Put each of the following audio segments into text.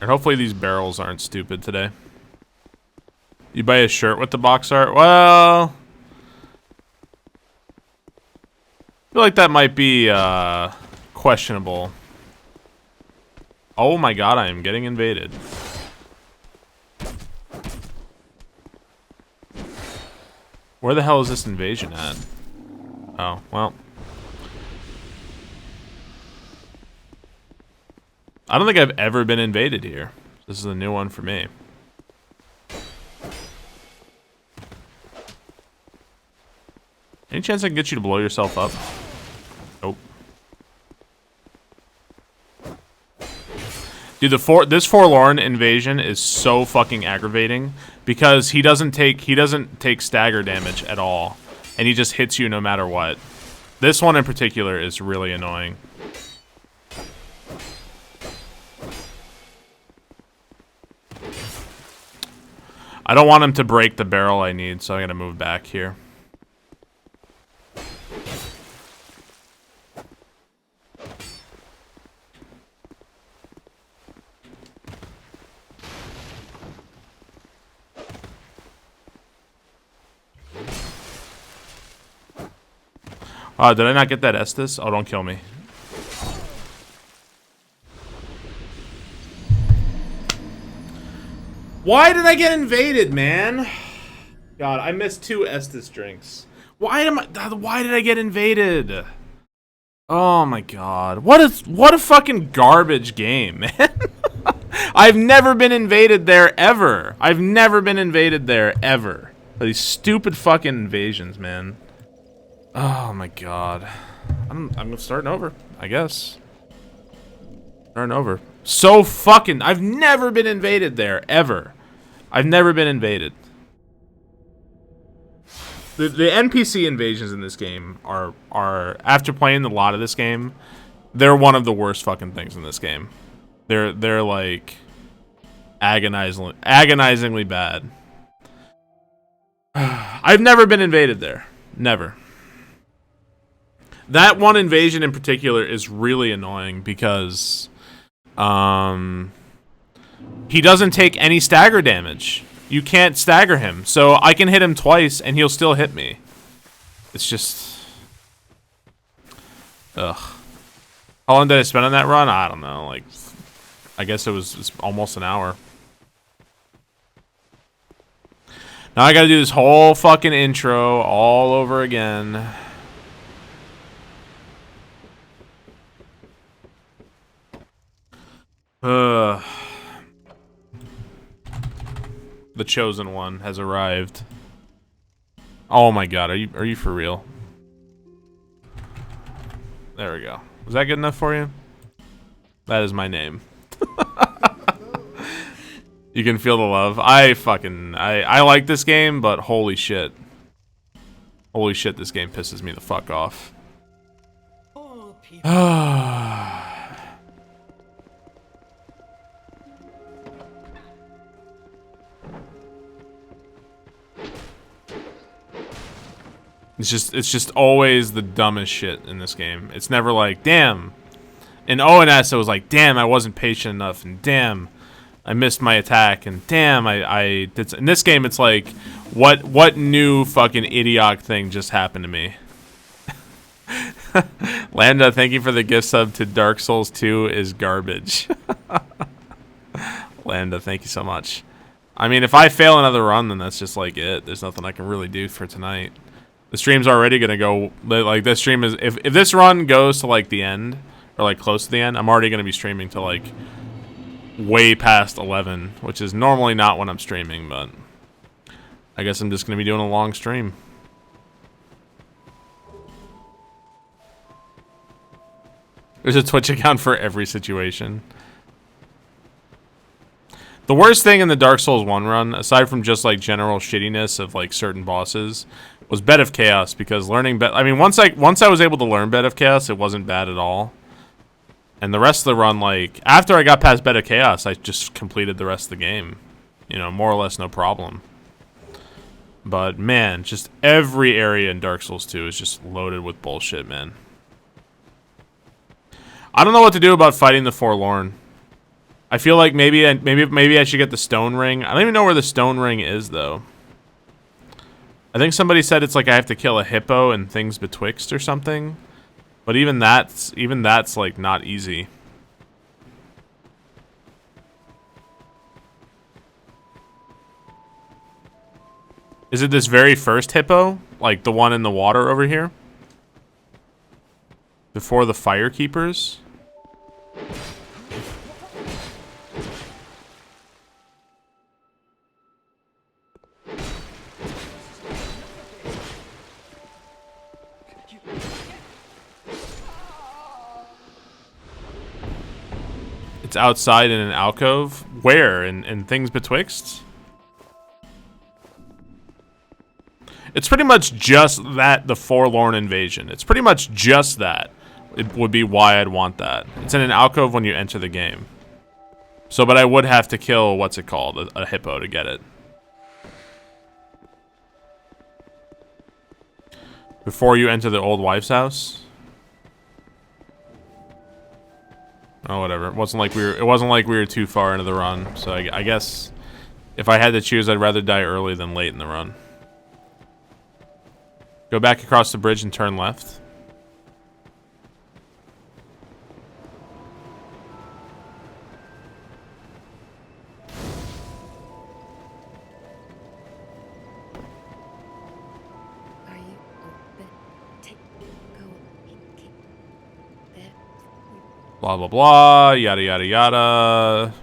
And hopefully these barrels aren't stupid today. You buy a shirt with the box art? Well, I feel like that might be questionable. Oh my god, I am getting invaded. Where the hell is this invasion at? Oh, well. I don't think I've ever been invaded here. This is a new one for me. Any chance I can get you to blow yourself up? Nope. Dude, this forlorn invasion is so fucking aggravating because he doesn't take stagger damage at all, and he just hits you no matter what. This one in particular is really annoying. I don't want him to break the barrel I need, so I'm gonna move back here. Did I not get that Estus? Oh, don't kill me. Why did I get invaded, man? God, I missed 2 Estus drinks. Why did I get invaded? Oh my god. What a fucking garbage game, man. I've never been invaded there ever. I've never been invaded there ever. These stupid fucking invasions, man. Oh my god. I'm starting over, I guess. Starting over. So fucking... I've never been invaded there, ever. I've never been invaded. The NPC invasions in this game are... After playing a lot of this game, they're one of the worst fucking things in this game. They're like... agonizingly bad. I've never been invaded there. Never. That one invasion in particular is really annoying because he doesn't take any stagger damage. You can't stagger him. So I can hit him twice and he'll still hit me. It's just... Ugh. How long did I spend on that run? I don't know. Like, I guess it was almost an hour. Now I gotta do this whole fucking intro all over again. The chosen one has arrived. Oh my god, are you for real? There we go. Was that good enough for you? That is my name. You can feel the love. I like this game, but holy shit. Holy shit, this game pisses me the fuck off. It's just always the dumbest shit in this game. It's never like, damn. In ONS, it was like, damn, I wasn't patient enough, and damn, I missed my attack, and damn, I did. In this game, it's like, what new fucking idiotic thing just happened to me? Lambda, thank you for the gift sub to Dark Souls 2 is garbage. Lambda, thank you so much. I mean, if I fail another run, then that's just like it. There's nothing I can really do for tonight. The stream's already gonna go, like, this stream is, if this run goes to, like, the end, or, like, close to the end, I'm already gonna be streaming to, like, way past 11, which is normally not when I'm streaming, but I guess I'm just gonna be doing a long stream. There's a Twitch account for every situation. The worst thing in the Dark Souls 1 run, aside from just, like, general shittiness of, like, certain bosses, was Bed of Chaos, because learning I mean, once I was able to learn Bed of Chaos, it wasn't bad at all. And the rest of the run, like, after I got past Bed of Chaos, I just completed the rest of the game. You know, more or less no problem. But, man, just every area in Dark Souls 2 is just loaded with bullshit, man. I don't know what to do about fighting the Forlorn. I feel like maybe I should get the stone ring. I don't even know where the stone ring is though. I think somebody said it's like I have to kill a hippo and things betwixt or something. But even that's like not easy. Is it this very first hippo? Like the one in the water over here? Before the fire keepers? It's outside in an alcove? Where? In things betwixt? It's pretty much just that, the forlorn invasion. It's pretty much just that. It would be why I'd want that. It's in an alcove when you enter the game. So, but I would have to kill, what's it called? A hippo to get it. Before you enter the old wife's house? Oh, whatever. It wasn't like we were too far into the run. So I guess if I had to choose, I'd rather die early than late in the run. Go back across the bridge and turn left. Blah, blah, blah, yada, yada, yada.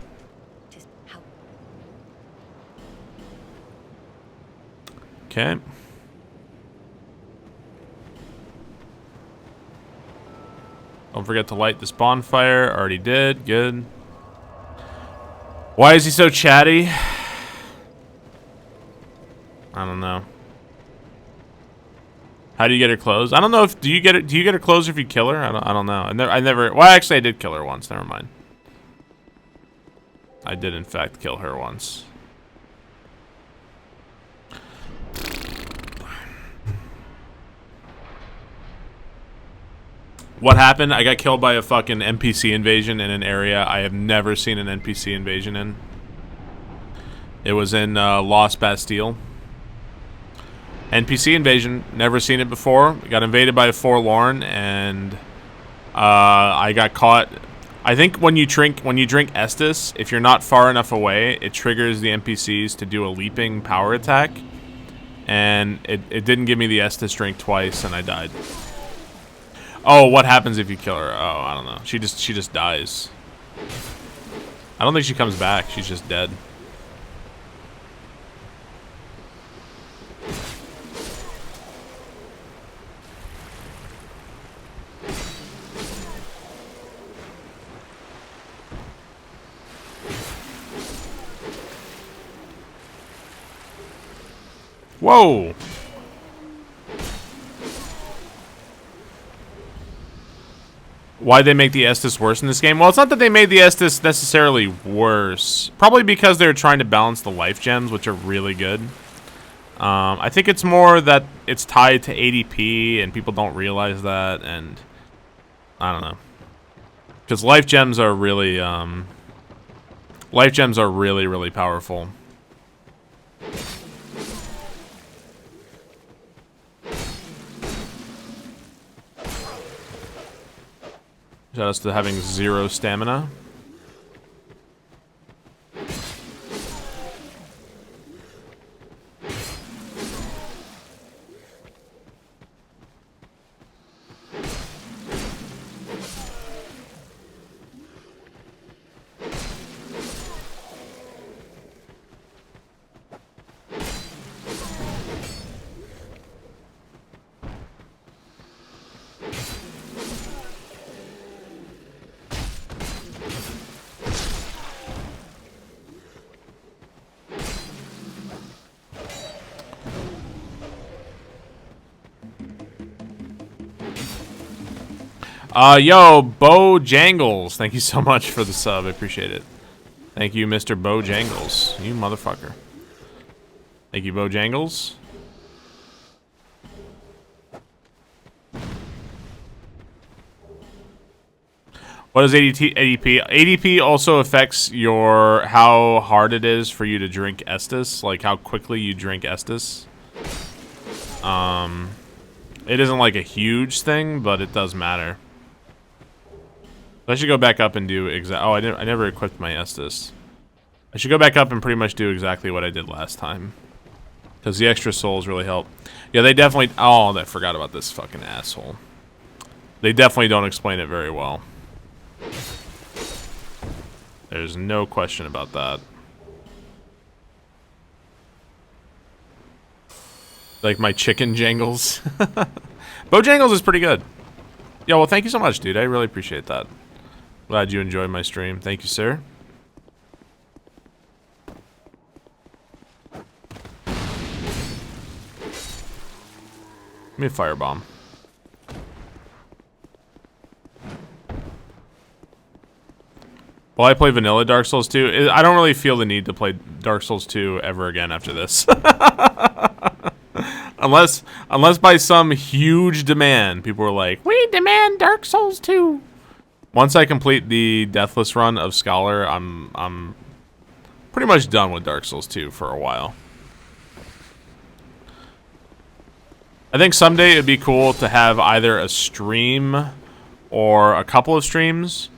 Okay. Don't forget to light this bonfire. Already did. Good. Why is he so chatty? I don't know. How do you get her clothes? I don't know if do you get her clothes if you kill her? I don't know. I never well actually I did kill her once, never mind. I did in fact kill her once. What happened? I got killed by a fucking NPC invasion in an area I have never seen an NPC invasion in. It was in Lost Bastille. NPC invasion, never seen it before. Got invaded by a forlorn, and I got caught. I think when you drink Estus, if you're not far enough away, it triggers the NPCs to do a leaping power attack, and it didn't give me the Estus drink twice, and I died. Oh, what happens if you kill her? Oh, I don't know. She just dies. I don't think she comes back. She's just dead. Whoa! Why'd they make the Estus worse in this game? Well, it's not that they made the Estus necessarily worse. Probably because they're trying to balance the life gems, which are really good. I think it's more that it's tied to ADP, and people don't realize that, and I don't know. Because life gems are really, really powerful. Shout out to having 0 stamina. Yo, Bo Jangles. Thank you so much for the sub. I appreciate it. Thank you, Mr. Bo Jangles. You motherfucker. Thank you, Bo Jangles. What is ADP? ADP also affects how hard it is for you to drink Estus, like how quickly you drink Estus. It isn't like a huge thing, but it does matter. I should go back up and do Oh, I never equipped my Estus. I should go back up and pretty much do exactly what I did last time, because the extra souls really help. Yeah, they definitely. Oh, I forgot about this fucking asshole. They definitely don't explain it very well. There's no question about that. Like my chicken jangles. Bojangles is pretty good. Yeah, well, thank you so much, dude. I really appreciate that. Glad you enjoyed my stream. Thank you, sir. Give me a firebomb. Will I play vanilla Dark Souls 2? I don't really feel the need to play Dark Souls 2 ever again after this. unless by some huge demand, people are like, we demand Dark Souls 2. Once I complete the Deathless run of Scholar, I'm pretty much done with Dark Souls 2 for a while. I think someday it'd be cool to have either a stream or a couple of streams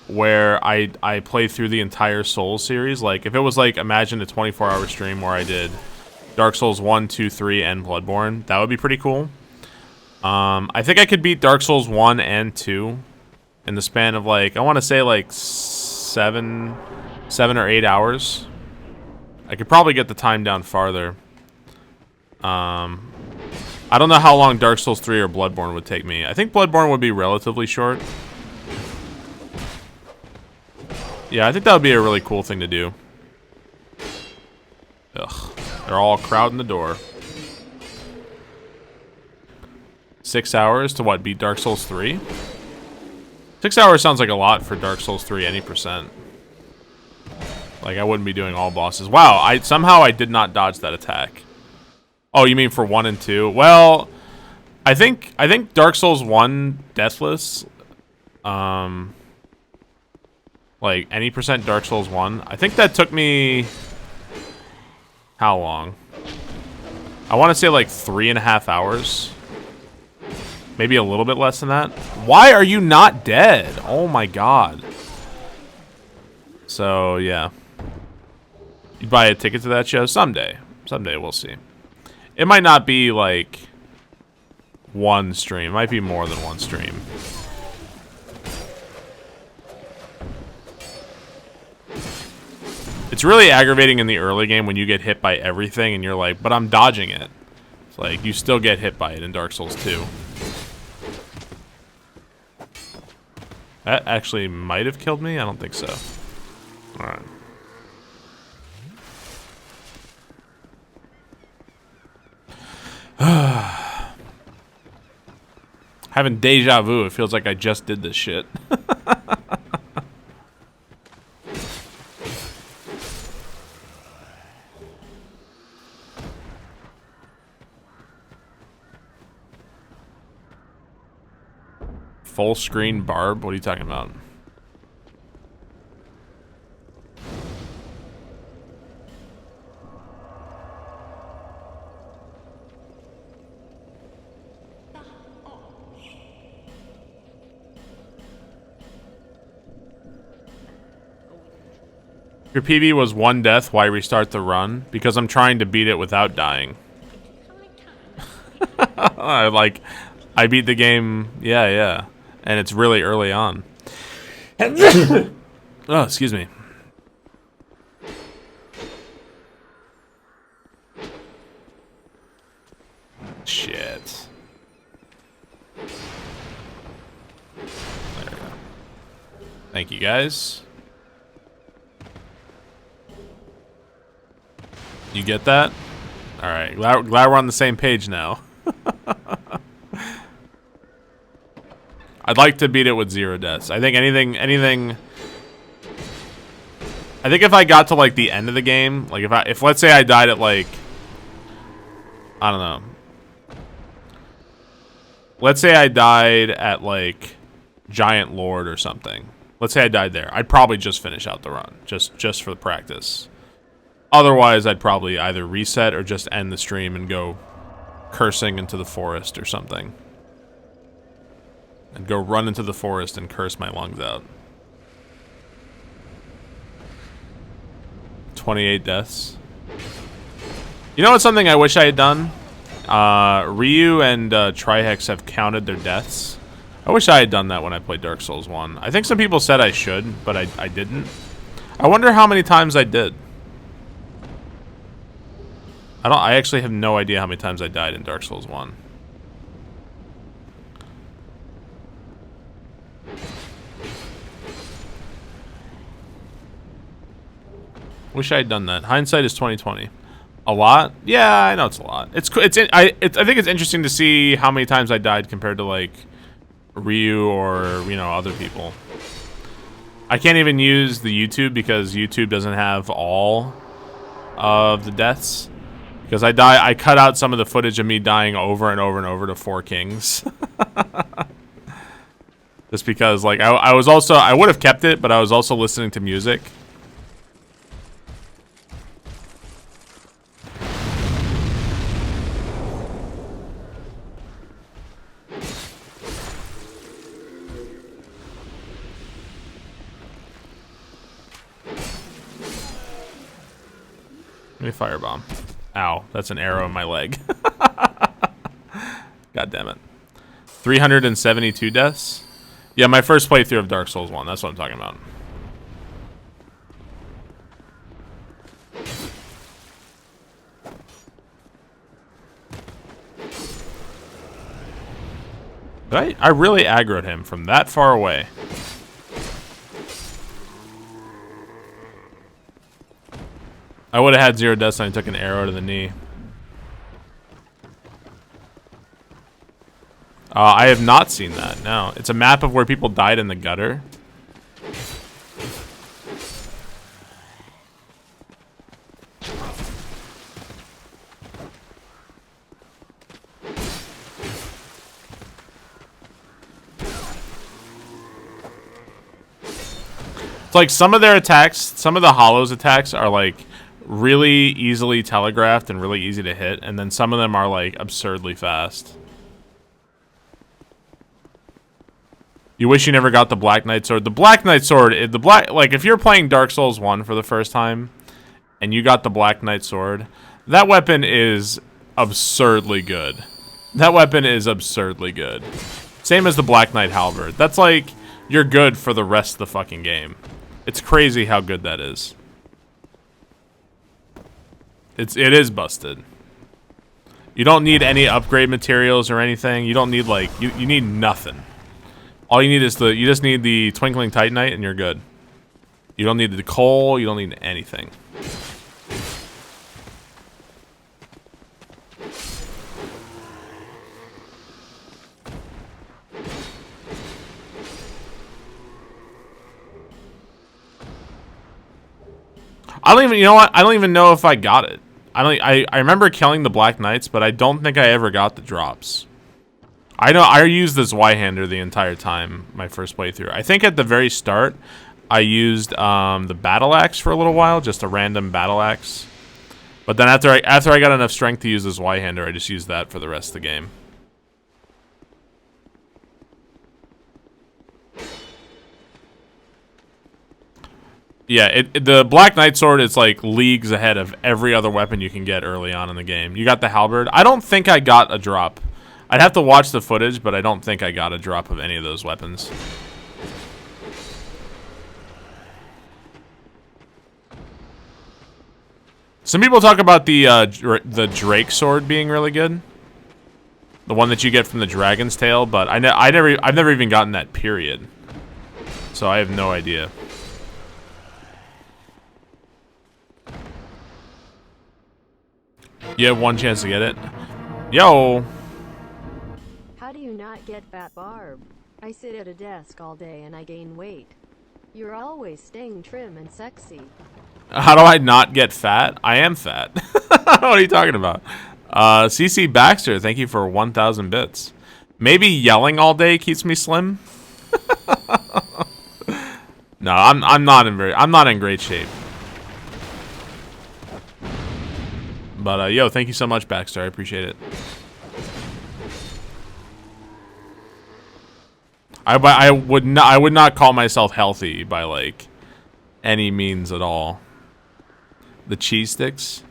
where I play through the entire Souls series. Like, if it was like, imagine a 24-hour stream where I did Dark Souls 1, 2, 3, and Bloodborne. That would be pretty cool. I think I could beat Dark Souls 1 and 2 in the span of, like, I want to say, like, 7 or 8 hours. I could probably get the time down farther. I don't know how long Dark Souls 3 or Bloodborne would take me. I think Bloodborne would be relatively short. Yeah, I think that would be a really cool thing to do. Ugh. They're all crowding the door. 6 hours to what, beat Dark Souls 3? 6 hours sounds like a lot for Dark Souls 3, any percent. Like, I wouldn't be doing all bosses. Wow, somehow I did not dodge that attack. Oh, you mean for 1 and 2? Well, I think Dark Souls 1 Deathless, like, any percent Dark Souls 1. I think that took me... How long? I want to say like 3.5 hours. Maybe a little bit less than that. Why are you not dead? Oh my god. So, yeah. You buy a ticket to that show? Someday. Someday, we'll see. It might not be like one stream. It might be more than one stream. It's really aggravating in the early game when you get hit by everything and you're like, but I'm dodging it. It's like, you still get hit by it in Dark Souls 2. That actually might have killed me? I don't think so. Alright. Having deja vu, it feels like I just did this shit. Full screen Barb? What are you talking about? Your PB was 1 death, why restart the run? Because I'm trying to beat it without dying. I beat the game, yeah. And it's really early on. Oh, excuse me. Shit. There we go. Thank you, guys. You get that? Alright, glad we're on the same page now. I'd like to beat it with 0 deaths. I think anything... I think if I got to, like, the end of the game, like, if let's say I died at, like... I don't know. Let's say I died at, like, Giant Lord or something. Let's say I died there. I'd probably just finish out the run, just for the practice. Otherwise, I'd probably either reset or just end the stream and go cursing into the forest or something. And go run into the forest and curse my lungs out. 28 deaths. You know what's something I wish I had done? Ryu and Trihex have counted their deaths. I wish I had done that when I played Dark Souls 1. I think some people said I should, but I didn't. I wonder how many times I did. I actually have no idea how many times I died in Dark Souls 1. Wish I had done that. Hindsight is 2020. A lot? Yeah, I know it's a lot. I think it's interesting to see how many times I died compared to like Ryu or, you know, other people. I can't even use the YouTube because YouTube doesn't have all of the deaths. Because I cut out some of the footage of me dying over and over and over to 4 kings. Just because, like, I would have kept it, but I was also listening to music. Let me firebomb. Ow, that's an arrow in my leg. God damn it. 372 deaths? Yeah, my first playthrough of Dark Souls 1. That's what I'm talking about. I really aggroed him from that far away. I would have had 0 deaths and I took an arrow to the knee. I have not seen that, no. It's a map of where people died in the gutter. It's like some of their attacks, some of the Hollows attacks are like really easily telegraphed and really easy to hit, and then some of them are like absurdly fast. You wish you never got the Black Knight Sword. The Black Knight Sword, like if you're playing Dark Souls 1 for the first time and you got the Black Knight Sword, that weapon is absurdly good. That weapon is absurdly good. Same as the Black Knight Halberd. That's like, you're good for the rest of the fucking game. It's crazy how good that is. It is busted. You don't need any upgrade materials or anything. You don't need like, you need nothing. All you need is you just need the Twinkling Titanite and you're good. You don't need the coal, you don't need anything. You know what? I don't even know if I got it. I remember killing the Black Knights, but I don't think I ever got the drops. I know I used this Y-hander the entire time, my first playthrough. I think at the very start, I used the battle axe for a little while, just a random battle axe. But then after I got enough strength to use this Y-hander, I just used that for the rest of the game. Yeah, the Black Knight Sword is like leagues ahead of every other weapon you can get early on in the game. You got the Halberd. I don't think I got a drop. I'd have to watch the footage, but I don't think I got a drop of any of those weapons. Some people talk about the Drake Sword being really good. The one that you get from the Dragon's Tail, but I've never even gotten that, period. So I have no idea. You have one chance to get it. Yo! How do you not get fat, Barb? I sit at a desk all day and I gain weight. You're always staying trim and sexy. How do I not get fat? I am fat. What are you talking about? CC Baxter, thank you for 1,000 bits. Maybe yelling all day keeps me slim? No, I'm not in great shape. But yo, thank you so much, Baxter. I appreciate it. I would not call myself healthy by like any means at all. The cheese sticks.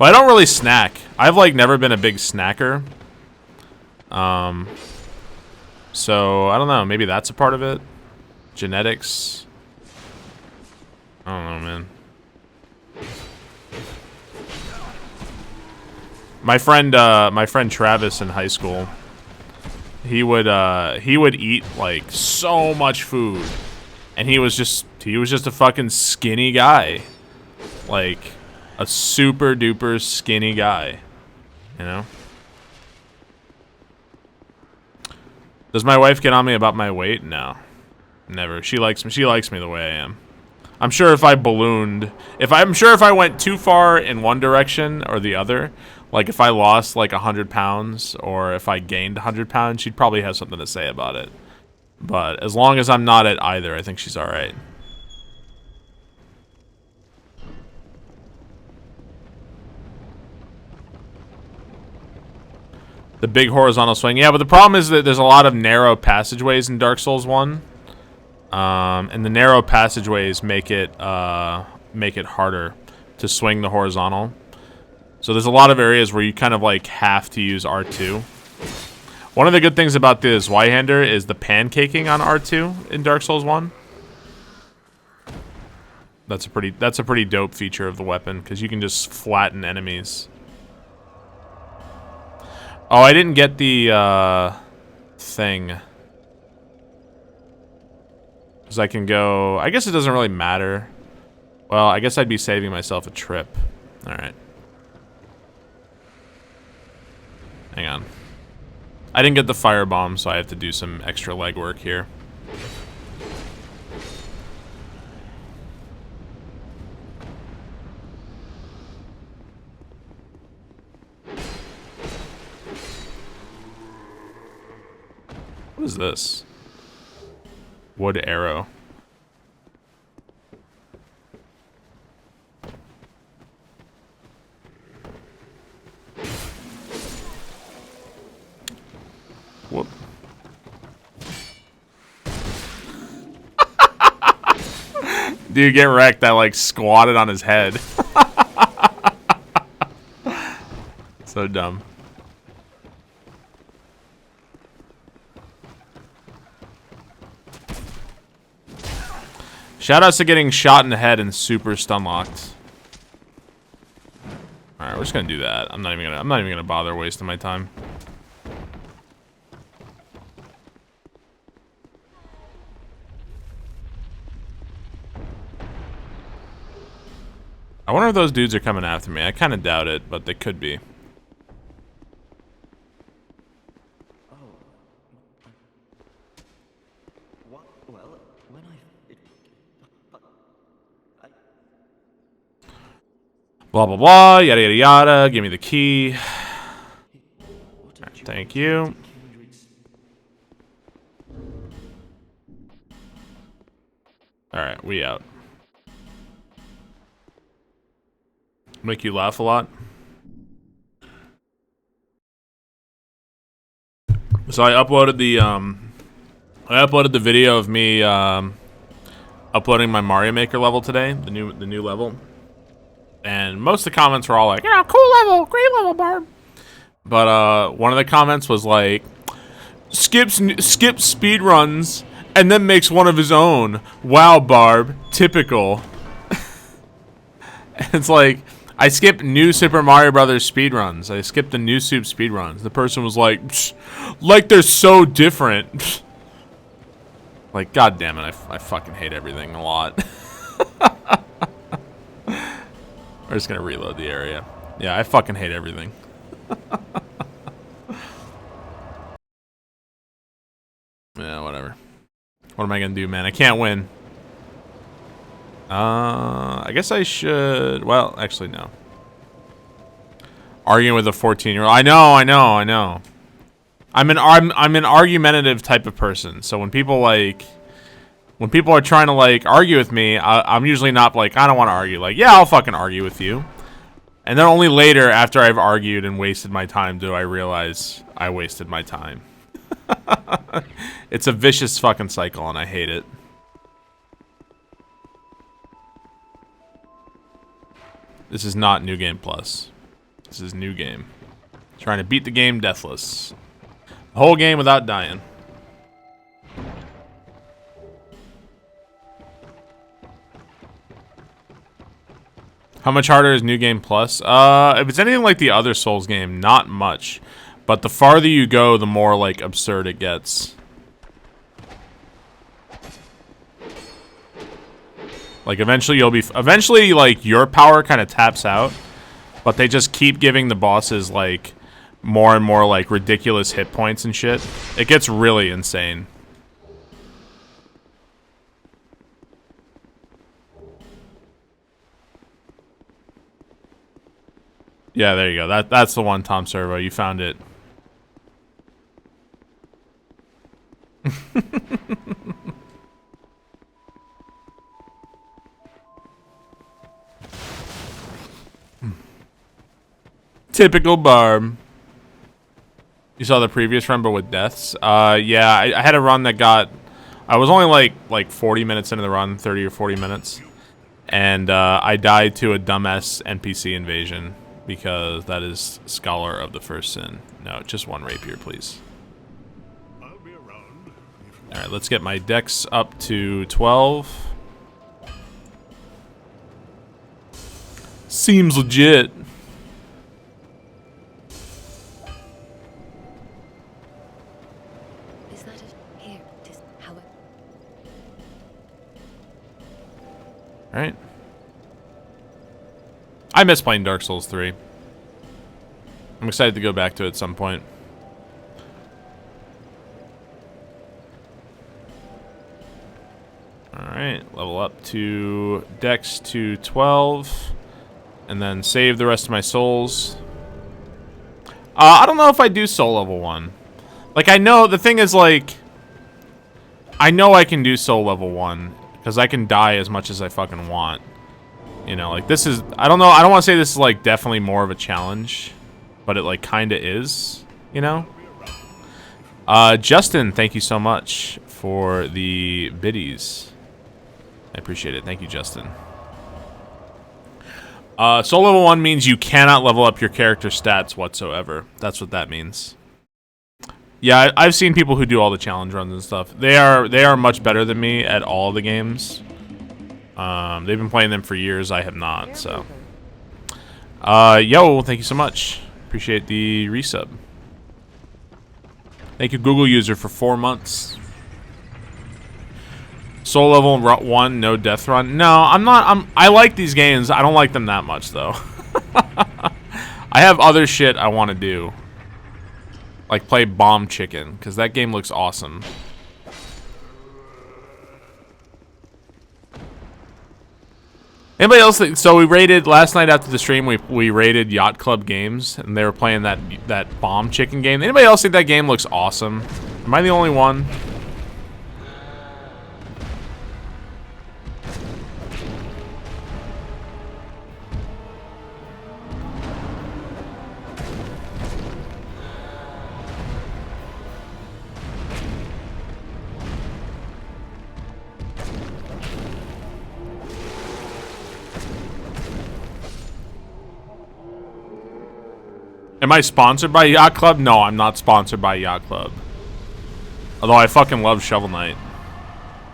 Well, I don't really snack. I've like never been a big snacker. So I don't know. Maybe that's a part of it. Genetics. I don't know, man. My friend Travis in high school. He would eat like so much food, and he was just a fucking skinny guy, like a super duper skinny guy, you know. Does my wife get on me about my weight? No, never. She likes me. She likes me the way I am. I'm sure if I ballooned, if I went too far in one direction or the other, like if I lost like 100 pounds or if I gained 100 pounds, she'd probably have something to say about it. But as long as I'm not at either, I think she's all right. The big horizontal swing. Yeah, but the problem is that there's a lot of narrow passageways in Dark Souls 1. And the narrow passageways make it harder to swing the horizontal. So there's a lot of areas where you kind of like have to use R2. One of the good things about this Y-hander is the pancaking on R2 in Dark Souls 1. That's a pretty dope feature of the weapon because you can just flatten enemies. Oh, I didn't get the thing. Because I can go... I guess it doesn't really matter. Well, I guess I'd be saving myself a trip. Alright. Hang on. I didn't get the firebomb, so I have to do some extra legwork here. What is this? Wood arrow. Whoop. Dude, get wrecked. I like squatted on his head. So dumb. Shoutouts to getting shot in the head and super stun locked. Alright, we're just gonna do that. I'm not even gonna bother wasting my time. I wonder if those dudes are coming after me. I kinda doubt it, but they could be. Blah, blah, blah, yada, yada, yada. Give me the key. Right, thank you. Alright, we out. Make you laugh a lot. So I uploaded the video of me uploading my Mario Maker level today, the new level. And most of the comments were all like, yeah, cool level, great level, Barb. But one of the comments was like, skips speed runs and then makes one of his own. Wow, Barb, typical. It's like, I skipped new Super Mario Brothers speedruns. I skipped the new Soup speedruns. The person was like they're so different. Like, god damn it, I fucking hate everything a lot. We're just gonna reload the area. Yeah, I fucking hate everything. Yeah, whatever. What am I gonna do, man? I can't win. I guess I should... Well, actually, no. Arguing with a 14-year-old. I know. I'm an argumentative type of person. So when people are trying to like argue with me, I'm usually not like, I don't want to argue. Like, yeah, I'll fucking argue with you. And then only later, after I've argued and wasted my time, do I realize I wasted my time. It's a vicious fucking cycle, and I hate it. This is not New Game Plus. This is New Game. Trying to beat the game Deathless. The whole game without dying. How much harder is New Game Plus? If it's anything like the other Souls game, not much. But the farther you go, the more like absurd it gets. Like eventually like your power kind of taps out, but they just keep giving the bosses like more and more like ridiculous hit points and shit. It gets really insane. Yeah, there you go. That's the one, Tom Servo. You found it. Typical Barb. You saw the previous run, but with deaths. Yeah, I had a run that got. I was only like 40 minutes into the run, 30 or 40 minutes, and I died to a dumbass NPC invasion because that is Scholar of the First Sin. No, just one rapier, please. I'll be around. All right, let's get my dex up to 12. Seems legit. Alright. I miss playing Dark Souls 3. I'm excited to go back to it at some point. Alright, level up to Dex to 12. And then save the rest of my souls. I don't know if I do soul level 1. Like, I know, the thing is, like, I know I can do soul level 1. Because I can die as much as I fucking want. You know, like, this is, I don't know, I don't want to say this is, like, definitely more of a challenge. But it, like, kind of is, you know? Justin, thank you so much for the biddies. I appreciate it. Thank you, Justin. Soul level 1 means you cannot level up your character stats whatsoever. That's what that means. Yeah, I've seen people who do all the challenge runs and stuff. They are much better than me at all the games. They've been playing them for years. I have not, so. Yo, thank you so much. Appreciate the resub. Thank you, Google user, for 4 months. Soul level 1, no death run. No, I'm not. I like these games. I don't like them that much, though. I have other shit I want to do. Like play Bomb Chicken, because that game looks awesome. Anybody else think, so we rated last night after the stream, we rated Yacht Club Games, and they were playing that Bomb Chicken game. Anybody else think that game looks awesome? Am I the only one? Am I sponsored by Yacht Club? No, I'm not sponsored by Yacht Club. Although I fucking love Shovel Knight.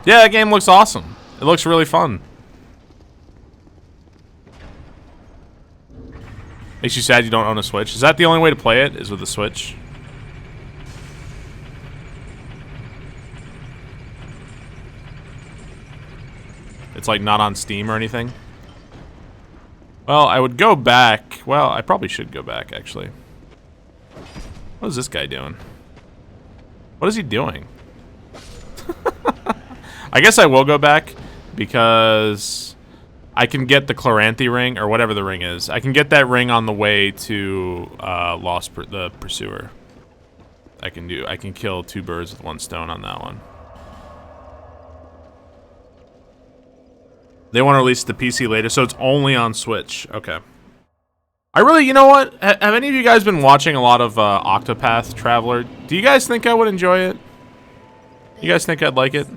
Yeah, that game looks awesome. It looks really fun. Makes you sad you don't own a Switch. Is that the only way to play it? Is with the Switch? It's like not on Steam or anything? Well, I would go back. Well, I probably should go back, actually. What is this guy doing? What is he doing? I guess I will go back because I can get the Chloranthy ring, or whatever the ring is. I can get that ring on the way to the Pursuer. I can kill 2 birds with 1 stone on that one. They want to release the PC later, so it's only on Switch. Okay. I really, you know what? Have any of you guys been watching a lot of Octopath Traveler? Do you guys think I would enjoy it? You guys think I'd like it?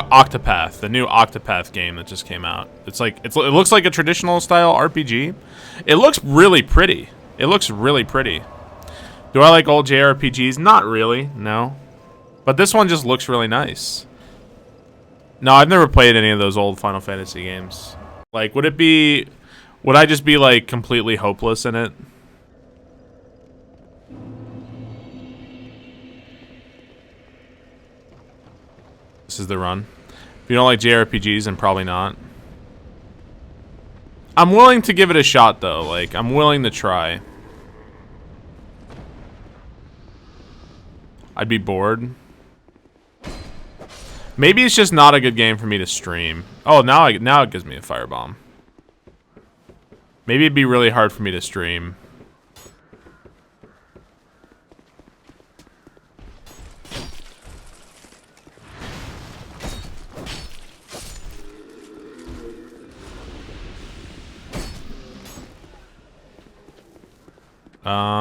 Octopath, the new Octopath game that just came out. It looks like a traditional style RPG. It looks really pretty. It looks really pretty. Do I like old JRPGs? Not really, no. But this one just looks really nice. No, I've never played any of those old Final Fantasy games. Like, would I just be like completely hopeless in it? This is the run. If you don't like JRPGs, then probably not. I'm willing to give it a shot, though. Like, I'm willing to try. I'd be bored. Maybe it's just not a good game for me to stream. Oh, now it gives me a firebomb. Maybe it'd be really hard for me to stream.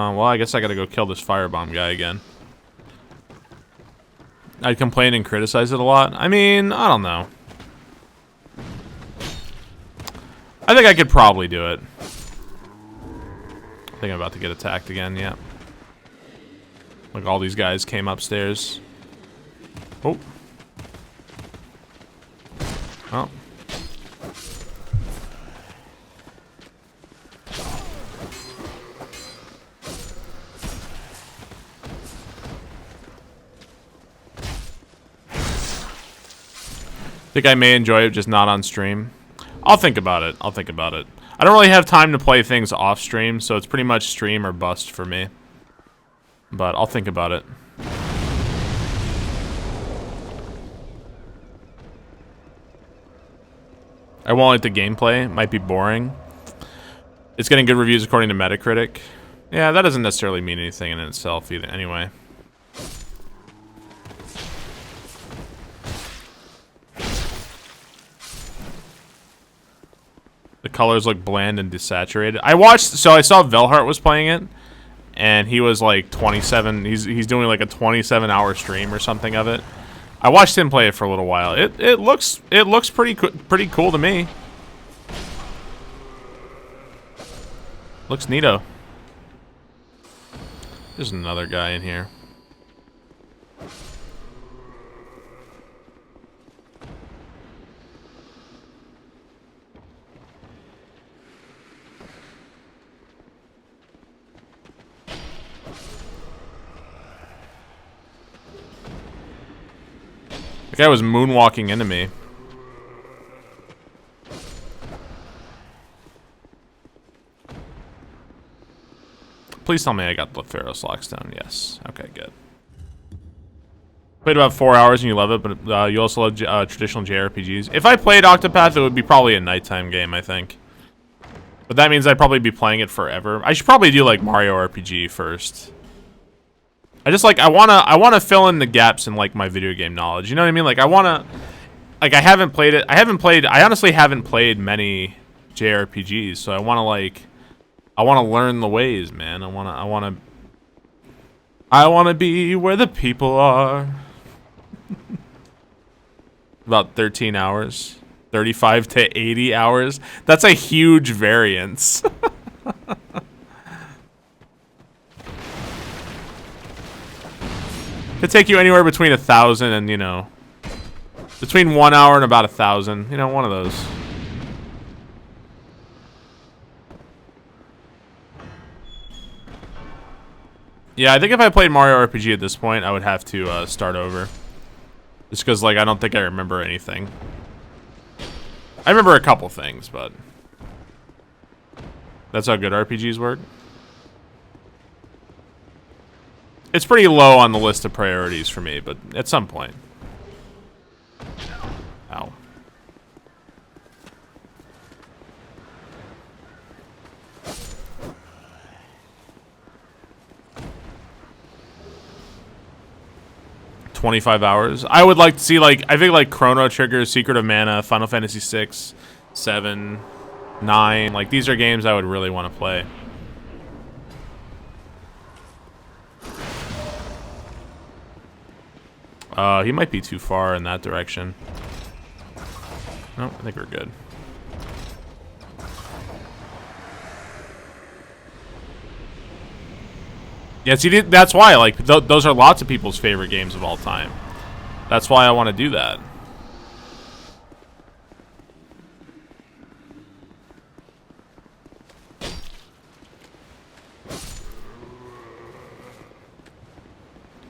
Well, I guess I gotta go kill this firebomb guy again. I'd complain and criticize it a lot. I mean, I don't know. I think I could probably do it. I think I'm about to get attacked again, yeah. Like, all these guys came upstairs. Oh. Oh. Think I may enjoy it, just not on stream. I'll think about it. I'll think about it. I don't really have time to play things off stream, so it's pretty much stream or bust for me. But I'll think about it. I won't like the gameplay. It might be boring. It's getting good reviews according to Metacritic. Yeah, that doesn't necessarily mean anything in itself either. Anyway. The colors look bland and desaturated. I saw Velhart was playing it, and he was like 27. He's doing like a 27-hour stream or something of it. I watched him play it for a little while. It looks pretty cool to me. Looks neato. There's another guy in here. The guy was moonwalking into me. Please tell me I got the Pharaoh's Lockstone. Yes. Okay, good. Played about 4 hours and you love it, but you also love traditional JRPGs. If I played Octopath, it would be probably a nighttime game, I think. But that means I'd probably be playing it forever. I should probably do like Mario RPG first. I wanna fill in the gaps in like my video game knowledge. You know what I mean? Like I haven't played it. I honestly haven't played many JRPGs, so I wanna learn the ways, man. I wanna be where the people are. About 13 hours. 35 to 80 hours. That's a huge variance. Could take you anywhere between 1,000 and, you know, between 1 hour and about 1,000. You know, one of those. Yeah, I think if I played Mario RPG at this point, I would have to start over. Just because, like, I don't think I remember anything. I remember a couple things, but that's how good RPGs work. It's pretty low on the list of priorities for me, but at some point. Ow. $25 hours. I would like to see, like, I think like Chrono Trigger, Secret of Mana, Final Fantasy 6, 7, 9. Like, these are games I would really want to play. He might be too far in that direction. No, I think we're good. Yeah, see, that's why, like, those are lots of people's favorite games of all time. That's why I want to do that.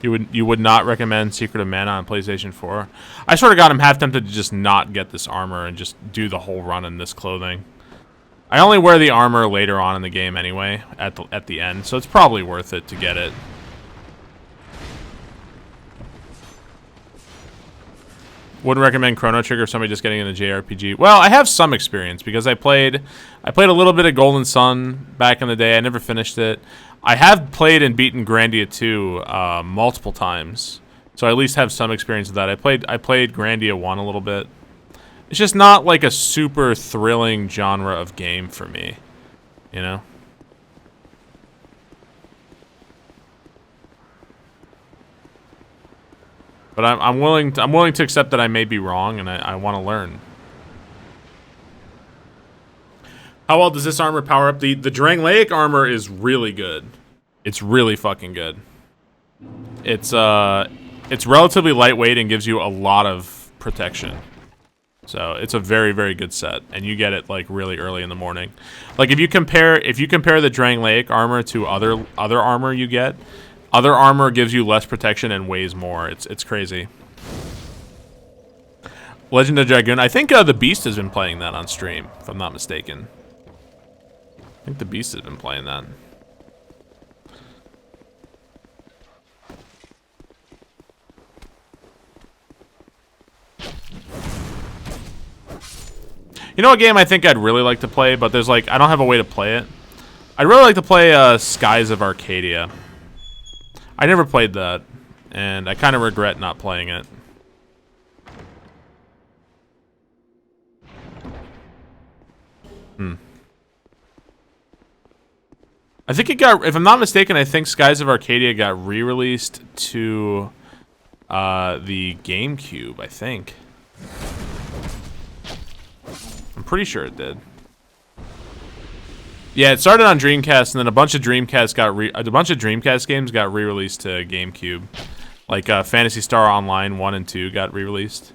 You would not recommend Secret of Mana on PlayStation 4? I sort of got him half tempted to just not get this armor and just do the whole run in this clothing. I only wear the armor later on in the game anyway, at the end, so it's probably worth it to get it. Wouldn't recommend Chrono Trigger if somebody just getting into JRPG. Well, I have some experience because I played a little bit of Golden Sun back in the day. I never finished it. I have played and beaten Grandia 2 multiple times, so I at least have some experience with that. I played Grandia 1 a little bit. It's just not like a super thrilling genre of game for me, you know? But I'm willing to accept that I may be wrong, and I want to learn. How well does this armor power up? The Drangleic armor is really good. It's really fucking good. It's relatively lightweight and gives you a lot of protection. So it's a very, very good set, and you get it like really early in the morning. Like if you compare the Drangleic armor to other armor you get, other armor gives you less protection and weighs more. It's crazy. Legend of Dragoon. I think the Beast has been playing that on stream, if I'm not mistaken. I think the Beast has been playing that. You know what game I think I'd really like to play, but there's like, I don't have a way to play it. I'd really like to play Skies of Arcadia. I never played that, and I kind of regret not playing it. I think it got, if I'm not mistaken, I think Skies of Arcadia got re-released to the GameCube, I think. I'm pretty sure it did. Yeah, it started on Dreamcast, and then a bunch of Dreamcast games got re-released to GameCube. Like Phantasy Star Online 1 and 2 got re-released.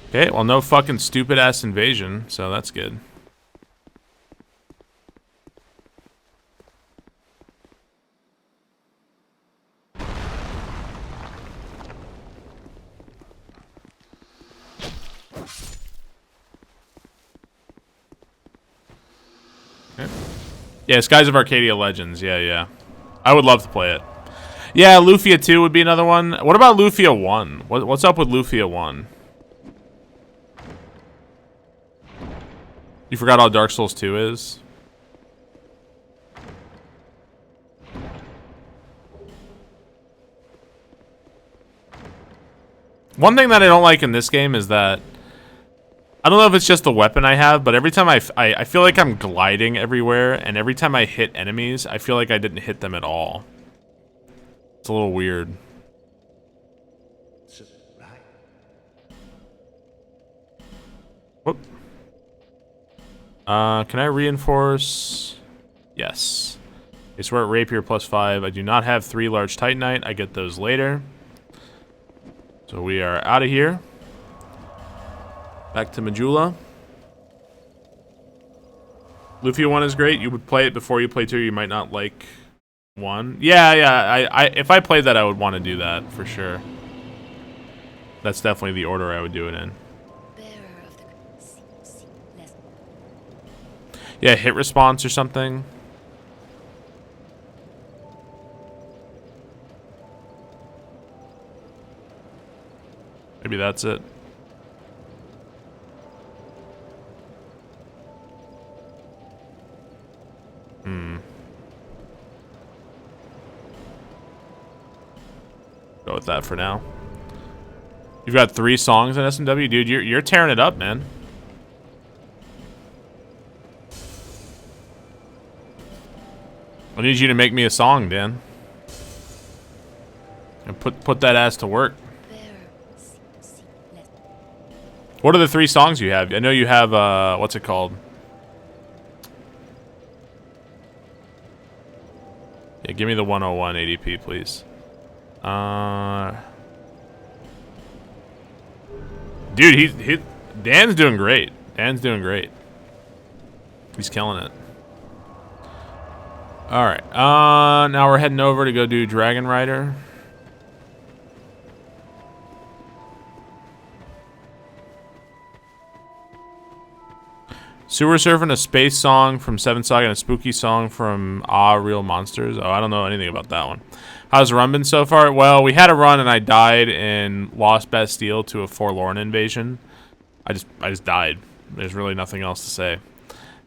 Okay, well, no fucking stupid-ass invasion, so that's good. Okay. Yeah, Skies of Arcadia Legends, yeah. I would love to play it. Yeah, Lufia 2 would be another one. What about Lufia 1? What's up with Lufia 1? You forgot how Dark Souls 2 is? One thing that I don't like in this game is that I don't know if it's just the weapon I have, but every time I feel like I'm gliding everywhere, and every time I hit enemies, I feel like I didn't hit them at all. It's a little weird. Whoop. Can I reinforce? Yes. Okay, so we're at Rapier +5. I do not have 3 large Titanite. I get those later. So we are out of here. Back to Majula. Lufia 1 is great. You would play it before you play 2. You might not like 1. Yeah. If I played that, I would want to do that for sure. That's definitely the order I would do it in. Yeah, hit response or something. Maybe that's it. Go with that for now. You've got 3 songs in SMW, dude. You're tearing it up, man. I need you to make me a song, Dan. And put that ass to work. What are the 3 songs you have? I know you have what's it called? Yeah, give me the 101 ADP, please. Dude, Dan's doing great. Dan's doing great. He's killing it. Alright, now we're heading over to go do Dragon Rider. Sewer Surfing, a space song from Seven Saga, and a spooky song from Real Monsters. Oh, I don't know anything about that one. How's the run been so far? Well, we had a run and I died and lost Bastille to a forlorn invasion. I just died. There's really nothing else to say.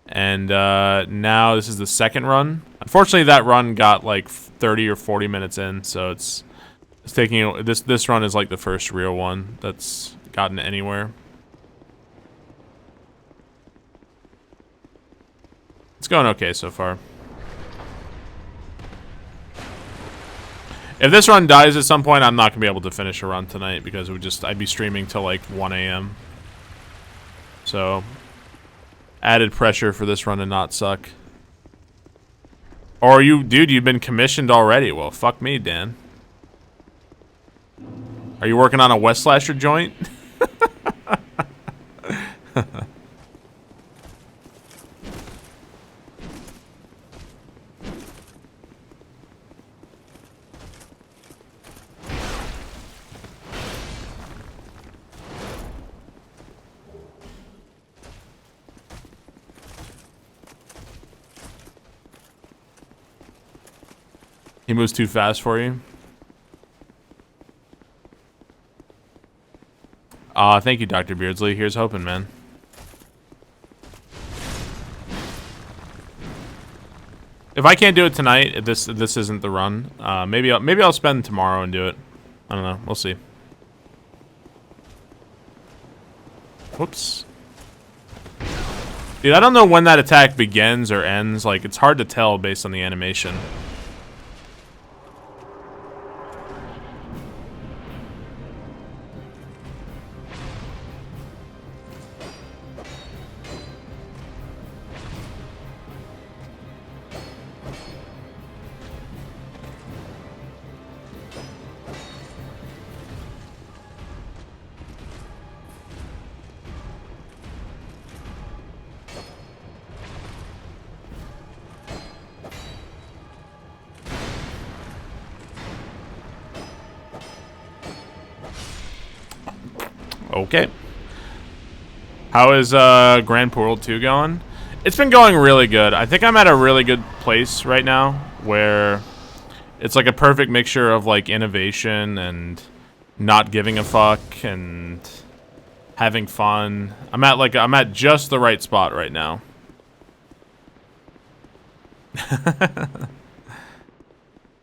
And now this is the second run. Unfortunately, that run got like 30 or 40 minutes in, so it's taking this run is like the first real one that's gotten anywhere. It's going okay so far. If this run dies at some point, I'm not gonna be able to finish a run tonight because I'd be streaming till like 1 a.m. So added pressure for this run to not suck. Or dude, you've been commissioned already. Well, fuck me, Dan. Are you working on a West Slasher joint? He moves too fast for you. Thank you, Dr. Beardsley. Here's hoping, man. If I can't do it tonight, if this isn't the run, maybe I'll spend tomorrow and do it. I don't know. We'll see. Whoops. Dude, I don't know when that attack begins or ends. Like, it's hard to tell based on the animation. Okay. How is Grand Portal 2 going? It's been going really good. I think I'm at a really good place right now where it's like a perfect mixture of like innovation and not giving a fuck and having fun. I'm at just the right spot right now.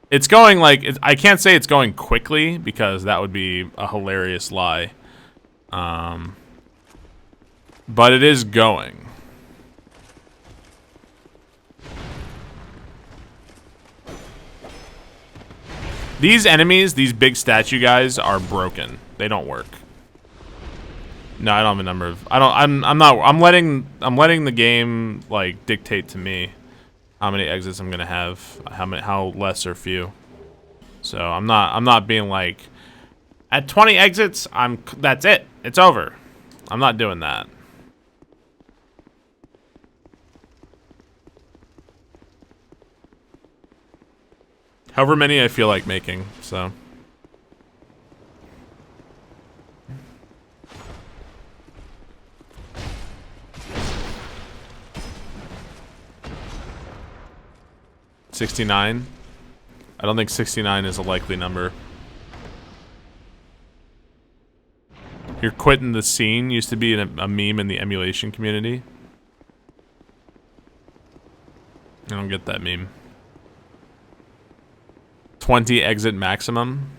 It's going like I can't say it's going quickly because that would be a hilarious lie. But it is going. These enemies, these big statue guys, are broken. They don't work. No, I don't have a number of. I'm letting the game like dictate to me how many exits I'm gonna have, how less or few. So I'm not being like at 20 exits, that's it. It's over. I'm not doing that. However many I feel like making, so. 69? I don't think 69 is a likely number. You're quitting the scene used to be a meme in the emulation community. I don't get that meme. 20 exit maximum.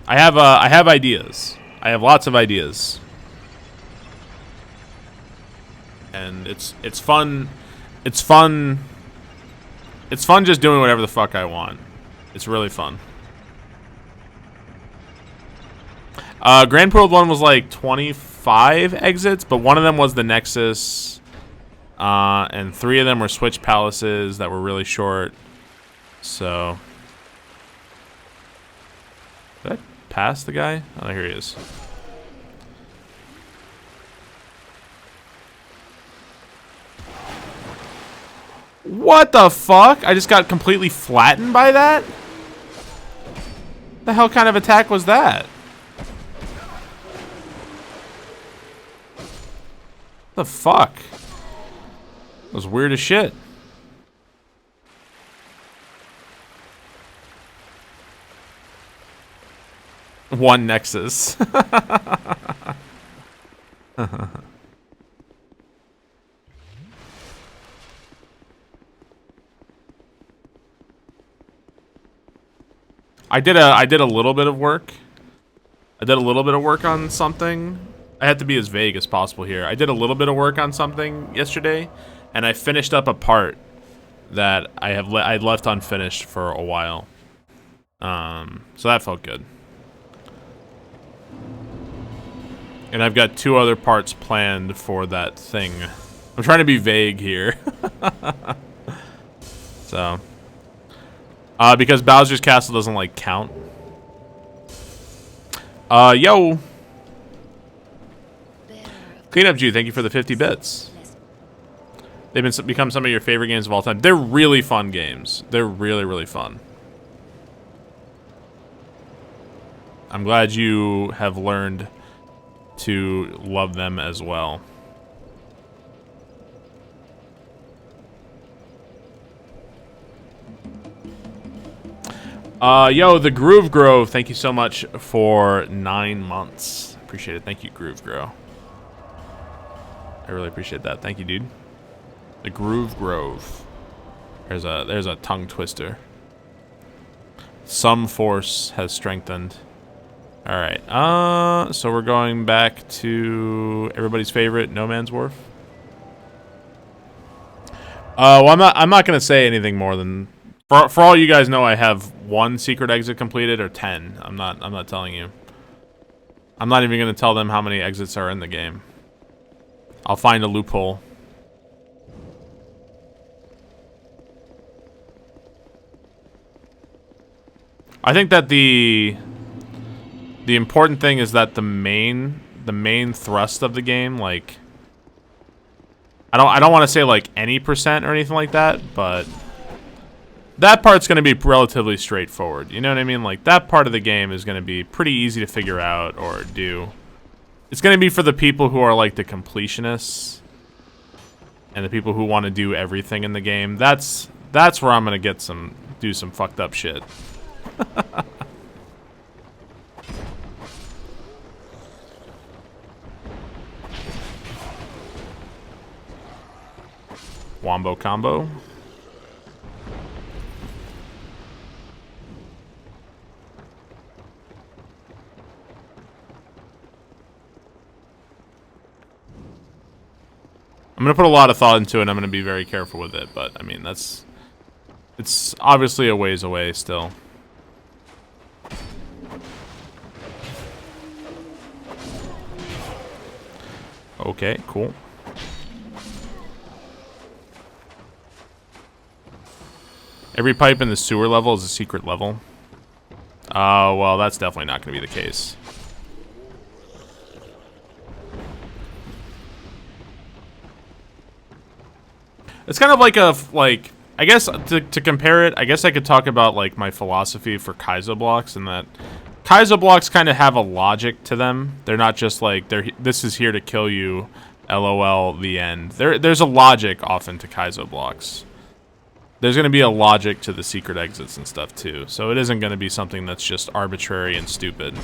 I have ideas. I have lots of ideas. And it's fun. It's fun just doing whatever the fuck I want. It's really fun. Grand World 1 was like 25 exits, but one of them was the Nexus. And 3 of them were Switch Palaces that were really short. So... Did I pass the guy? Oh, here he is. What the fuck? I just got completely flattened by that? The hell kind of attack was that? The fuck? That was weird as shit. One Nexus. I did a little bit of work. I did a little bit of work on something. I had to be as vague as possible here. I did a little bit of work on something yesterday, and I finished up a part that I'd left unfinished for a while. So that felt good. And I've got 2 other parts planned for that thing. I'm trying to be vague here. So, because Bowser's Castle doesn't like count. Yo. Cleanup Jew, thank you for the 50 bits. They've become some of your favorite games of all time. They're really fun games. They're really, really fun. I'm glad you have learned to love them as well. Yo, the Groove Grove, thank you so much for 9 months. Appreciate it. Thank you, Groove Grow. I really appreciate that. Thank you, dude. The Groove Grove. There's a tongue twister. Some force has strengthened. All right. So we're going back to everybody's favorite, No Man's Wharf. Well, I'm not gonna say anything more than for all you guys know. I have 1 secret exit completed or 10. I'm not telling you. I'm not even gonna tell them how many exits are in the game. I'll find a loophole. I think that the important thing is that the main thrust of the game, like, I don't want to say like any percent or anything like that, but that part's going to be relatively straightforward. You know what I mean? Like, that part of the game is going to be pretty easy to figure out or do. It's going to be for the people who are like the completionists and the people who want to do everything in the game. That's where I'm going to do some fucked up shit. Wombo combo. I'm gonna put a lot of thought into it, and I'm gonna be very careful with it, but I mean, it's obviously a ways away still. Okay, cool. Every pipe in the sewer level is a secret level. Well, that's definitely not going to be the case. It's kind of like I guess to compare it, I guess I could talk about like my philosophy for Kaizo blocks, and that Kaizo blocks kind of have a logic to them. They're not just like this is here to kill you, LOL, the end. There's a logic often to Kaizo blocks. There's going to be a logic to the secret exits and stuff too. So it isn't going to be something that's just arbitrary and stupid.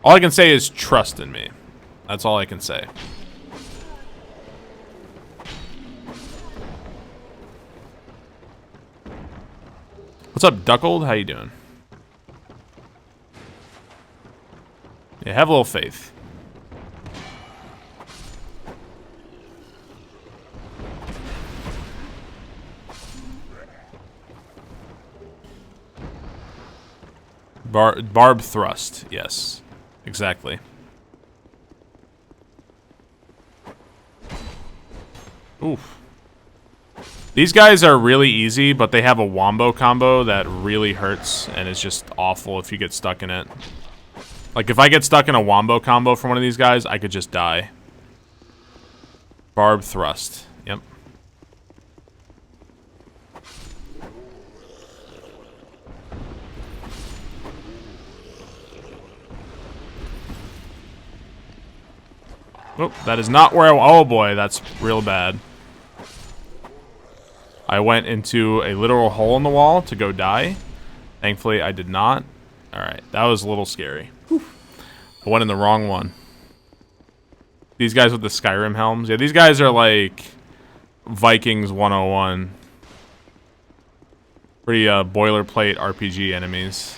All I can say is trust in me. That's all I can say. What's up, Duckold? How you doing? Yeah, have a little faith. Barb thrust, yes. Exactly. Oof. These guys are really easy, but they have a wombo combo that really hurts and is just awful if you get stuck in it. Like, if I get stuck in a wombo combo from one of these guys, I could just die. Barb thrust. Yep. Oh, that is not where I... Oh boy, that's real bad. I went into a literal hole in the wall to go die. Thankfully, I did not. Alright, that was a little scary. Whew. I went in the wrong one. These guys with the Skyrim helms. Yeah, these guys are like Vikings 101. Pretty boilerplate RPG enemies.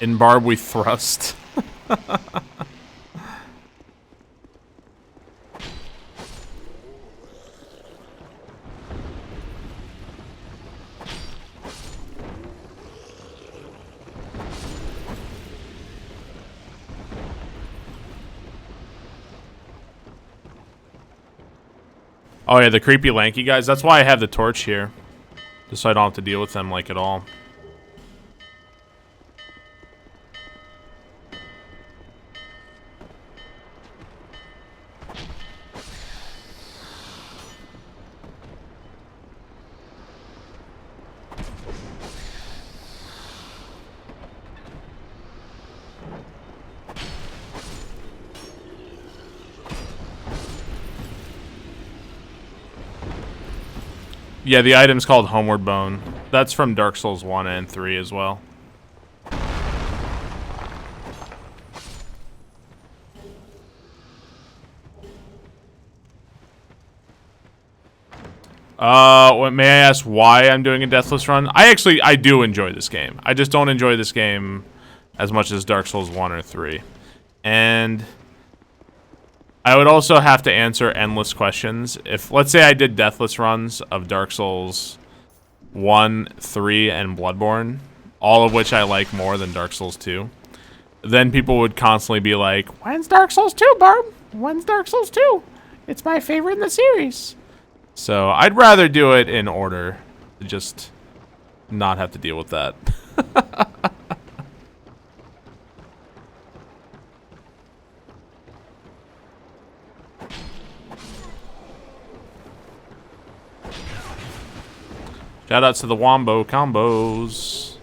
In Barb we thrust. Oh yeah, the creepy lanky guys. That's why I have the torch here. Just so I don't have to deal with them like at all. Yeah, the item's called Homeward Bone. That's from Dark Souls 1 and 3 as well. May I ask why I'm doing a Deathless run? I do enjoy this game. I just don't enjoy this game as much as Dark Souls 1 or 3. And I would also have to answer endless questions. If, let's say I did Deathless runs of Dark Souls 1, 3, and Bloodborne, all of which I like more than Dark Souls 2, then people would constantly be like, when's Dark Souls 2, Barb? When's Dark Souls 2? It's my favorite in the series. So I'd rather do it in order to just not have to deal with that. Shoutouts to the Wombo combos.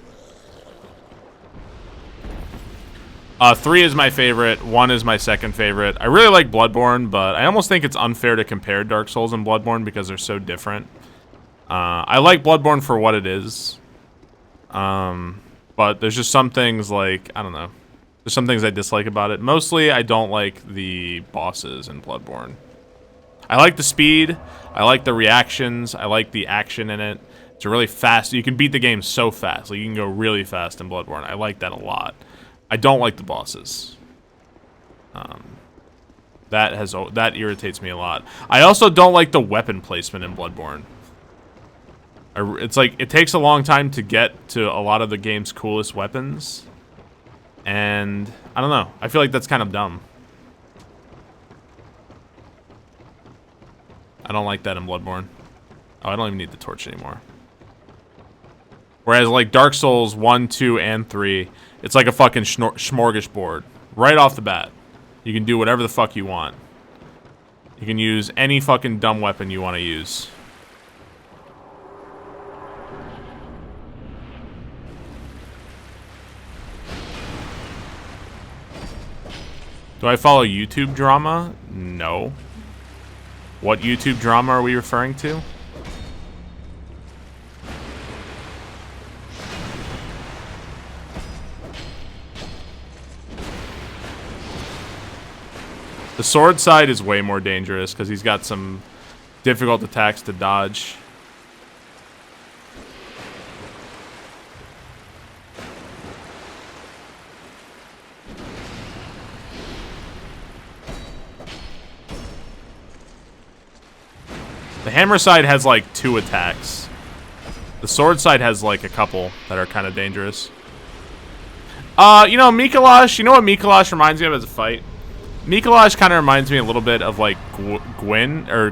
3 is my favorite. 1 is my second favorite. I really like Bloodborne, but I almost think it's unfair to compare Dark Souls and Bloodborne because they're so different. I like Bloodborne for what it is. But there's just some things like, I don't know. There's some things I dislike about it. Mostly, I don't like the bosses in Bloodborne. I like the speed. I like the reactions. I like the action in it. It's really fast. You can beat the game so fast. Like, you can go really fast in Bloodborne. I like that a lot. I don't like the bosses. That irritates me a lot. I also don't like the weapon placement in Bloodborne. It's like, it takes a long time to get to a lot of the game's coolest weapons. And, I don't know. I feel like that's kind of dumb. I don't like that in Bloodborne. Oh, I don't even need the torch anymore. Whereas, like, Dark Souls 1, 2, and 3, it's like a fucking smorgasbord. Right off the bat. You can do whatever the fuck you want. You can use any fucking dumb weapon you want to use. Do I follow YouTube drama? No. What YouTube drama are we referring to? The sword side is way more dangerous because he's got some difficult attacks to dodge. The hammer side has like 2 attacks. The sword side has like a couple that are kind of dangerous. You know, Mikolash, you know what Mikolash reminds me of as a fight? Mikolash kind of reminds me a little bit of like Gwendolyn. A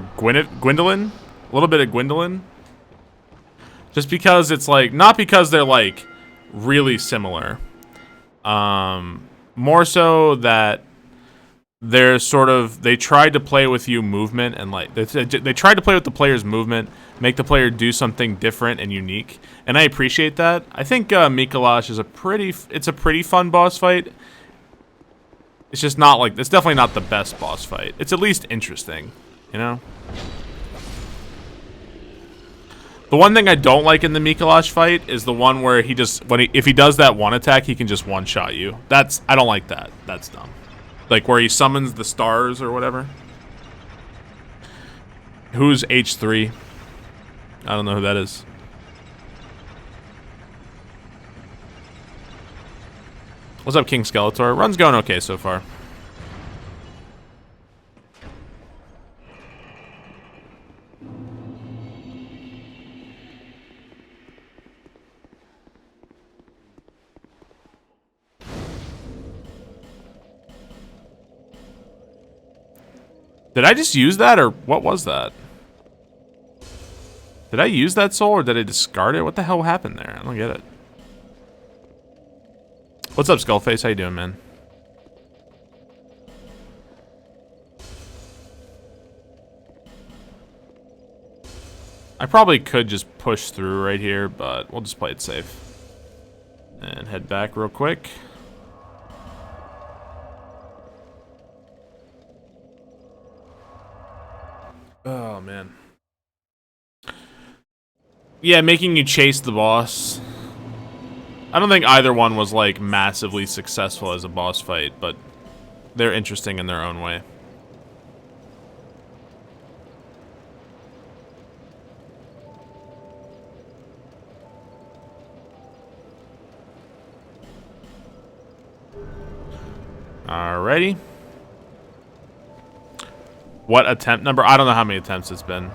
little bit of Gwendolyn. Just because it's like, not because they're like really similar. More so that they're sort of, they tried to play with you movement and like, they tried to play with the player's movement, make the player do something different and unique. And I appreciate that. I think Mikolash is it's a pretty fun boss fight. It's just not like, it's definitely not the best boss fight. It's at least interesting, you know? The one thing I don't like in the Mikolash fight is the one where he just, if he does that one attack, he can just one-shot you. I don't like that. That's dumb. Like where he summons the stars or whatever. Who's H3? I don't know who that is. What's up, King Skeletor? Run's going okay so far. Did I just use that, or what was that? Did I use that soul, or did I discard it? What the hell happened there? I don't get it. What's up, Skullface? How you doing, man? I probably could just push through right here, but we'll just play it safe. And head back real quick. Oh, man. Yeah, making you chase the boss. I don't think either one was, like, massively successful as a boss fight, but they're interesting in their own way. Alrighty. What attempt number? I don't know how many attempts it's been.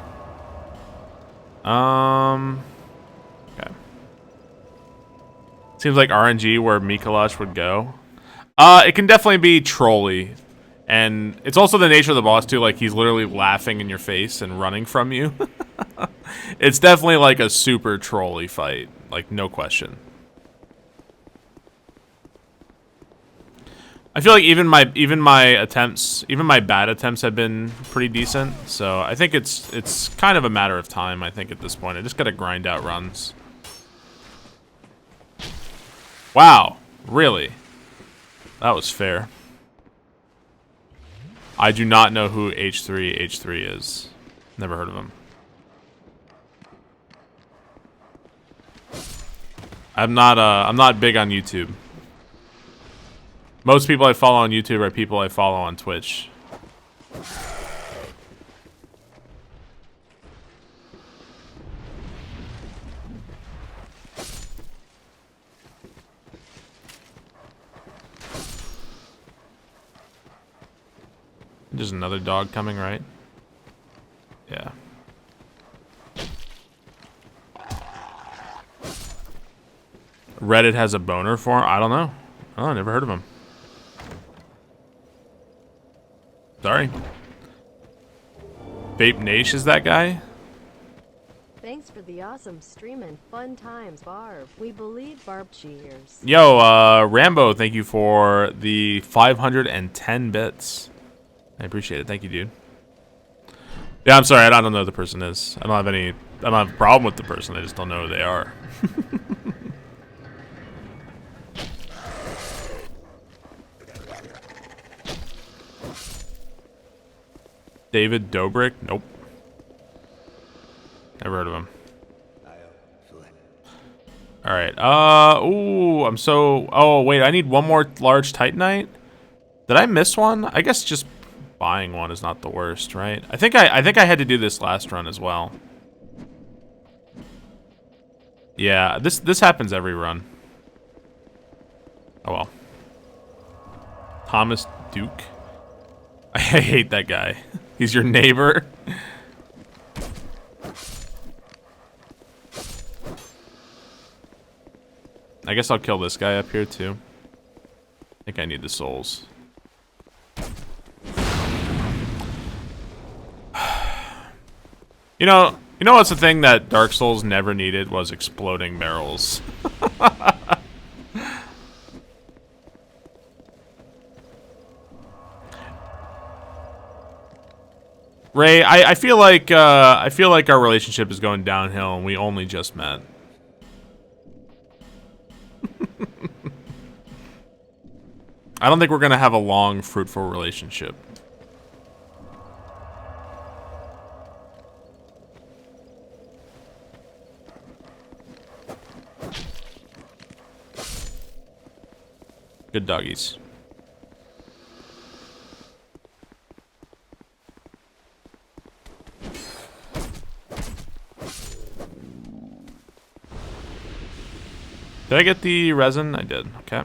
Okay. Seems like RNG where Mikolash would go. It can definitely be trolly. And it's also the nature of the boss too, like he's literally laughing in your face and running from you. It's definitely like a super trolly fight, like no question. I feel like even my bad attempts have been pretty decent, so I think it's kind of a matter of time. I think at this point, I just gotta grind out runs. Wow, really? That was fair. I do not know who H3 is. Never heard of him. I'm not big on YouTube. Most people I follow on YouTube are people I follow on Twitch. There's another dog coming, right? Yeah. Reddit has a boner for him? I don't know. Oh, I never heard of him. Sorry. Vape Nash is that guy? Thanks for the awesome stream and fun times, Barb. We believe Barb cheers. Yo, Rambo, thank you for the 510 bits. I appreciate it. Thank you, dude. Yeah, I'm sorry. I don't know who the person is. I don't have a problem with the person. I just don't know who they are. David Dobrik? Nope. Never heard of him. Alright, ooh, I'm so... Oh, wait, I need one more large Titanite? Did I miss one? I guess just buying one is not the worst, right? I think I had to do this last run as well. Yeah, this happens every run. Oh well. Thomas Duke. I hate that guy. He's your neighbor. I guess I'll kill this guy up here too. I think I need the souls. You know what's the thing that Dark Souls never needed was exploding barrels. Ray, I feel like our relationship is going downhill and we only just met. I don't think we're gonna have a long, fruitful relationship. Good doggies. Did I get the resin? I did. Okay.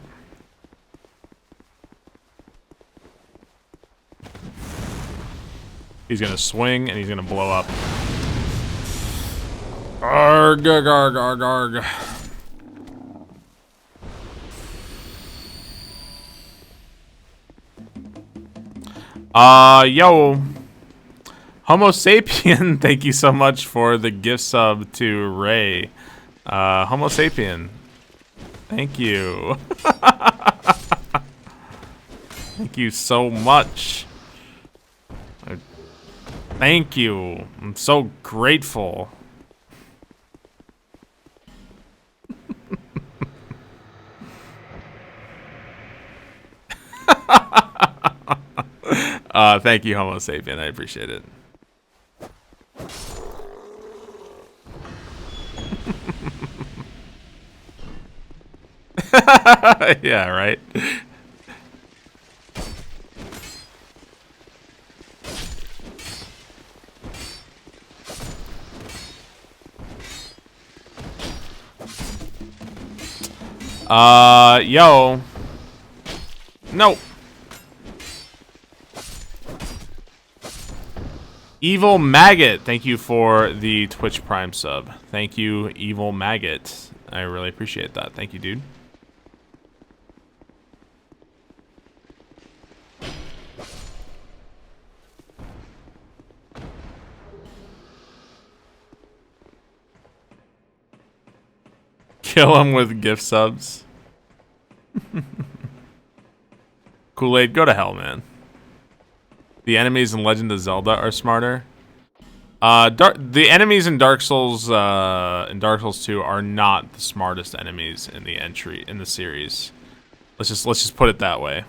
He's gonna swing and he's gonna blow up. Arg, arg, arg, arg, arg. Yo. Homo sapien, thank you so much for the gift sub to Ray. Homo sapien. Thank you. Thank you so much. Thank you. I'm so grateful. Thank you, Homo sapien. I appreciate it. Yeah, right. Yo. No. Evil Maggot, thank you for the Twitch Prime sub. Thank you, Evil Maggot. I really appreciate that. Thank you, dude. Kill him with gift subs. Kool-Aid, go to hell, man. The enemies in Legend of Zelda are smarter. The enemies in Dark Souls 2 are not the smartest enemies in the series. Let's just put it that way.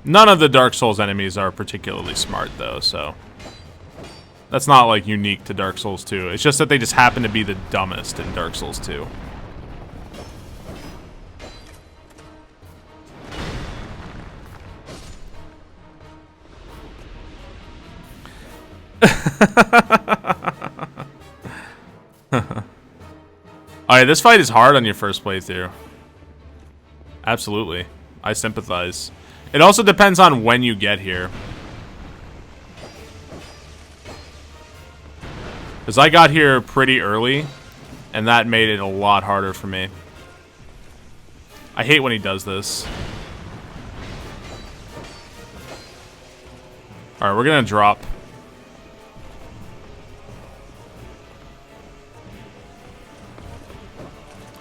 None of the Dark Souls enemies are particularly smart, though, so... That's not, like, unique to Dark Souls 2. It's just that they just happen to be the dumbest in Dark Souls 2. Alright, this fight is hard on your first playthrough. Absolutely. I sympathize. It also depends on when you get here. Because I got here pretty early, and that made it a lot harder for me. I hate when he does this. Alright, we're gonna drop.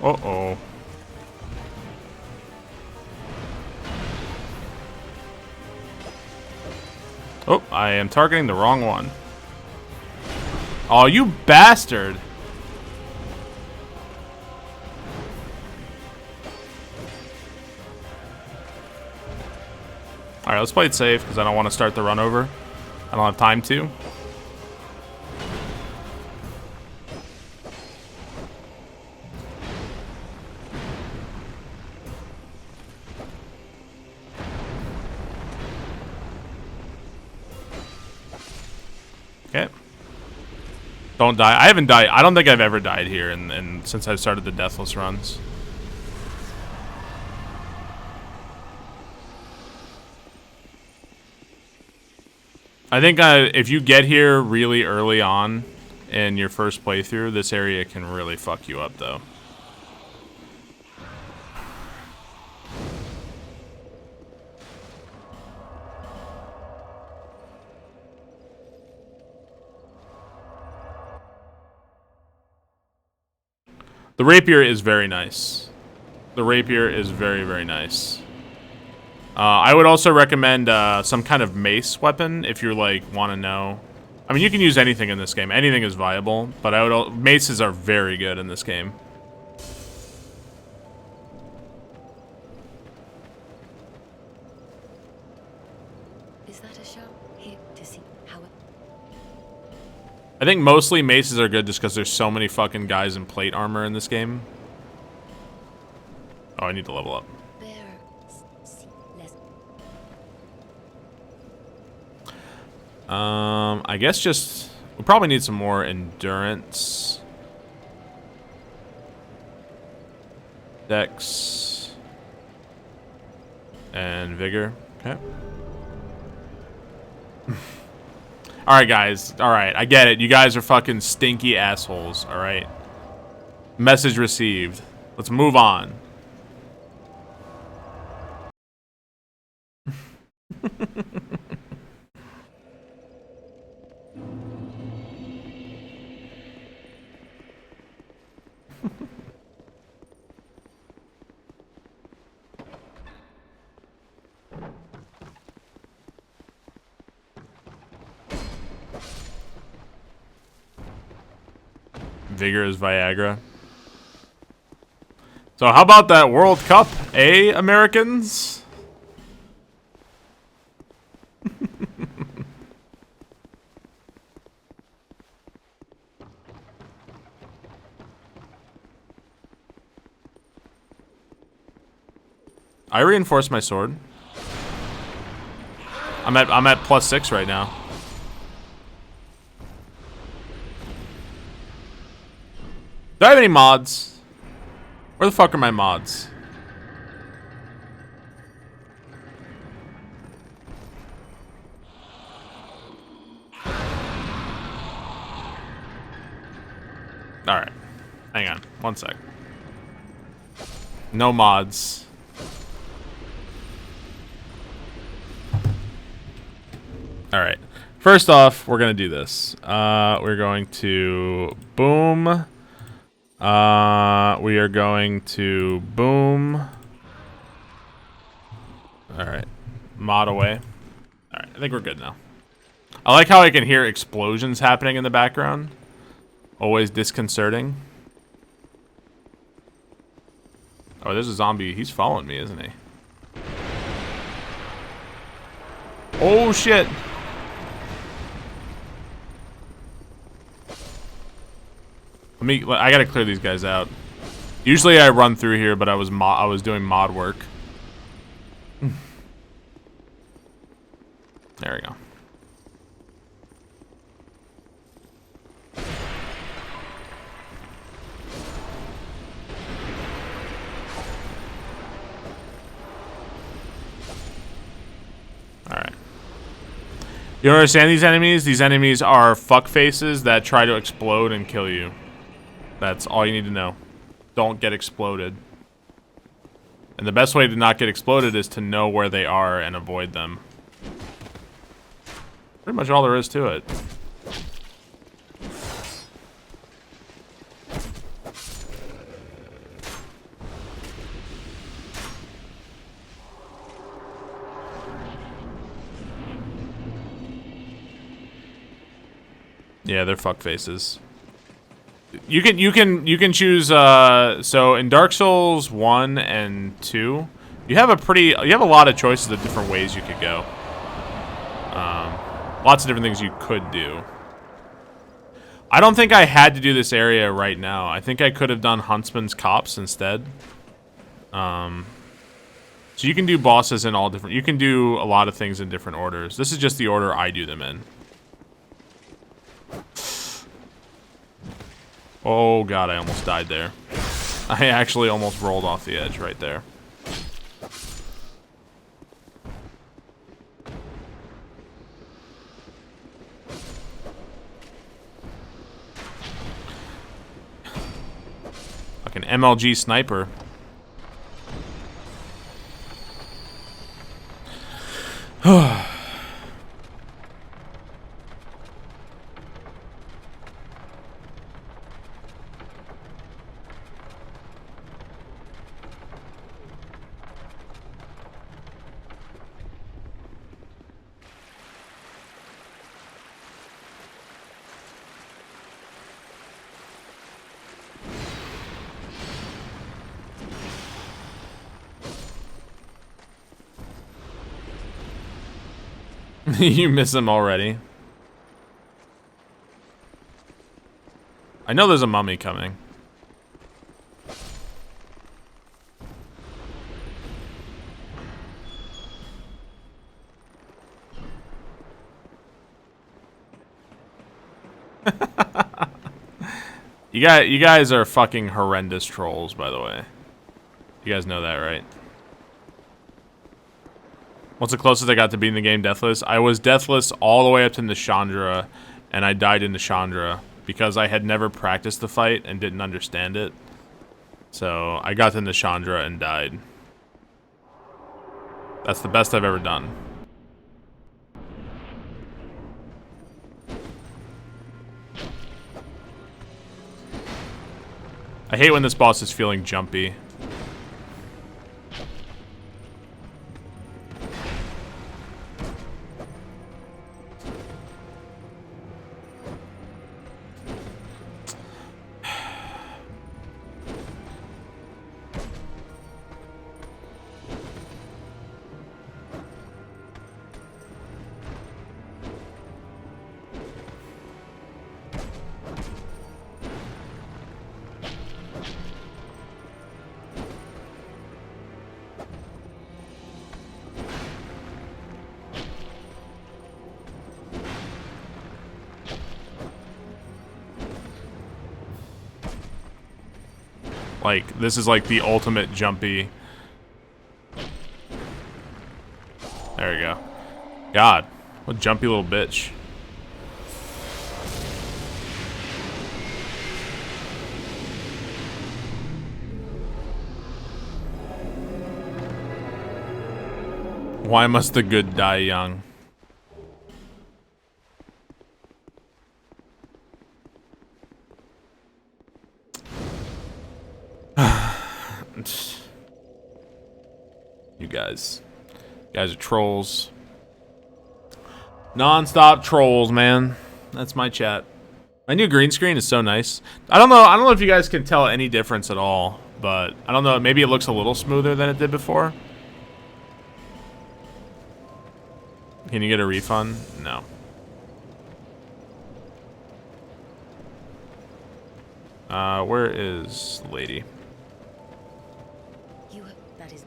Uh-oh. Oh, I am targeting the wrong one. Oh, you bastard. Alright, let's play it safe, because I don't want to start the run over. I don't have time to. Okay. Don't die. I haven't died. I don't think I've ever died here since I started the Deathless runs. I think if you get here really early on in your first playthrough, this area can really fuck you up, though. The rapier is very nice. The rapier is very, very nice. I would also recommend some kind of mace weapon if you're like want to know. I mean, you can use anything in this game. Anything is viable, but maces are very good in this game. Is that a show? Here to see how it... I think mostly maces are good just because there's so many fucking guys in plate armor in this game. Oh, I need to level up. I guess just... we probably need some more endurance. Dex. And vigor. Okay. Alright, guys. Alright, I get it. You guys are fucking stinky assholes. Alright. Message received. Let's move on. Vigor is Viagra. So how about that World Cup, eh, Americans? I reinforced my sword. I'm at +6 right now. Do I have any mods? Where the fuck are my mods? Alright. Hang on. One sec. No mods. Alright. First off, we're going to do this. We're going to boom. We are going to boom. Alright. Mod away. Alright, I think we're good now. I like how I can hear explosions happening in the background. Always disconcerting. Oh, there's a zombie. He's following me, isn't he? Oh, shit. I gotta clear these guys out. Usually I run through here, but I was doing mod work. There we go. Alright. You don't understand these enemies? These enemies are fuckfaces that try to explode and kill you. That's all you need to know. Don't get exploded. And the best way to not get exploded is to know where they are and avoid them. Pretty much all there is to it. Yeah, they're fuck faces. You can choose. So in Dark Souls 1 and 2, you have a lot of choices of different ways you could go. Lots of different things you could do. I don't think I had to do this area right now. I think I could have done Huntsman's Copse instead. So you can do bosses in all different... You can do a lot of things in different orders. This is just the order I do them in. Oh god, I almost died there. I actually almost rolled off the edge right there. Like an MLG sniper. You miss him already. I know there's a mummy coming. You guys are fucking horrendous trolls, by the way. You guys know that, right? What's the closest I got to beating the game Deathless? I was Deathless all the way up to Nishandra, and I died in Nishandra because I had never practiced the fight and didn't understand it. So I got to Nishandra and died. That's the best I've ever done. I hate when this boss is feeling jumpy. Like, this is like the ultimate jumpy. There we go. God, what a jumpy little bitch. Why must the good die young? You guys are trolls. Non-stop trolls, man. That's my chat. My new green screen is so nice. I don't know if you guys can tell any difference at all, but I don't know, maybe it looks a little smoother than it did before. Can you get a refund? No. Where is the lady? That is...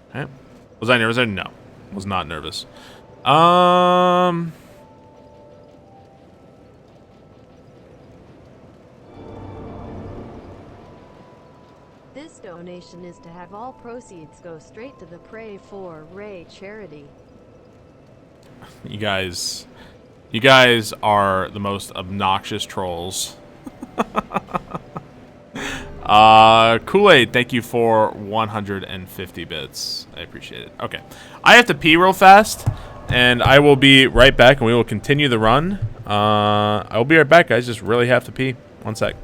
Okay. Was I nervous? No. Was not nervous. This donation is to have all proceeds go straight to the Pray for Ray charity. You guys are the most obnoxious trolls. Kool-Aid, thank you for 150 bits. I appreciate it. Okay. I have to pee real fast, and I will be right back, and we will continue the run. I will be right back, guys. Just really have to pee. One sec.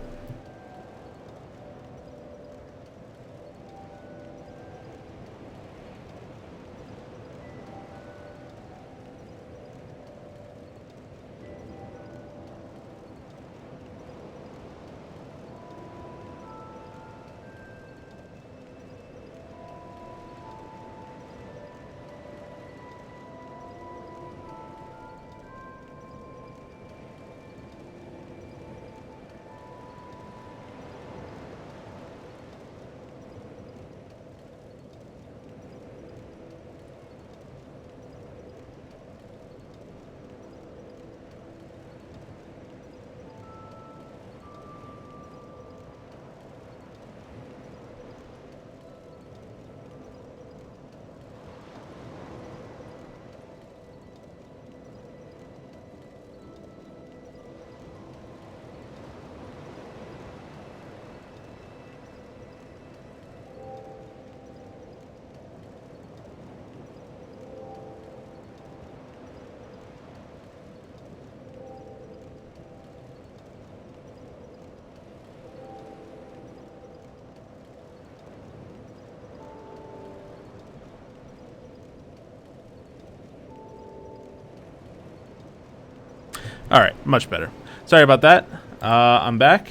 Alright, much better. Sorry about that. I'm back.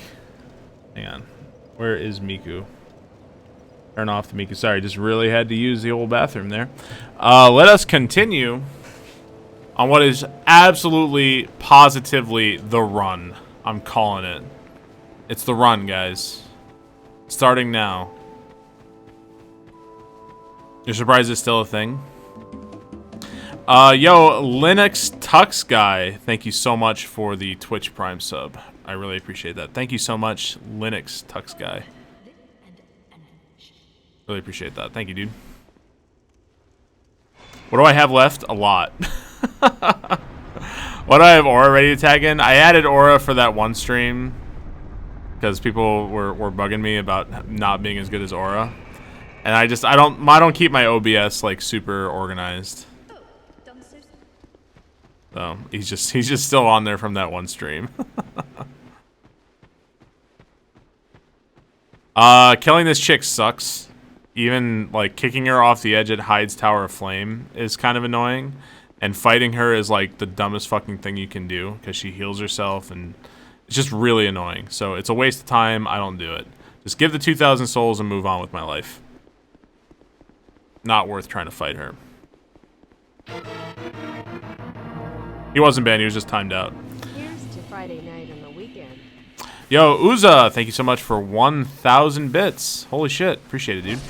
Hang on. Where is Miku? Turn off the Miku. Sorry, just really had to use the old bathroom there. Let us continue on what is absolutely, positively the run. I'm calling it. It's the run, guys. Starting now. You're surprised it's still a thing? Yo, Linux Tux guy, thank you so much for the Twitch Prime sub. I really appreciate that. Thank you so much, Linux Tux guy. Really appreciate that. Thank you, dude. What do I have left? A lot. What do I have Aura ready to tag in? I added Aura for that one stream because people were bugging me about not being as good as Aura. And I don't keep my OBS like super organized. So he's just still on there from that one stream. Killing this chick sucks. Even like kicking her off the edge at Hyde's Tower of Flame is kind of annoying. And fighting her is like the dumbest fucking thing you can do because she heals herself and it's just really annoying. So it's a waste of time. I don't do it. Just give the 2,000 souls and move on with my life. Not worth trying to fight her. He wasn't banned, he was just timed out. Here's to Friday night and the weekend. Yo, Uza, thank you so much for 1,000 bits. Holy shit, appreciate it, dude.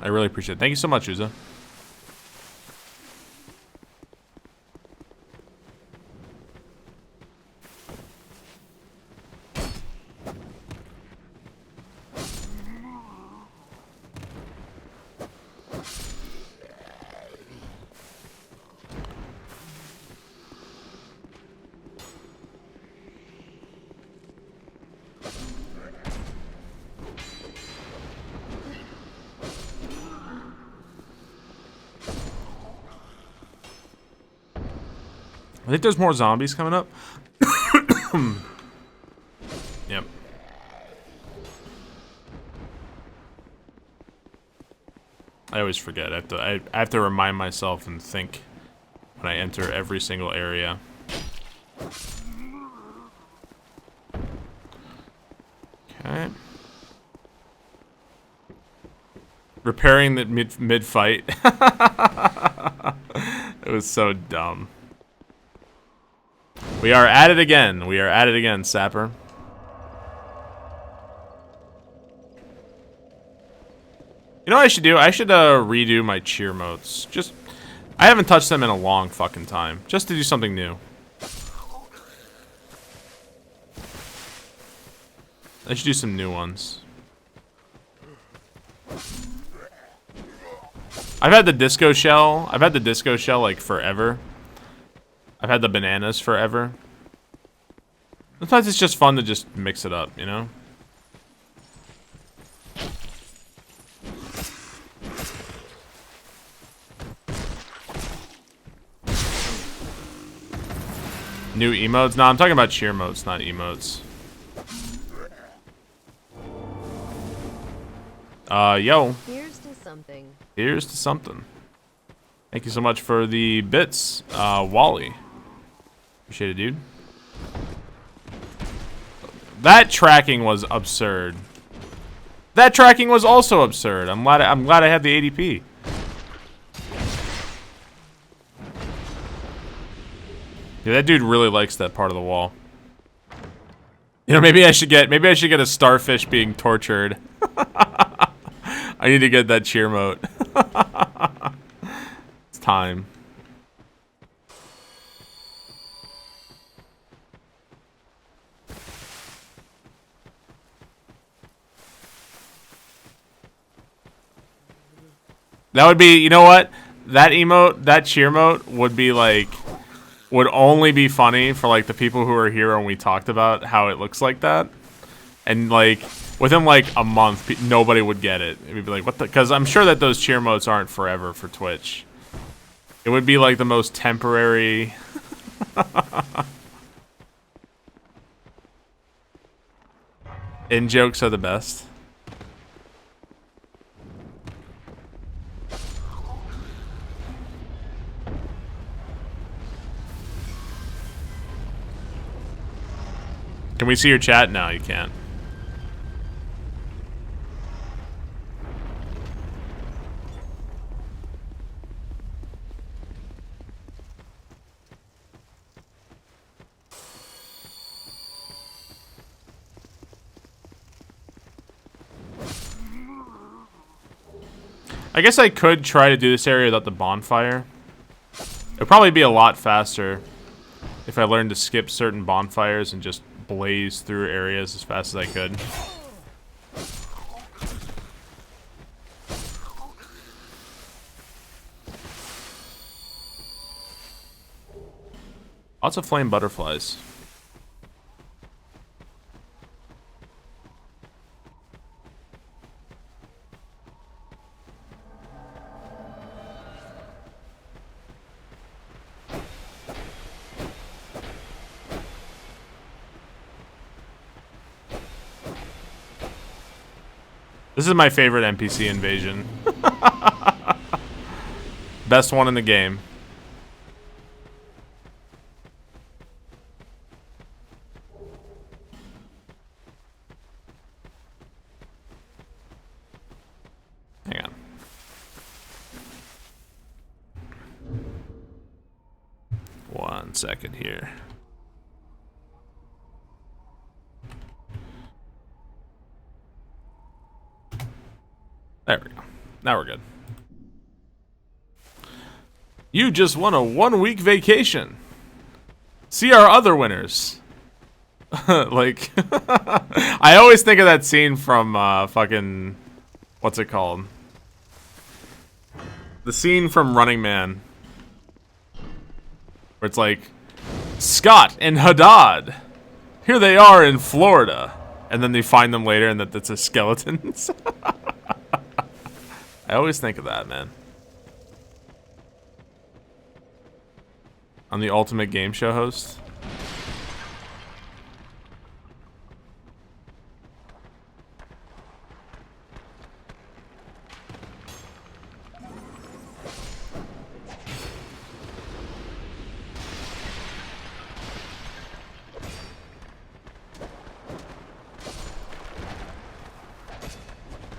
I really appreciate it. Thank you so much, Uza. I think there's more zombies coming up. Yep. I always forget. I have to remind myself and think when I enter every single area. Okay. Repairing the mid fight. It was so dumb. We are at it again. We are at it again, Sapper. You know what I should do? I should redo my cheer motes. Just, I haven't touched them in a long fucking time. Just to do something new. I should do some new ones. I've had the disco shell. I've had the disco shell like forever. I've had the bananas forever. Sometimes it's just fun to just mix it up, you know? New emotes? No, I'm talking about cheer modes, not emotes. Yo. Here's to something. Here's to something. Thank you so much for the bits, Wally. Appreciate it, dude. That tracking was absurd. That tracking was also absurd. I'm glad I had the ADP. Yeah, that dude really likes that part of the wall. You know, maybe I should get a starfish being tortured. I need to get that cheer mote. It's time. That would be, you know what? That emote, that cheer mote would be like, would only be funny for like the people who are here when we talked about how it looks like that. And like, within like a month, nobody would get it. It would be like, what the? Because I'm sure that those cheer motes aren't forever for Twitch. It would be like the most temporary. In jokes are the best. Can we see your chat? No, you can't. I guess I could try to do this area without the bonfire. It'd probably be a lot faster if I learned to skip certain bonfires and just blaze through areas as fast as I could. Lots of flame butterflies. This is my favorite NPC invasion. Best one in the game. Hang on. One second here. There we go. Now we're good. You just won a 1-week vacation. See our other winners. Like, I always think of that scene from fucking, what's it called? The scene from Running Man. Where it's like, Scott and Haddad. Here they are in Florida. And then they find them later and that's a skeletons. I always think of that, man. I'm the ultimate game show host.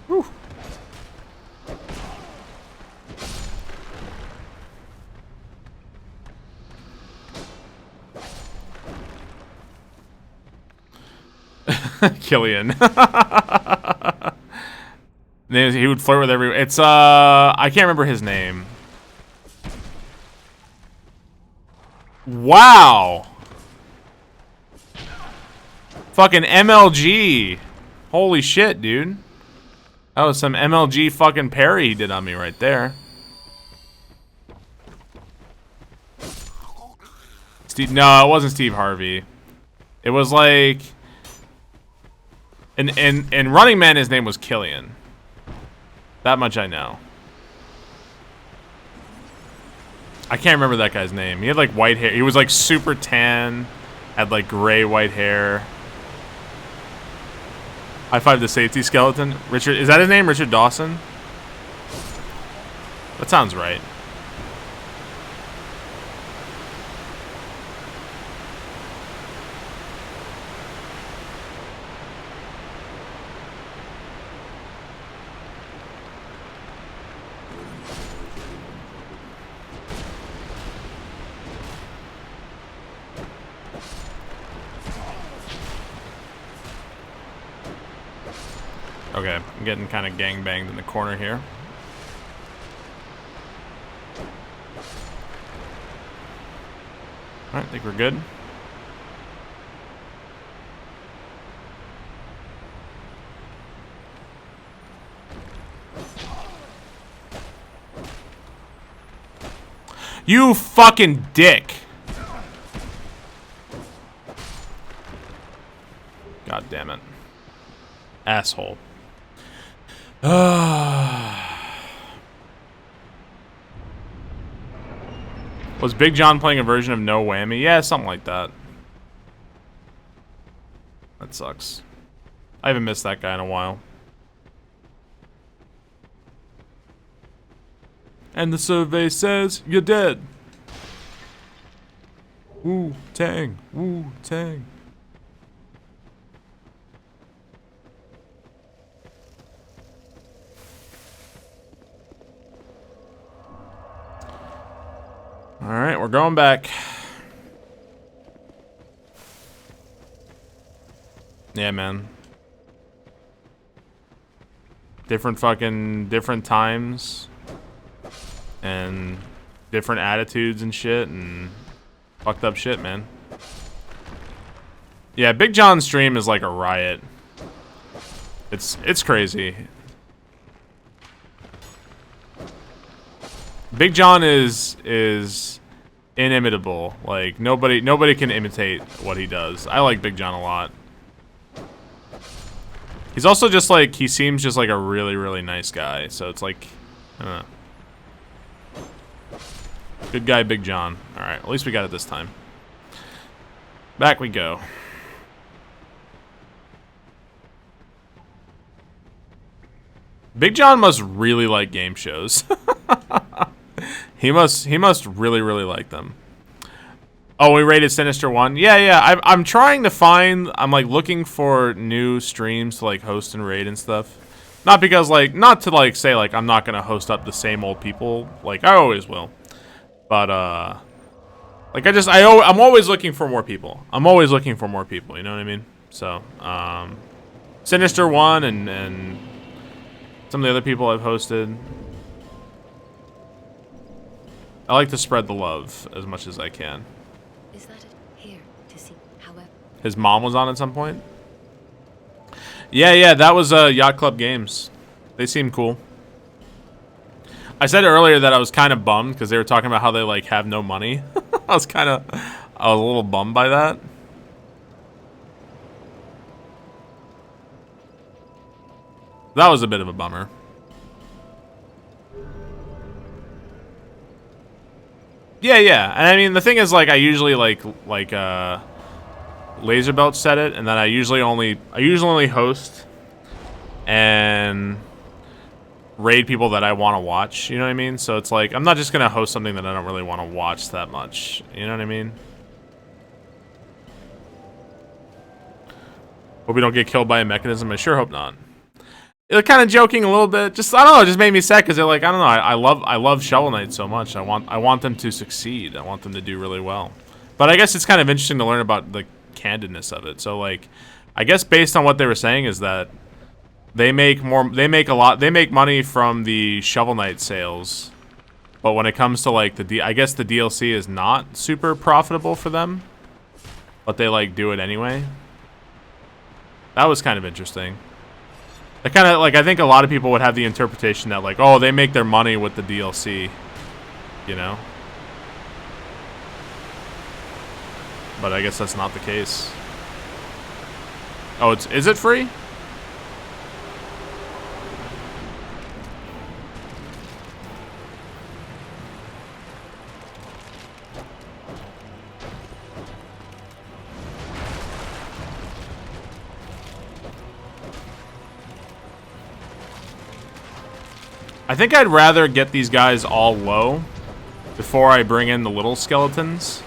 Whew. Killian. He would flirt with everyone. It's I can't remember his name. Wow. Fucking MLG. Holy shit, dude. That was some MLG fucking parry he did on me right there. Steve, no, it wasn't Steve Harvey. It was like in Running Man, his name was Killian. That much I know. I can't remember that guy's name. He had like white hair. He was like super tan, had like gray white hair. High five the safety skeleton. Richard, is that his name? Richard Dawson? That sounds right. Okay, I'm getting kind of gangbanged in the corner here. Alright, I think we're good. You fucking dick! God damn it. Asshole. Was Big John playing a version of No Whammy? Yeah, something like that. That sucks. I haven't missed that guy in a while. And the survey says you're dead. Wu-Tang, Wu-Tang. Alright, we're going back. Yeah, man. Different times. And different attitudes and shit, and fucked up shit, man. Yeah, Big John's stream is like a riot. It's crazy. Big John is inimitable. Like nobody can imitate what he does. I like Big John a lot. He's also just like, he seems just like a really, really nice guy. So it's like, I don't know. Good guy, Big John. Alright, at least we got it this time. Back we go. Big John must really like game shows. He must really, really like them. Oh, we rated Sinister 1? Yeah. I'm trying to find, I'm like looking for new streams to like host and raid and stuff. Not because like, not to like say like I'm not gonna host up the same old people. Like I always will. But like I'm always looking for more people. I'm always looking for more people, you know what I mean? So, Sinister 1 and some of the other people I've hosted. I like to spread the love as much as I can. Is that it? Here to see, however. His mom was on at some point? Yeah, that was Yacht Club Games. They seem cool. I said earlier that I was kind of bummed because they were talking about how they like have no money. I was a little bummed by that. That was a bit of a bummer. Yeah. And I mean, the thing is, like, I usually Laser Belt said it, and then I usually only host and raid people that I want to watch, you know what I mean? So it's like, I'm not just gonna host something that I don't really want to watch that much, you know what I mean? Hope we don't get killed by a mechanism. I sure hope not. They're kind of joking a little bit. Just, I don't know, it just made me sad because they're like, I don't know, I love Shovel Knight so much. I want them to succeed. I want them to do really well. But I guess it's kind of interesting to learn about the candidness of it. So like, I guess based on what they were saying is that they make money from the Shovel Knight sales. But when it comes to like I guess the DLC is not super profitable for them. But they like do it anyway. That was kind of interesting. I kind of like, I think a lot of people would have the interpretation that like, oh, they make their money with the DLC, you know? But I guess that's not the case. Oh, is it free? I think I'd rather get these guys all low before I bring in the little skeletons.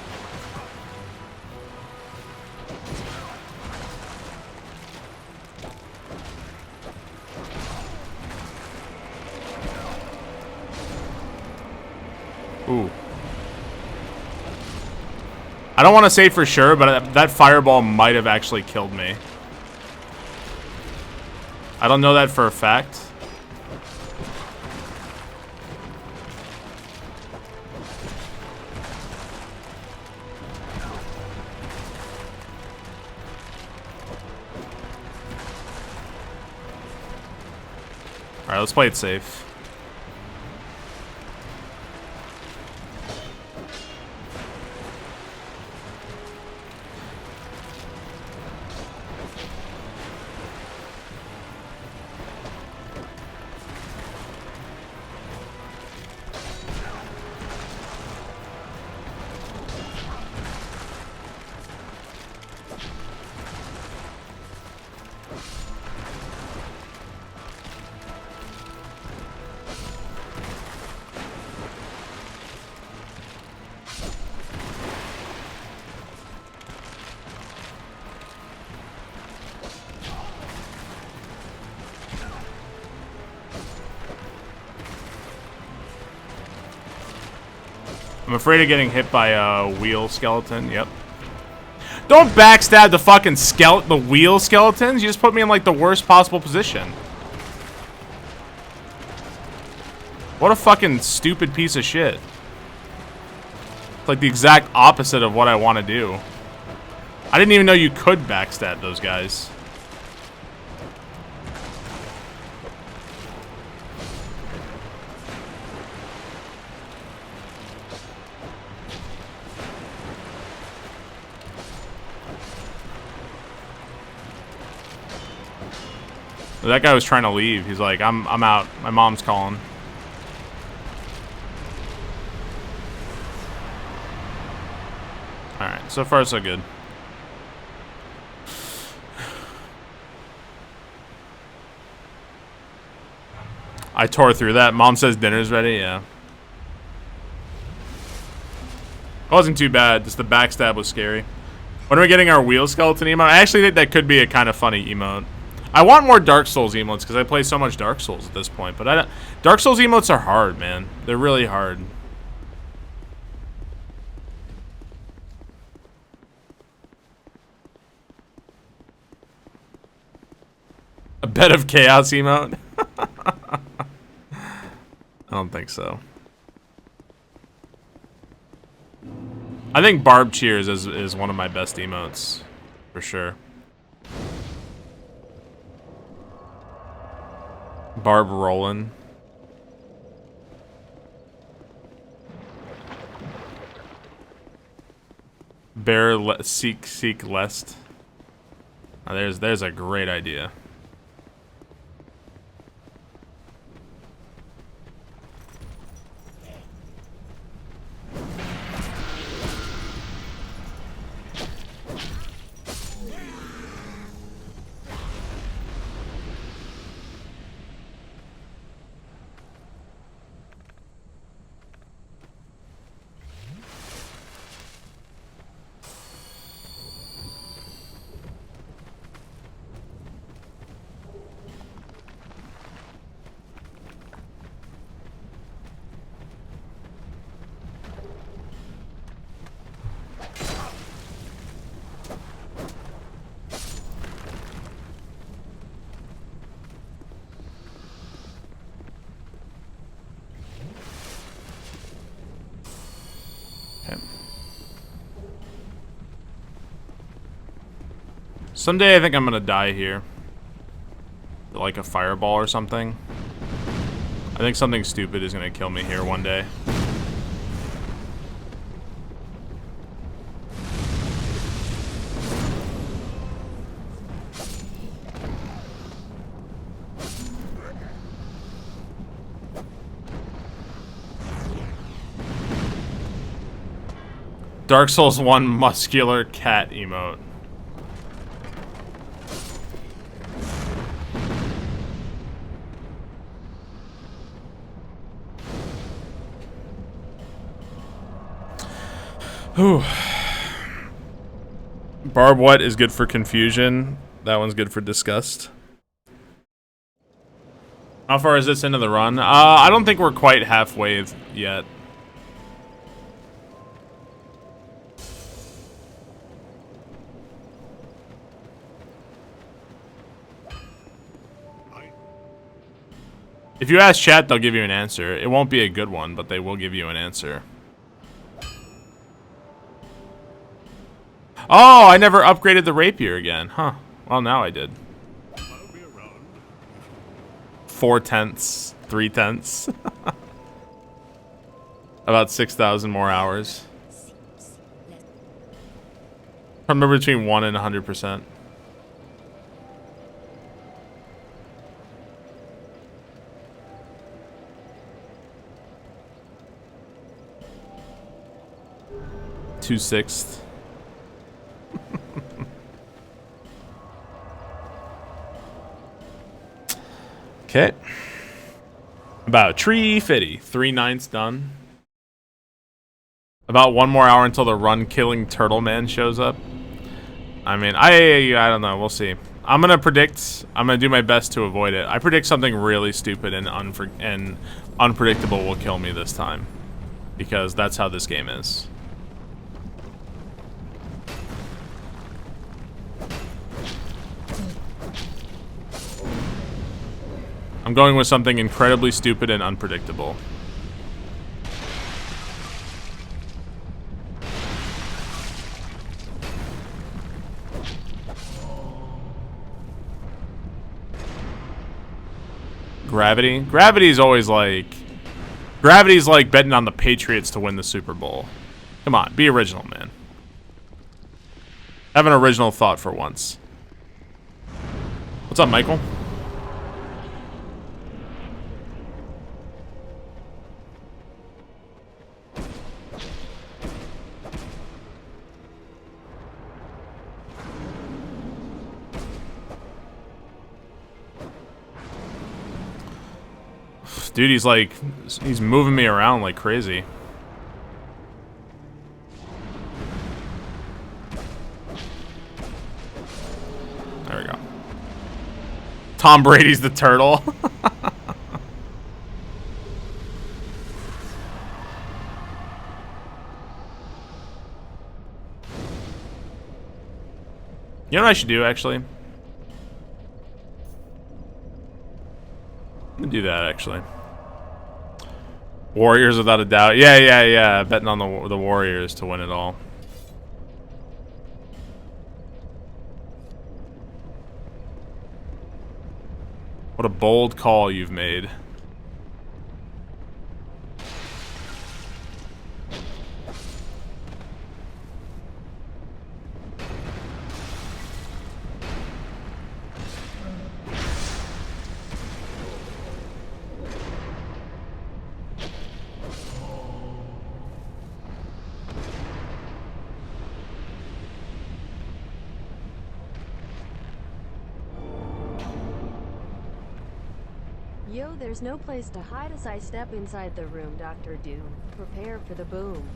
Ooh. I don't want to say for sure, but that fireball might have actually killed me. I don't know that for a fact. Alright, let's play it safe. I'm afraid of getting hit by a wheel skeleton. Yep. Don't backstab the fucking the wheel skeletons. You just put me in like the worst possible position. What a fucking stupid piece of shit. It's like the exact opposite of what I want to do. I didn't even know you could backstab those guys. That guy was trying to leave. He's like, I'm out. My mom's calling. Alright, so far so good. I tore through that. Mom says dinner's ready, yeah. It wasn't too bad, just the backstab was scary. When are we getting our wheel skeleton emote? I actually think that could be a kind of funny emote. I want more Dark Souls emotes because I play so much Dark Souls at this point, but I don't, Dark Souls emotes are hard, man. They're really hard. A bed of chaos emote? I don't think so. I think Barb Cheers is one of my best emotes, for sure. Barb Rollin'. Seek Lest. Oh, there's a great idea. Someday I think I'm gonna die here. Like a fireball or something. I think something stupid is gonna kill me here one day. Dark Souls 1 muscular cat emote. Ooh. Barb what is good for confusion. That one's good for disgust. How far is this into the run? I don't think we're quite halfway yet. If you ask chat, they'll give you an answer. It won't be a good one, but they will give you an answer. Oh, I never upgraded the rapier again. Huh. Well, now I did. 4/10, 3/10. About 6,000 more hours. I remember between 1 and 100%. Two-sixths. Okay. About tree fitty. 3/9 done. About 1 more hour until the run-killing turtle man shows up. I mean, I don't know. We'll see. I'm gonna predict. I'm gonna do my best to avoid it. I predict something really stupid and unpredictable will kill me this time. Because that's how this game is. I'm going with something incredibly stupid and unpredictable. Gravity? Gravity's always like... Gravity's like betting on the Patriots to win the Super Bowl. Come on, be original, man. Have an original thought for once. What's up, Michael? Dude, he's moving me around like crazy. There we go. Tom Brady's the turtle. You know what I should do, actually? I'm gonna do that, actually. Warriors, without a doubt. Yeah. Betting on the Warriors to win it all. What a bold call you've made. Yo, there's no place to hide as I step inside the room, Dr. Doom. Prepare for the boom.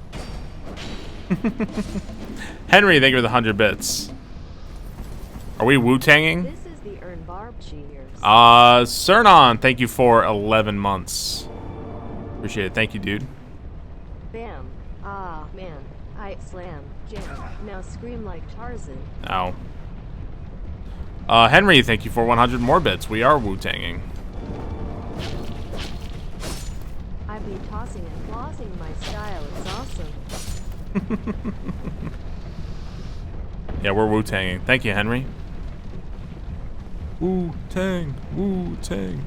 Henry, thank you for the 100 bits. Are we Wu-Tanging? This is the Earn Barb cheers. Cernon, thank you for 11 months. Appreciate it. Thank you, dude. Bam. Ah, man. I slam. Jam. Now scream like Tarzan. Ow. Henry, thank you for 100 more bits. We are Wu-Tanging. I be tossing and flossing my style. It's awesome. Yeah, we're Wu-Tanging. Thank you, Henry. Wu-Tang. Wu-Tang.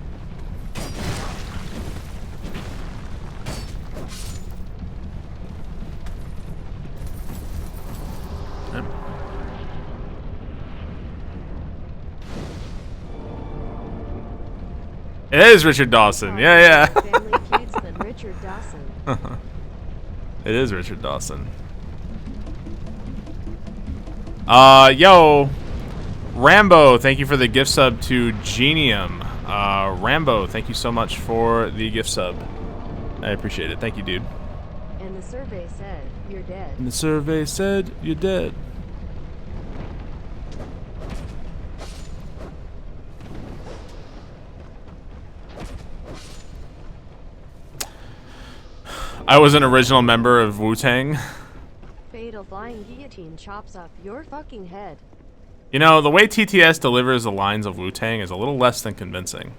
It is Richard Dawson. Yeah. Family Feudsman Richard Dawson. It is Richard Dawson. Yo, Rambo, thank you for the gift sub to Genium. Rambo, thank you so much for the gift sub. I appreciate it. Thank you, dude. And the survey said, you're dead. And the survey said, you're dead. I was an original member of Wu-Tang. Fatal flying guillotine chops off your fucking head. You know, the way TTS delivers the lines of Wu-Tang is a little less than convincing.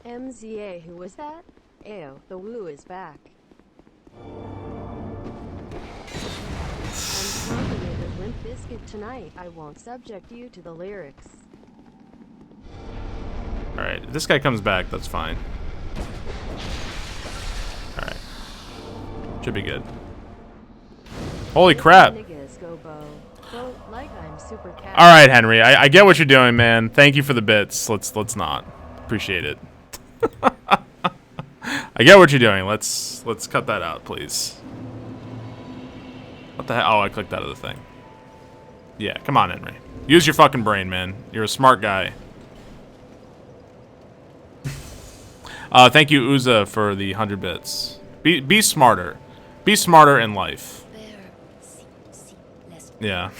MZA, who was that? Ayo, the Wu is back. I'm confident with Limp Bizkit tonight. I won't subject you to the lyrics. Alright, if this guy comes back, that's fine. Alright. Should be good. Holy crap! Niggas go bow. Vote like I'm super cat. Alright, Henry, I get what you're doing, man. Thank you for the bits. Let's not. Appreciate it. I get what you're doing. Let's cut that out, please. What the hell? Oh, I clicked out of the thing. Yeah, come on, Henry. Use your fucking brain, man. You're a smart guy. Thank you, Uza, for the 100 bits. Be smarter. Be smarter in life. Yeah.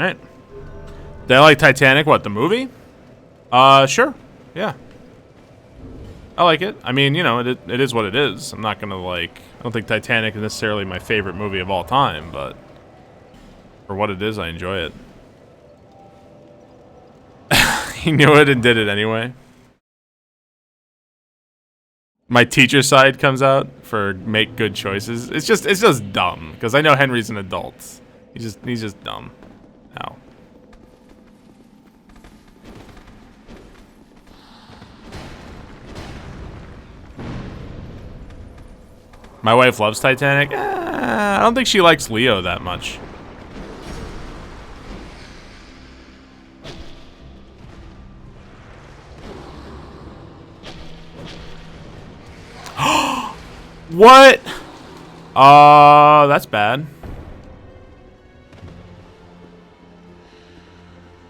Alright. Did I like Titanic? What, the movie? Sure. Yeah. I like it. I mean, you know, it is what it is. I'm not gonna, like... I don't think Titanic is necessarily my favorite movie of all time, but... For what it is, I enjoy it. He knew it and did it anyway. My teacher side comes out for make good choices. It's just dumb, because I know Henry's an adult. He's just dumb. Ow. My wife loves Titanic. I don't think she likes Leo that much. What? That's bad.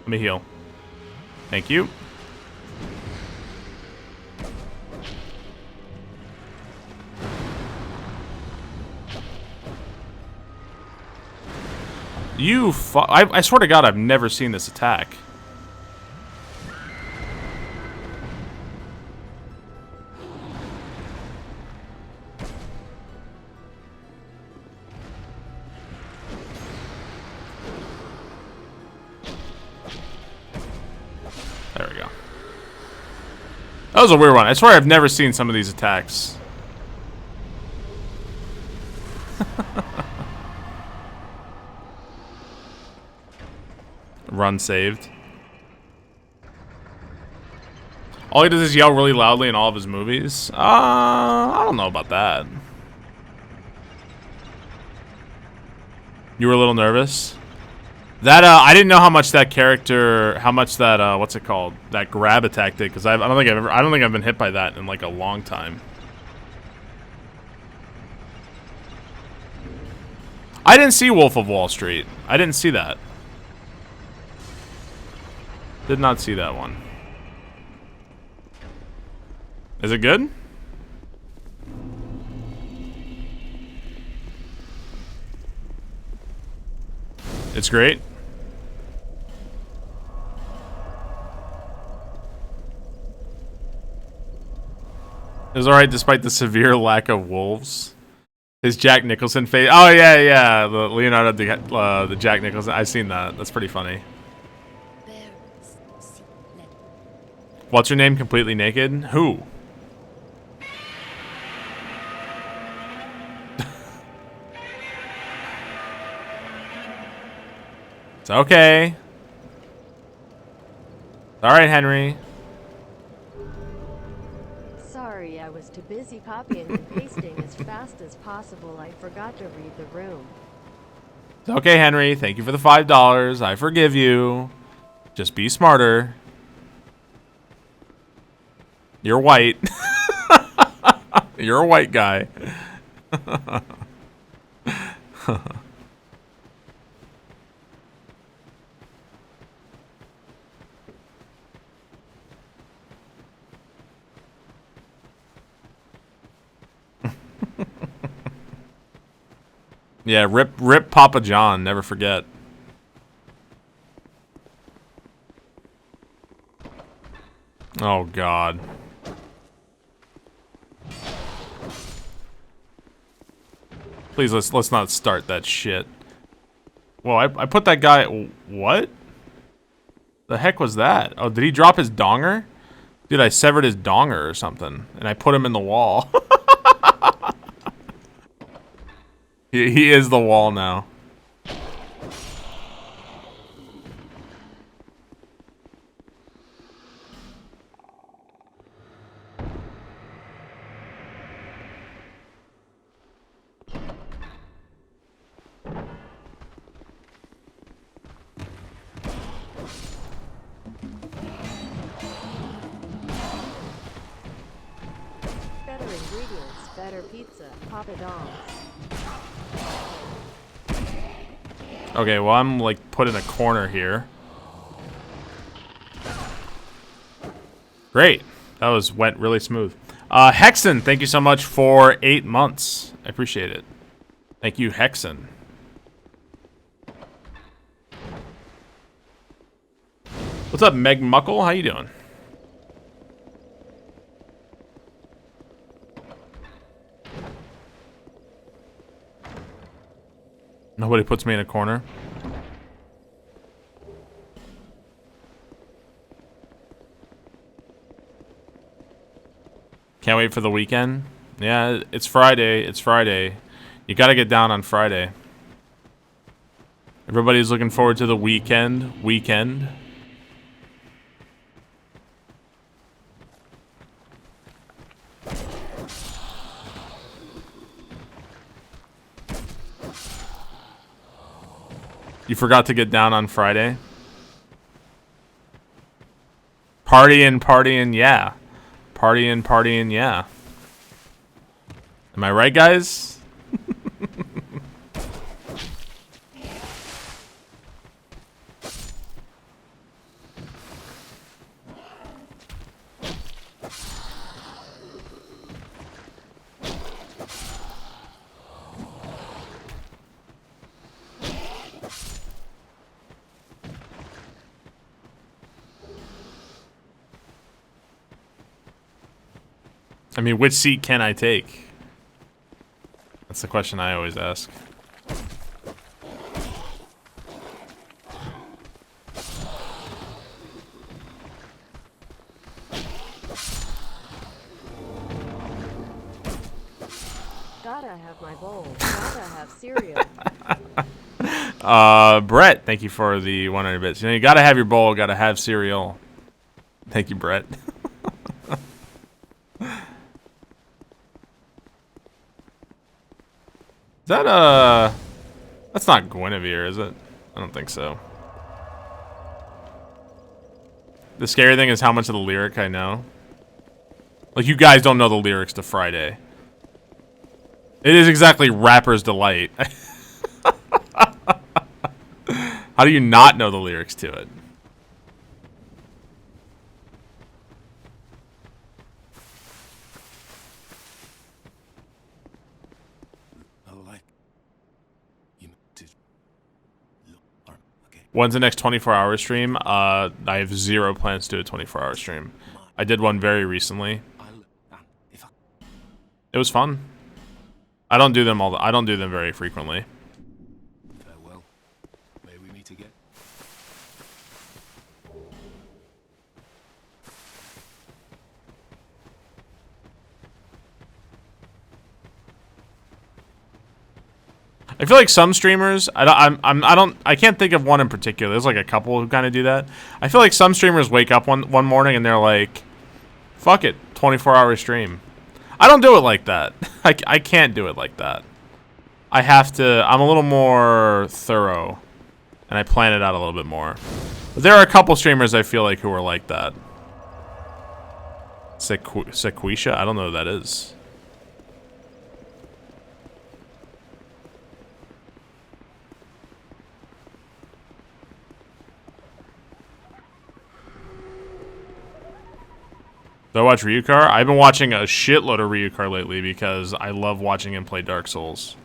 Let me heal. Thank you. I swear to God, I've never seen this attack. There we go. That was a weird one. I swear I've never seen some of these attacks. Run saved. All he does is yell really loudly in all of his movies. I don't know about that. You were a little nervous? That, I didn't know how much that character, what's it called? That grab attack did, because I don't think I've been hit by that in like a long time. I didn't see Wolf of Wall Street. I didn't see that. Did not see that one. Is it good? It's great. It was alright despite the severe lack of wolves. His Jack Nicholson face. Oh yeah, the Leonardo the Jack Nicholson. I've seen that. That's pretty funny. What's your name? Completely naked? Who? It's okay. Alright, Henry. Sorry, I was too busy copying and pasting as fast as possible. I forgot to read the room. It's okay, Henry. Thank you for the $5. I forgive you. Just be smarter. You're white. You're a white guy. Yeah, rip Papa John, never forget. Oh God. Please, let's not start that shit. Well, I put that guy. What? The heck was that? Oh, did he drop his donger? Dude, I severed his donger or something, and I put him in the wall. He is the wall now. Better ingredients, better pizza, Papa Dom's. Okay, well, I'm like put in a corner here. Great. That went really smooth. Hexen, thank you so much for 8 months. I appreciate it. Thank you, Hexen. What's up, Meg Muckle? How you doing? Nobody puts me in a corner. Can't wait for the weekend. Yeah, it's Friday. It's Friday. You gotta get down on Friday. Everybody's looking forward to the weekend. You forgot to get down on Friday? Partying, yeah. Partying, yeah. Am I right, guys? I mean, which seat can I take? That's the question I always ask. Gotta have my bowl. Gotta have cereal. Brett, thank you for the 100 bits. You know, you gotta have your bowl, gotta have cereal. Thank you, Brett. Is that, that's not Guinevere, is it? I don't think so. The scary thing is how much of the lyric I know. Like, you guys don't know the lyrics to Friday. It is exactly Rapper's Delight. How do you not know the lyrics to it? When's the next 24-hour stream? I have zero plans to do a 24-hour stream. I did one very recently. It was fun. I don't do them I don't do them very frequently. Farewell. May we meet again. I feel like some streamers, I can't think of one in particular. There's like a couple who kind of do that. I feel like some streamers wake up one morning and they're like, fuck it, 24-hour stream. I don't do it like that. I can't do it like that. I have to, I'm a little more thorough and I plan it out a little bit more. But there are a couple streamers I feel like who are like that. Sequisha? I don't know who that is. Do I watch Ryukar? I've been watching a shitload of Ryukar lately because I love watching him play Dark Souls.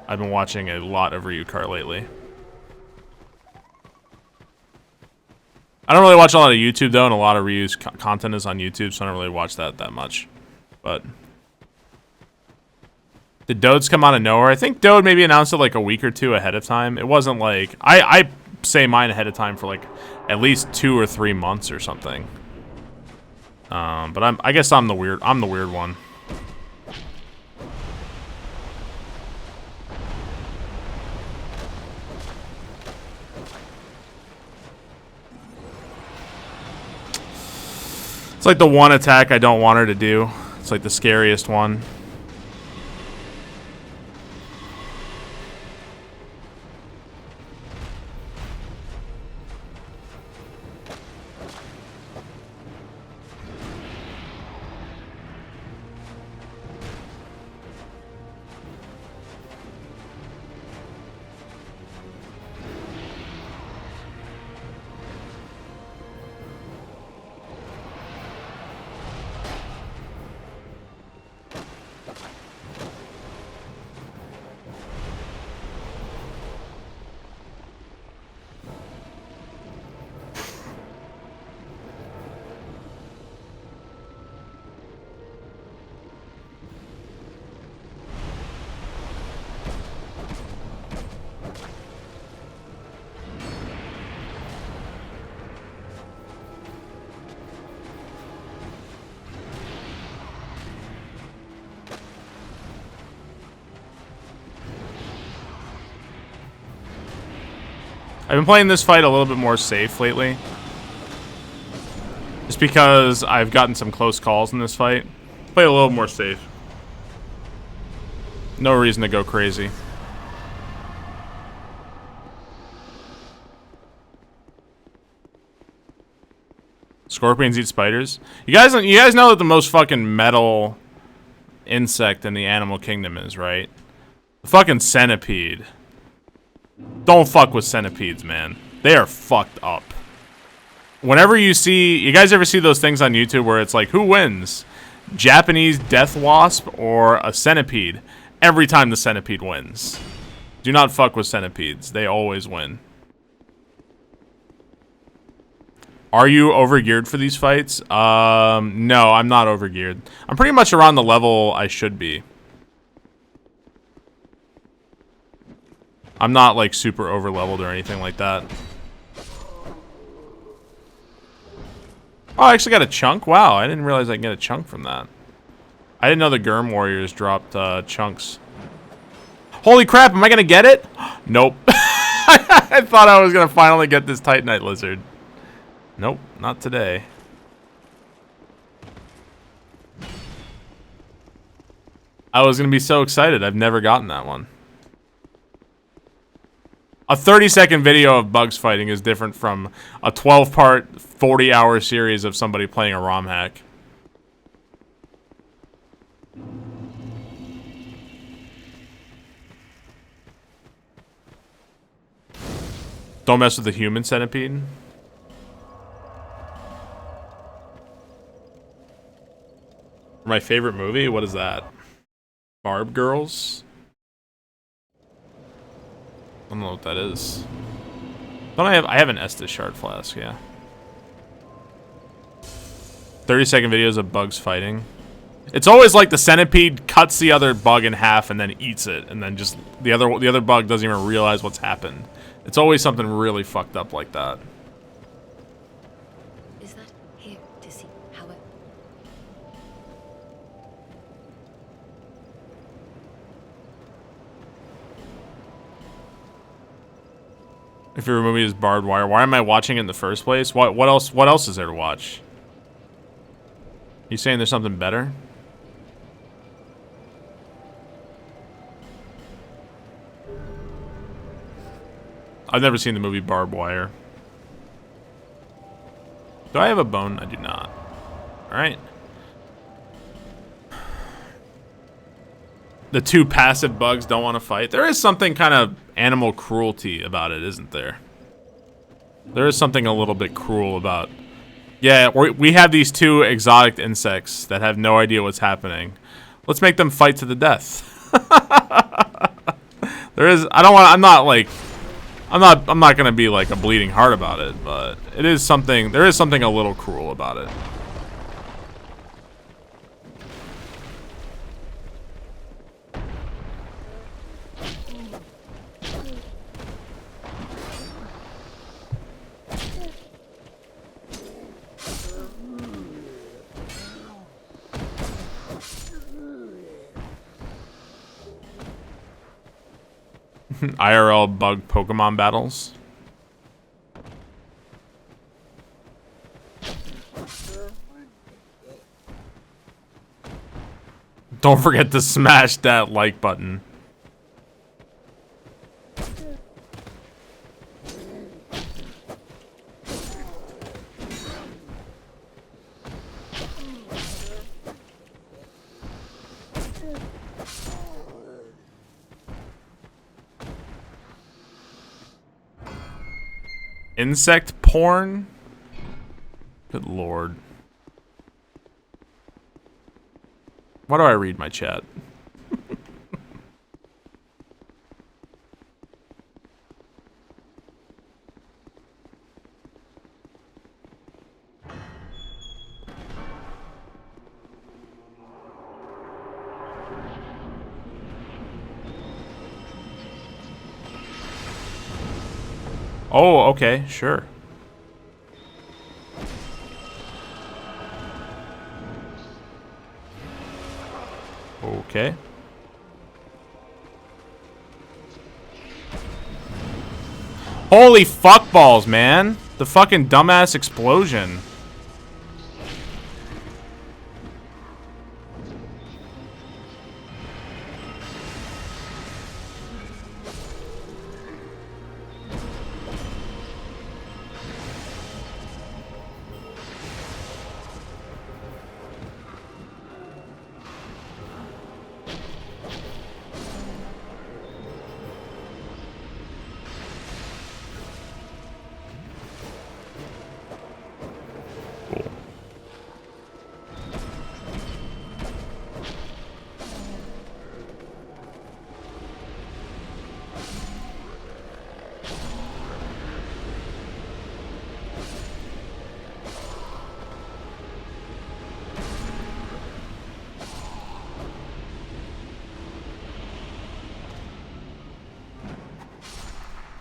I've been watching a lot of Ryukar lately. I don't really watch a lot of YouTube though, and a lot of Ryu's content is on YouTube, so I don't really watch that much. But did Dodes come out of nowhere? I think Dode maybe announced it like a week or two ahead of time. It wasn't like I say mine ahead of time for like at least 2 or 3 months or something. But I guess I'm the weird one. It's like the one attack I don't want her to do. It's like the scariest one. I've been playing this fight a little bit more safe lately. Just because I've gotten some close calls in this fight. Play a little more safe. No reason to go crazy. Scorpions eat spiders. You guys know that the most fucking metal insect in the animal kingdom is, right? The fucking centipede. Don't fuck with centipedes, man. They are fucked up. Whenever you guys ever see those things on YouTube where it's like, who wins? Japanese death wasp or a centipede? Every time the centipede wins. Do not fuck with centipedes. They always win. Are you overgeared for these fights? No, I'm not overgeared. I'm pretty much around the level I should be. I'm not like super over leveled or anything like that. Oh, I actually got a chunk? Wow, I didn't realize I can get a chunk from that. I didn't know the Germ Warriors dropped chunks. Holy crap, am I gonna get it? Nope. I thought I was gonna finally get this Titanite Lizard. Nope, not today. I was gonna be so excited. I've never gotten that one. A 30-second video of bugs fighting is different from a 12-part, 40-hour series of somebody playing a ROM hack. Don't mess with the human centipede. My favorite movie? What is that? Barb Girls? I don't know what that is. Don't I have an Estus shard flask, yeah. 30-second videos of bugs fighting. It's always like the centipede cuts the other bug in half and then eats it, and then just the other bug doesn't even realize what's happened. It's always something really fucked up like that. Is that here to see? However. If your movie is barbed wire, why am I watching it in the first place? What else is there to watch? You saying there's something better? I've never seen the movie Barbed Wire. Do I have a bone? I do not. Alright. The two passive bugs don't want to fight. There is something kind of animal cruelty about it, isn't there? There is something a little bit cruel about... Yeah, we have these two exotic insects that have no idea what's happening. Let's make them fight to the death. There is... I'm not gonna be like a bleeding heart about it, but it is something. There is something a little cruel about it. IRL bug Pokemon battles. Don't forget to smash that like button. Insect porn? Good lord. Why do I read my chat? Oh, okay, sure. Okay. Holy fuck balls, man. The fucking dumbass explosion.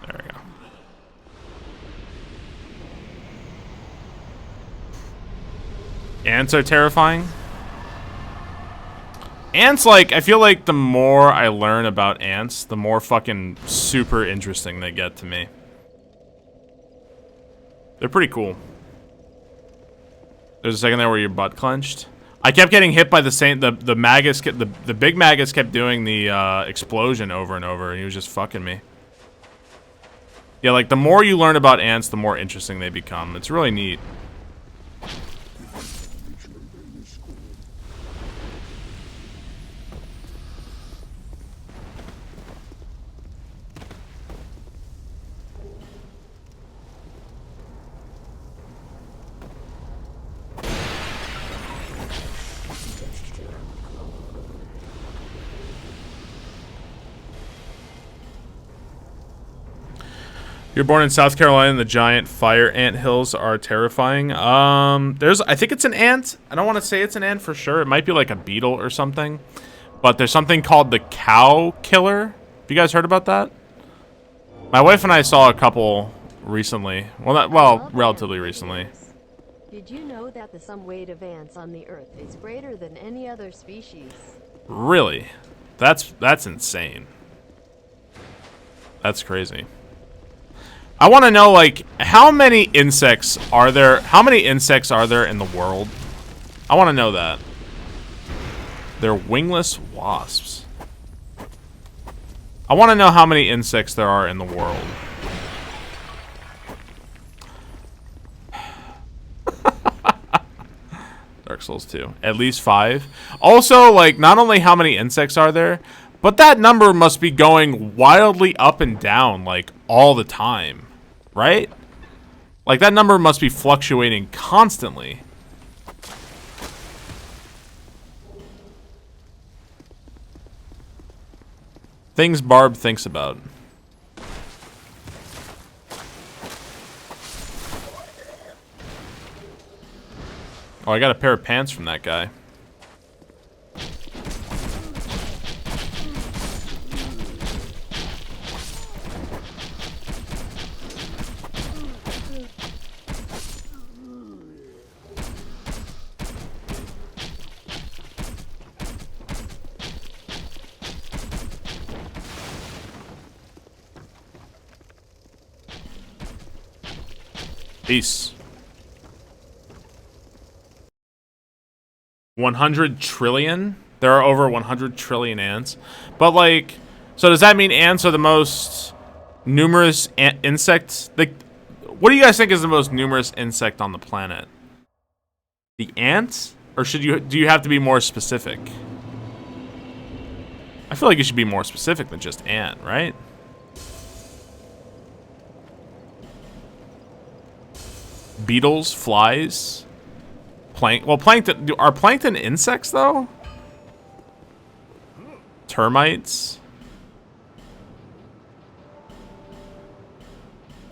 There we go. Ants are terrifying. Ants, like, I feel like the more I learn about ants, the more fucking super interesting they get to me. They're pretty cool. There's a second there where your butt clenched. I kept getting hit by the same, the maggots, the big maggots kept doing the explosion over and over, and he was just fucking me. Yeah, like, the more you learn about ants, the more interesting they become. It's really neat. You're born in South Carolina, and the giant fire ant hills are terrifying. I think it's an ant. I don't want to say it's an ant for sure. It might be like a beetle or something. But there's something called the cow killer. Have you guys heard about that? My wife and I saw a couple recently. Well, relatively recently. Did you know that the sum weight of ants on the Earth is greater than any other species? Really? That's insane. That's crazy. I want to know, like, how many insects are there? How many insects are there in the world? I want to know that. They're wingless wasps. I want to know how many insects there are in the world. Dark Souls 2. At least 5. Also, like, not only how many insects are there, but that number must be going wildly up and down, like, all the time. Right? Like, that number must be fluctuating constantly. Things Barb thinks about. Oh, I got a pair of pants from that guy. Peace. 100 trillion? There are over 100 trillion ants. But, like, so does that mean ants are the most numerous insects? Like, what do you guys think is the most numerous insect on the planet? The ants? Or do you have to be more specific? I feel like you should be more specific than just ant, right? Beetles, flies, plankton. Are plankton insects though? Termites.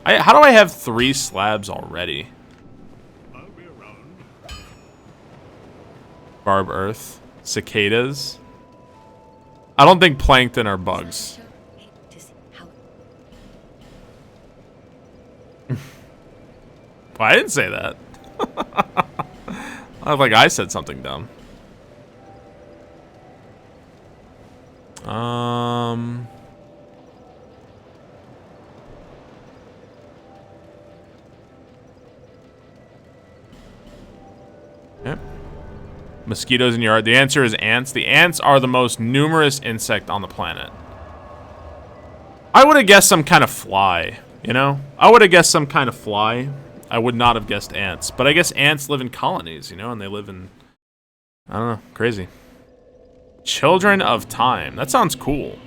How do I have 3 slabs already? Barb Earth, cicadas. I don't think plankton are bugs. Well, I didn't say that. I like I said something dumb. Yep. Mosquitoes in your yard. The answer is ants. The ants are the most numerous insect on the planet. I would have guessed some kind of fly, you know? I would have guessed some kind of fly. I would not have guessed ants. But I guess ants live in colonies, you know? And they live in... I don't know. Crazy. Children of Time. That sounds cool.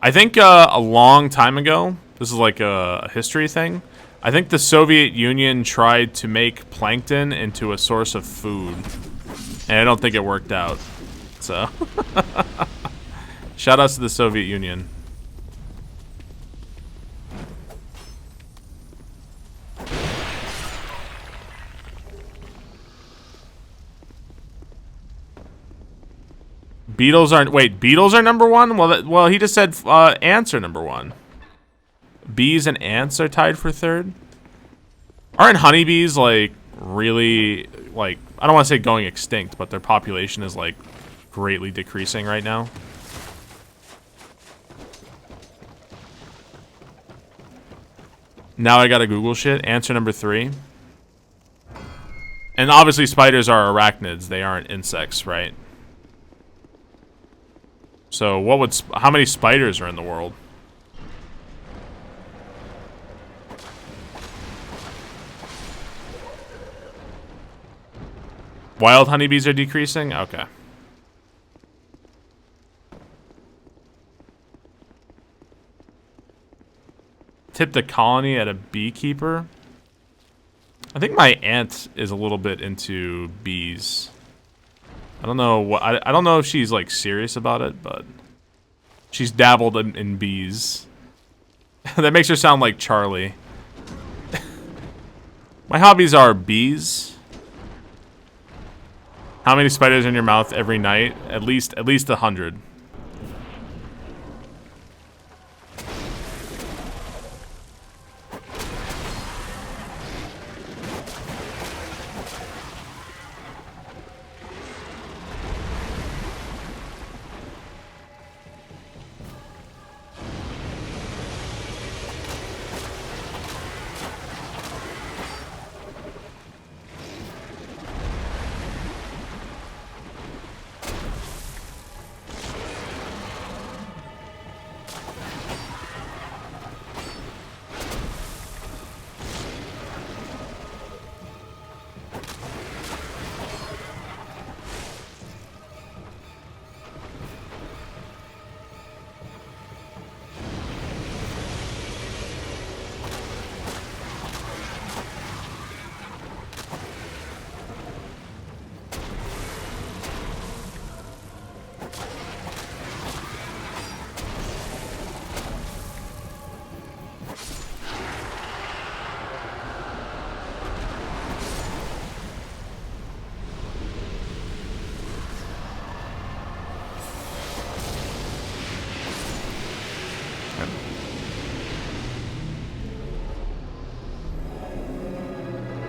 I think a long time ago, this is like a history thing, I think the Soviet Union tried to make plankton into a source of food. And I don't think it worked out. So, shout outs to the Soviet Union. Beetles aren't. Wait, beetles are number one? Well, he just said ants are number one. Bees and ants are tied for third. Aren't honeybees like really like? I don't want to say going extinct, but their population is like greatly decreasing right now. Now I gotta Google shit. Answer number 3. And obviously spiders are arachnids. They aren't insects, right? So what would... how many spiders are in the world? Wild honeybees are decreasing? Okay. Tip the colony at a beekeeper? I think my aunt is a little bit into bees. I don't know what I don't know if she's like serious about it, but she's dabbled in bees. That makes her sound like Charlie. My hobbies are bees. How many spiders in your mouth every night? At least 100.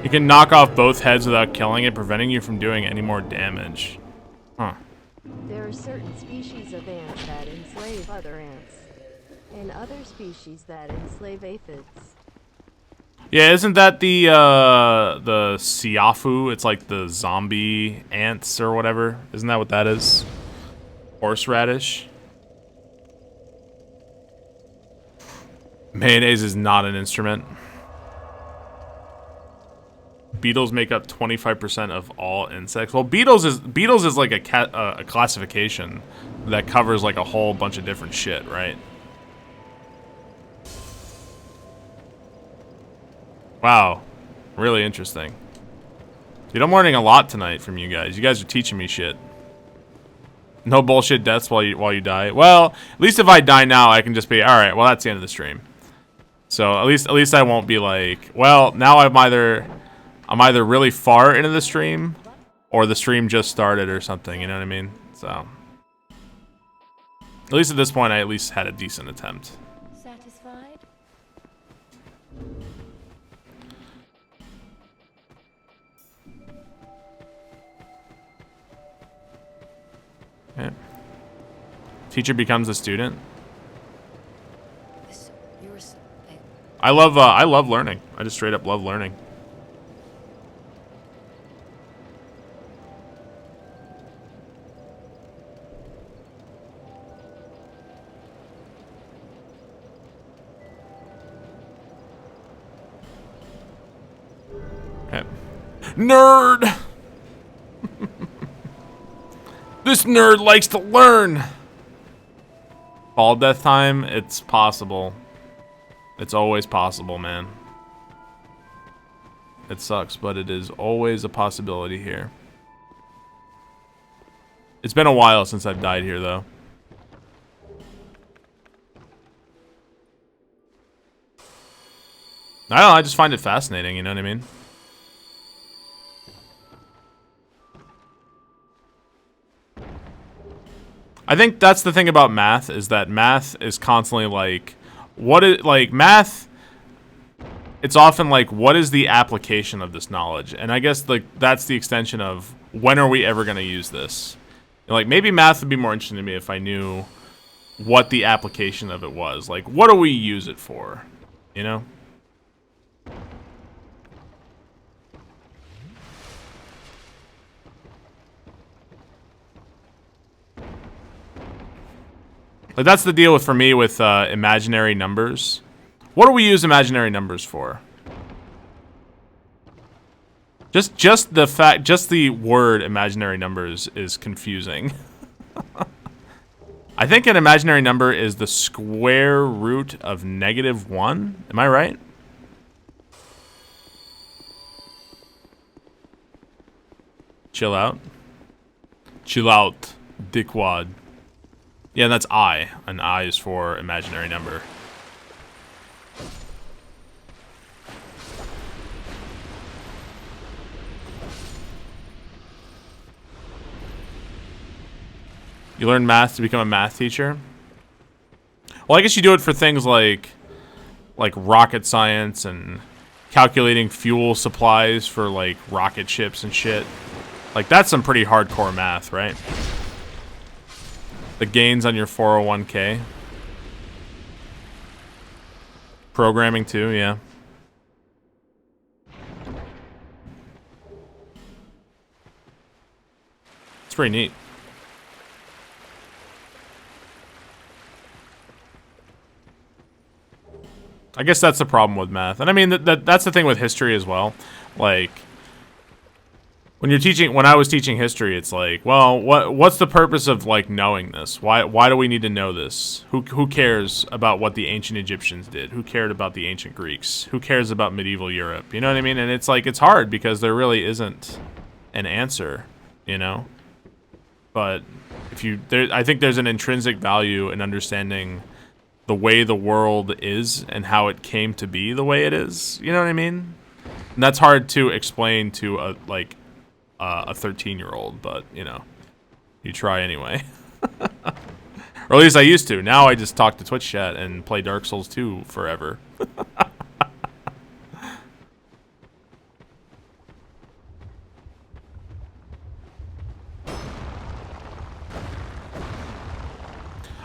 You can knock off both heads without killing it, preventing you from doing any more damage. Huh. There are certain species of ants that enslave other ants, and other species that enslave aphids. Yeah, isn't that the Siafu? It's like the zombie ants or whatever. Isn't that what that is? Horseradish. Mayonnaise is not an instrument. Beetles make up 25% of all insects. Well, beetles is like a classification that covers like a whole bunch of different shit, right? Wow, really interesting. Dude, I'm learning a lot tonight from you guys. You guys are teaching me shit. No bullshit deaths while you die. Well, at least if I die now, I can just be all right. Well, that's the end of the stream. So at least I won't be like, well, now I'm either really far into the stream, or the stream just started or something. You know what I mean? So at least at this point, I at least had a decent attempt. Satisfied? Yeah. Teacher becomes a student. I love learning. I just straight up love learning. Okay. Nerd! This nerd likes to learn! Fall death time? It's possible. It's always possible, man. It sucks, but it is always a possibility here. It's been a while since I've died here, though. I don't know, I just find it fascinating, you know what I mean? I think that's the thing about math, is that math is constantly like, math, it's often like, what is the application of this knowledge? And I guess like that's the extension of, when are we ever going to use this? Like, maybe math would be more interesting to me if I knew what the application of it was. Like, what do we use it for? You know? Like, that's the deal for me with imaginary numbers. What do we use imaginary numbers for? Just the word imaginary numbers is confusing. I think an imaginary number is the square root of -1. Am I right? Chill out. Chill out, dickwad. Yeah, that's I. An I is for imaginary number. You learn math to become a math teacher? Well, I guess you do it for things like rocket science and calculating fuel supplies for like rocket ships and shit. Like, that's some pretty hardcore math, right? The gains on your 401k. Programming too, yeah. It's pretty neat. I guess that's the problem with math. And I mean, that's the thing with history as well. Like, when you're teaching, when I was teaching history, it's like, well, what's the purpose of like knowing this? Why do we need to know this? Who cares about what the ancient Egyptians did? Who cared about the ancient Greeks? Who cares about medieval Europe? You know what I mean? And it's like, it's hard because there really isn't an answer, you know? But if you, I think there's an intrinsic value in understanding the way the world is and how it came to be the way it is. You know what I mean? And that's hard to explain to a 13-year-old, but you know, you try anyway. Or at least I used to. Now I just talk to Twitch chat and play Dark Souls 2 forever.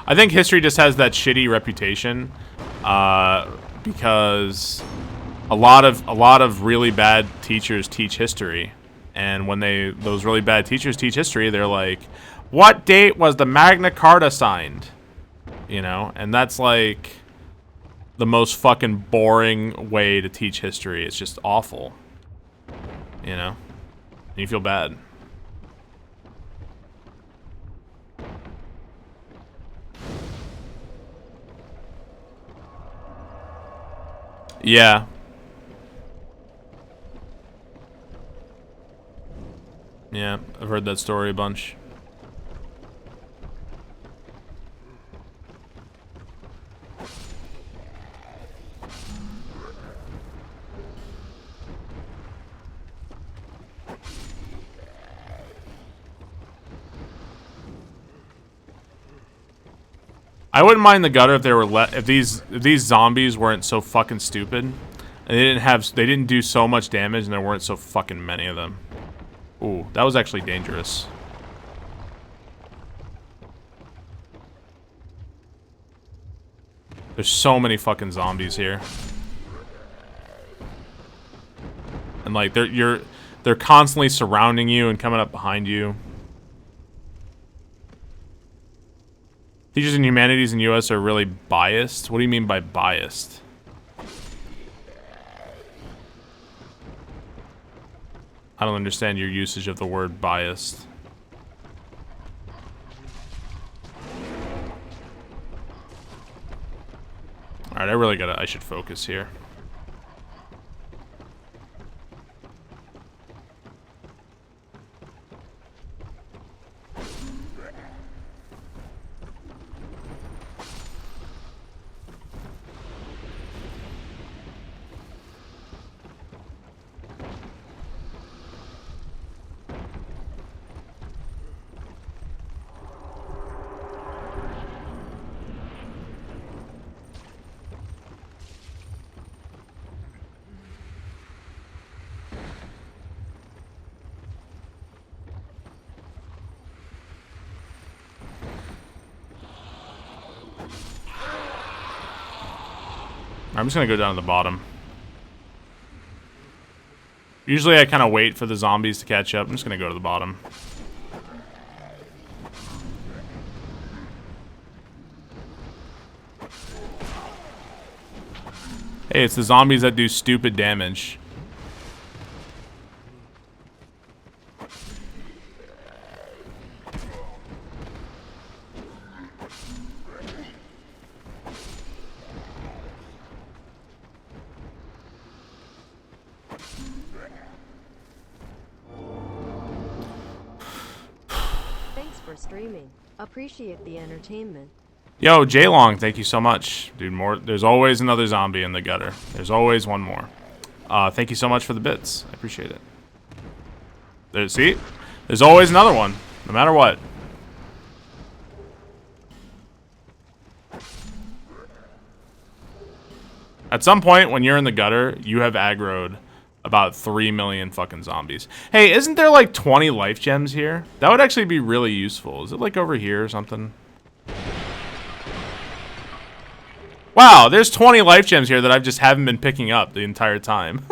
I think history just has that shitty reputation because a lot of really bad teachers teach history, and when those really bad teachers teach history, they're like, "What date was the Magna Carta signed?" You know, and that's like the most fucking boring way to teach history. It's just awful. You know, and you feel bad. Yeah. Yeah, I've heard that story a bunch. I wouldn't mind the gutter if they were if these zombies weren't so fucking stupid, and they didn't do so much damage, and there weren't so fucking many of them. Ooh, that was actually dangerous. There's so many fucking zombies here, and like they're constantly surrounding you and coming up behind you. Teachers in humanities in the U.S. are really biased. What do you mean by biased? I don't understand your usage of the word biased. Alright, I should focus here. I'm just gonna go down to the bottom. Usually I kind of wait for the zombies to catch up. I'm just gonna go to the bottom. Hey, it's the zombies that do stupid damage. Thanks for streaming. Appreciate the entertainment. Yo, Jaylong, thank you so much. Dude, there's always another zombie in the gutter. There's always one more. Thank you so much for the bits. I appreciate it. See? There's always another one, no matter what. At some point, when you're in the gutter, you have aggroed about 3 million fucking zombies. Hey, isn't there like 20 life gems here? That would actually be really useful. Is it like over here or something? Wow, there's 20 life gems here that I just haven't been picking up the entire time.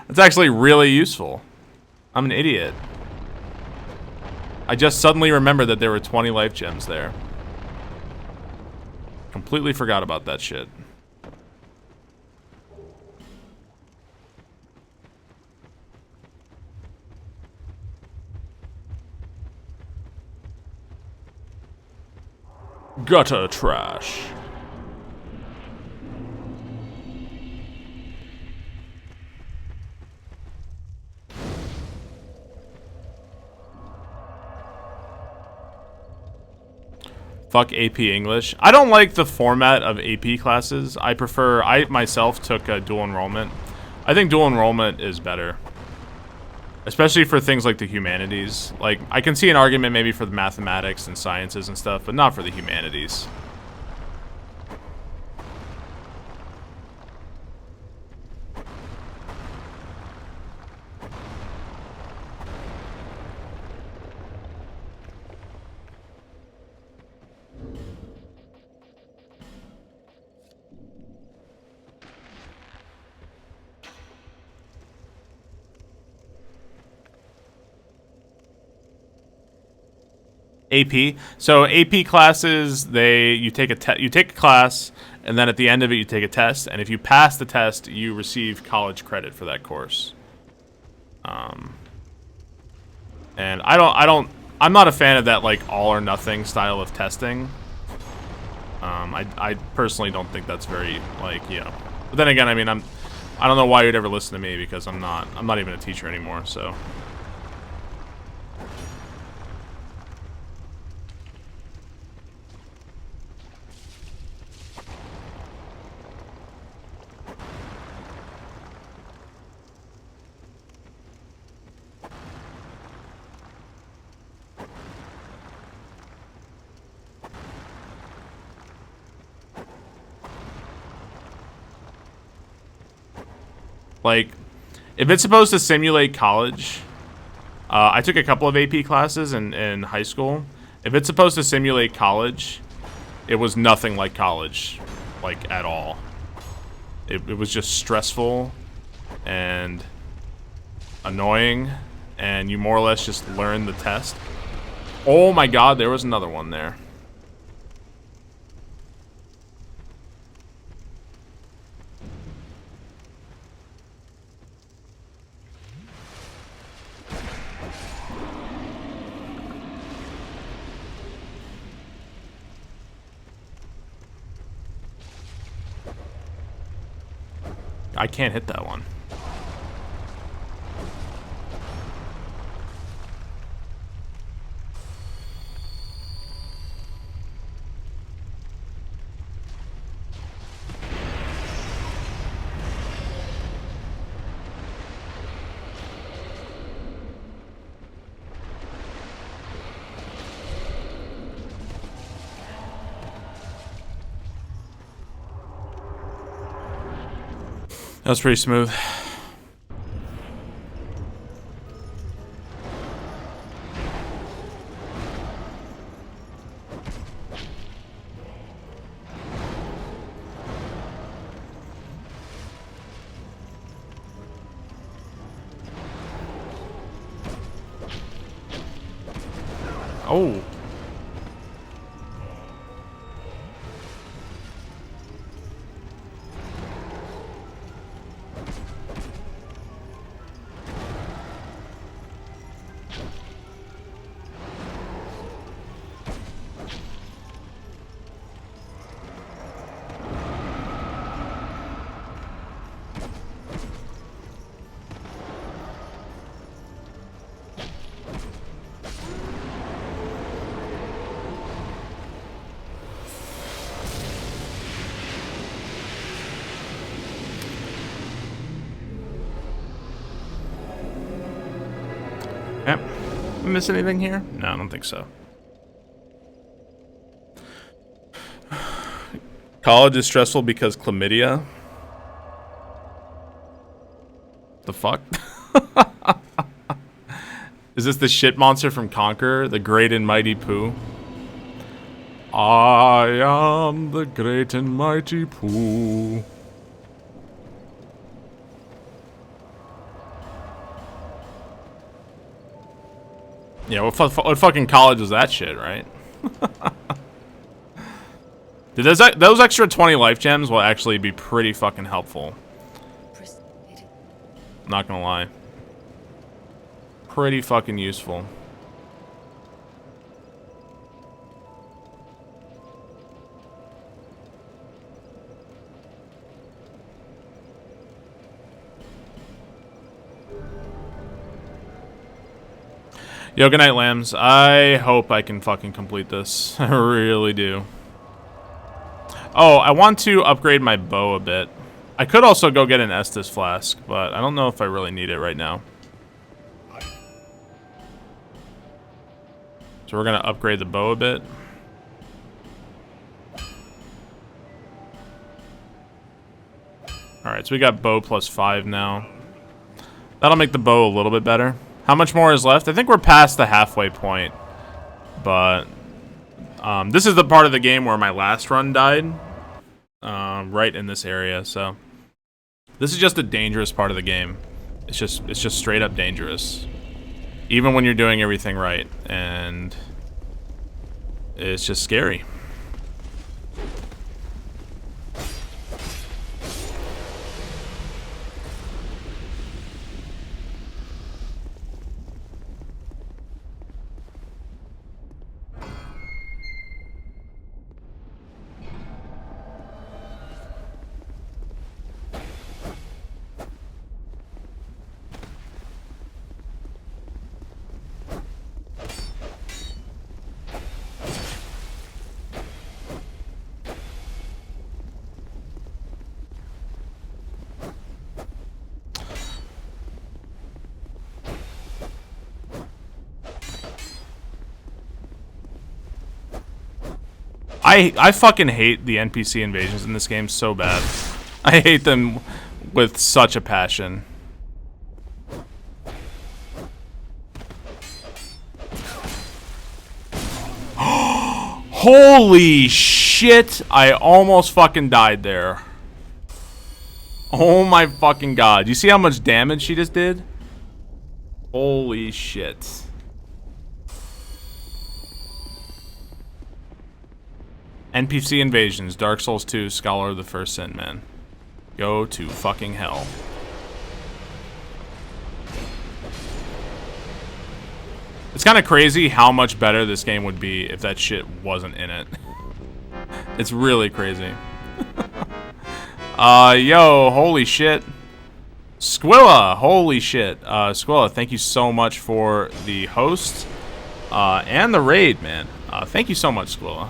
That's actually really useful. I'm an idiot. I just suddenly remembered that there were 20 life gems there. Completely forgot about that shit. Gutter trash. Fuck AP English. I don't like the format of AP classes. I myself took a dual enrollment. I think dual enrollment is better. Especially for things like the humanities. Like, I can see an argument maybe for the mathematics and sciences and stuff, but not for the humanities. AP. So AP classes, you take a class, and then at the end of it you take a test, and if you pass the test, you receive college credit for that course. And I'm not a fan of that like all or nothing style of testing. I personally don't think that's very like, you know. But then again, I mean, I don't know why you'd ever listen to me because I'm not even a teacher anymore, so. Like, if it's supposed to simulate college, I took a couple of AP classes in high school. If it's supposed to simulate college, it was nothing like college, like, at all. It was just stressful and annoying, and you more or less just learn the test. Oh my god, there was another one there. I can't hit that one. That was pretty smooth. Oh. Yep. Miss anything here? No, I don't think so. College is stressful because chlamydia? The fuck? Is this the shit monster from Conquer? The great and mighty Pooh? I am the great and mighty Pooh. Yeah, what fucking college is that shit, right? Dude, those extra 20 life gems will actually be pretty fucking helpful. Not gonna lie. Pretty fucking useful. Yo, good night, lambs. I hope I can fucking complete this. I really do. Oh, I want to upgrade my bow a bit. I could also go get an Estus flask, but I don't know if I really need it right now. So we're gonna upgrade the bow a bit. Alright, so we got bow +5 now. That'll make the bow a little bit better. How much more is left? I think we're past the halfway point. But this is the part of the game where my last run died. Right in this area, so this is just a dangerous part of the game. It's just straight up dangerous. Even when you're doing everything right, and it's just scary. I fucking hate the NPC invasions in this game so bad. I hate them with such a passion. Holy shit! I almost fucking died there. Oh my fucking god. You see how much damage she just did? Holy shit. NPC invasions, Dark Souls 2, Scholar of the First Sin, man. Go to fucking hell. It's kind of crazy how much better this game would be if that shit wasn't in it. It's really crazy. Yo, holy shit. Squilla, holy shit. Squilla, thank you so much for the host and the raid, man. Thank you so much, Squilla.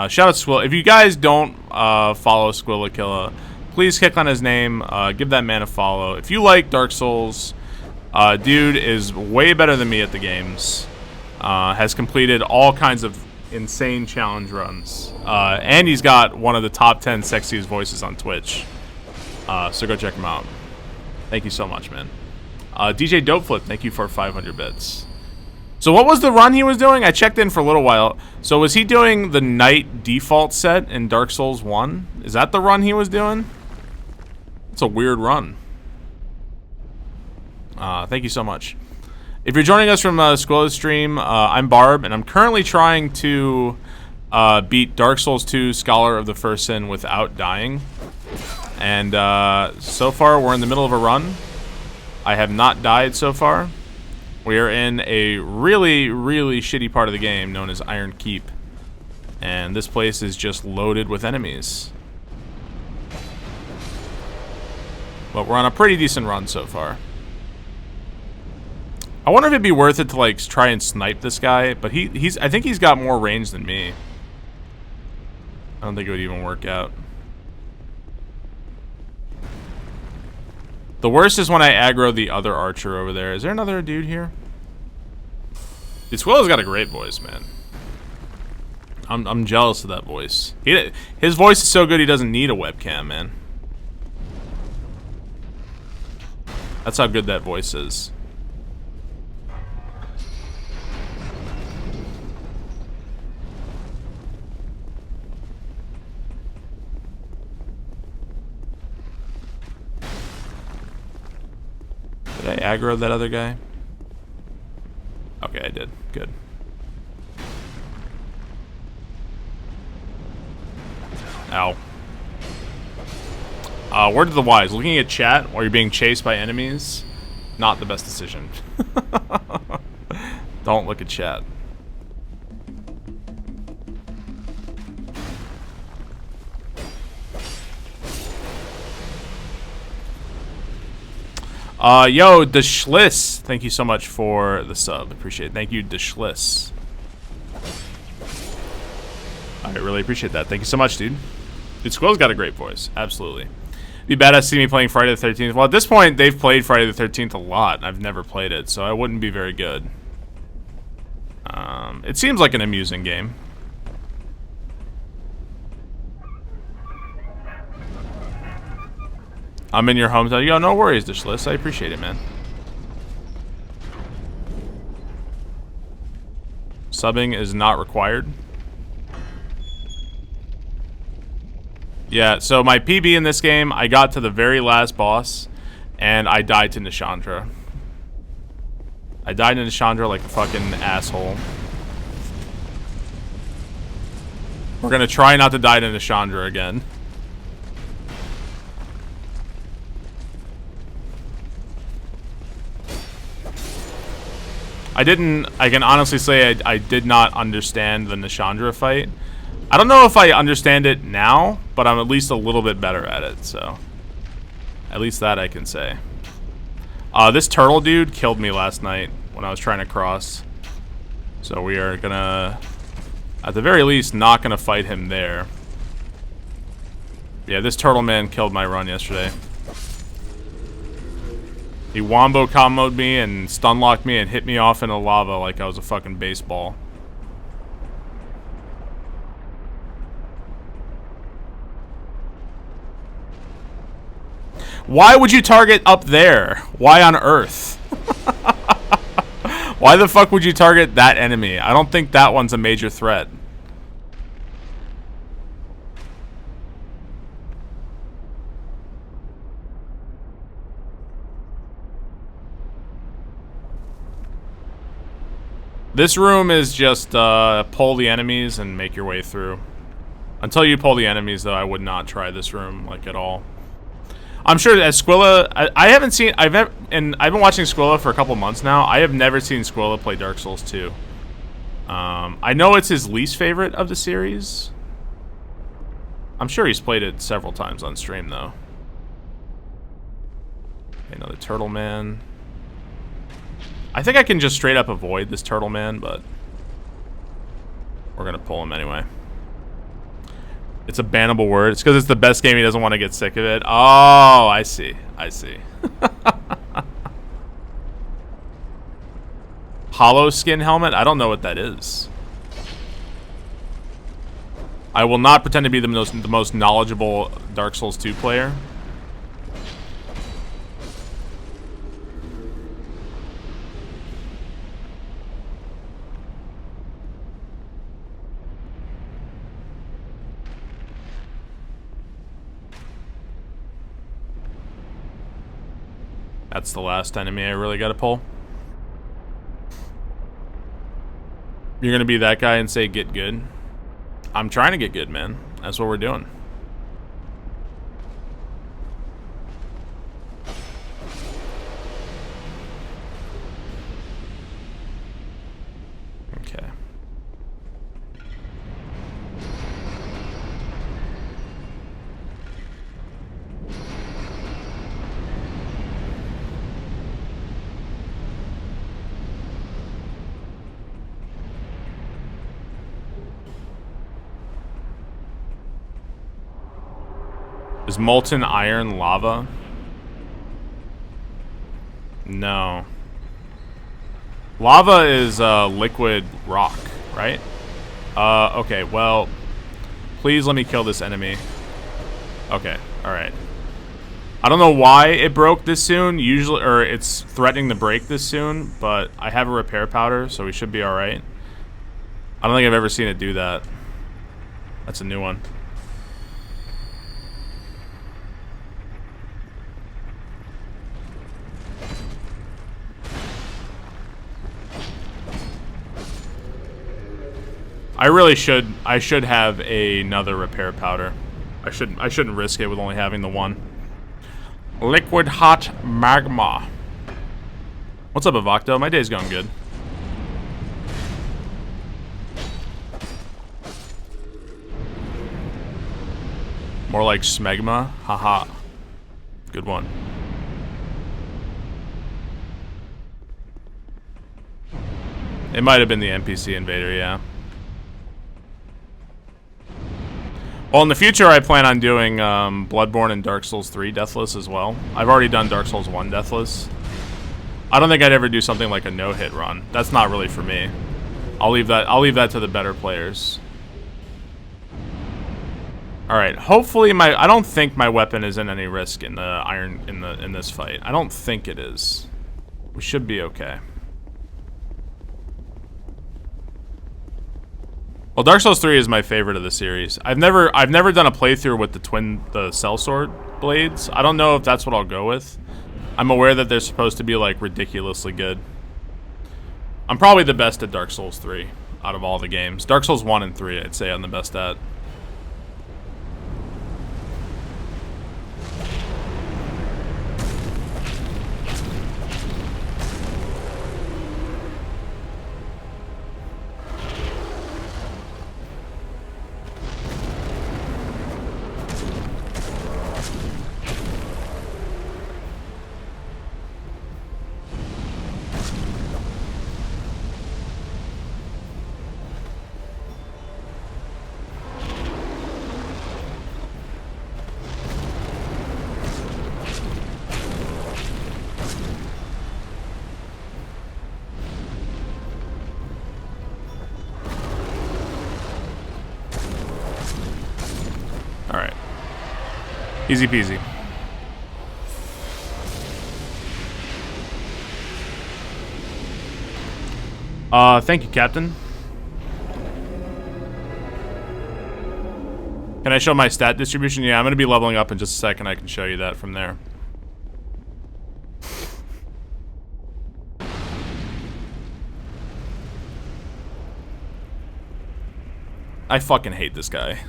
Shout out to Squilla. If you guys don't follow Squilla Killa, please click on his name. Give that man a follow. If you like Dark Souls, dude is way better than me at the games. Has completed all kinds of insane challenge runs. And he's got one of the top 10 sexiest voices on Twitch. So go check him out. Thank you so much, man. DJ Dopeflip, thank you for 500 bits. So what was the run he was doing? I checked in for a little while. So was he doing the Knight default set in Dark Souls 1? Is that the run he was doing? It's a weird run. Thank you so much. If you're joining us from Squilla's stream, I'm Barb, and I'm currently trying to beat Dark Souls 2 Scholar of the First Sin without dying. And so far, we're in the middle of a run. I have not died so far. We are in a really, really shitty part of the game known as Iron Keep. And this place is just loaded with enemies. But we're on a pretty decent run so far. I wonder if it'd be worth it to like try and snipe this guy, but I think he's got more range than me. I don't think it would even work out. The worst is when I aggro the other archer over there. Is there another dude here? Dude, Squilla's got a great voice, man. I'm jealous of that voice. His voice is so good he doesn't need a webcam, man. That's how good that voice is. Did I aggro that other guy? Okay, I did. Good. Ow. Word to the wise. Looking at chat while you're being chased by enemies, not the best decision. Don't look at chat. Yo, Deathless, thank you so much for the sub. Appreciate it. Thank you, Deathless. I really appreciate that. Thank you so much, dude. Dude, Squill's got a great voice. Absolutely. Be badass to see me playing Friday the 13th. Well, at this point, they've played Friday the 13th a lot. I've never played it, so I wouldn't be very good. It seems like an amusing game. I'm in your hometown. Yo, no worries, Dishless. I appreciate it, man. Subbing is not required. Yeah, so my PB in this game, I got to the very last boss, and I died to Nishandra. I died to Nishandra like a fucking asshole. We're gonna try not to die to Nishandra again. I can honestly say I did not understand the Nishandra fight. I don't know if I understand it now, but I'm at least a little bit better at it, so. At least that I can say. This turtle dude killed me last night when I was trying to cross. So we are gonna, at the very least, not gonna fight him there. Yeah, this turtle man killed my run yesterday. He wombo comboed me and stun locked me and hit me off into lava like I was a fucking baseball. Why would you target up there? Why on Earth? Why the fuck would you target that enemy? I don't think that one's a major threat. This room is just pull the enemies and make your way through. Until you pull the enemies, though, I would not try this room like at all. I'm sure as Squilla, I haven't seen. I've been watching Squilla for a couple months now. I have never seen Squilla play Dark Souls 2. I know it's his least favorite of the series. I'm sure he's played it several times on stream, though. Okay, another turtle man. I think I can just straight up avoid this turtle man, but we're gonna pull him anyway. It's a bannable word. It's because it's the best game. He doesn't want to get sick of it. Oh, I see. I see. Hollow skin helmet? I don't know what that is. I will not pretend to be the most knowledgeable Dark Souls 2 player. That's the last enemy I really gotta pull. You're gonna be that guy and say get good? I'm trying to get good, man. That's what we're doing. Okay. Is molten iron lava? No. Lava is liquid rock, right? Okay, well, please let me kill this enemy. Okay, alright. I don't know why it broke this soon, usually, or it's threatening to break this soon, but I have a repair powder, so we should be alright. I don't think I've ever seen it do that. That's a new one. I should have another repair powder. I shouldn't risk it with only having the one. Liquid hot magma. What's up, Avocto? My day's going good. More like smegma. Haha. Good one. It might have been the NPC Invader, yeah. Well, in the future, I plan on doing Bloodborne and Dark Souls 3 Deathless as well. I've already done Dark Souls 1 Deathless. I don't think I'd ever do something like a no-hit run. That's not really for me. I'll leave that to the better players. All right. Hopefully, I don't think my weapon is in any risk in the in this fight. I don't think it is. We should be okay. Well, Dark Souls 3 is my favorite of the series. I've never done a playthrough with the sellsword blades. I don't know if that's what I'll go with. I'm aware that they're supposed to be like ridiculously good. I'm probably the best at Dark Souls 3 out of all the games. Dark Souls 1 and 3, I'd say I'm the best at. Alright. Easy peasy. Thank you, Captain. Can I show my stat distribution? Yeah, I'm gonna be leveling up in just a second. I can show you that from there. I fucking hate this guy.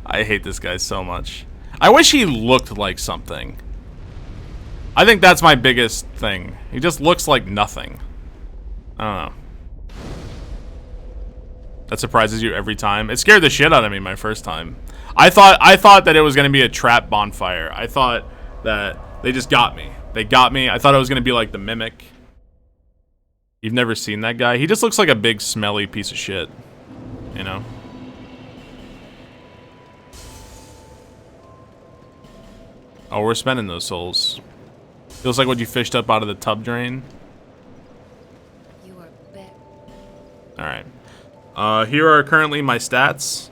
I hate this guy so much. I wish he looked like something. I think that's my biggest thing. He just looks like nothing. I don't know. that surprises you every time. It scared the shit out of me my first time. I thought that it was gonna be a trap bonfire. I thought that they just got me. They got me. I thought it was gonna be like the Mimic. You've never seen that guy? He just looks like a big smelly piece of shit. You know? Oh, we're spending those souls. Feels like what you fished up out of the tub drain. You are back. Alright. Here are currently my stats.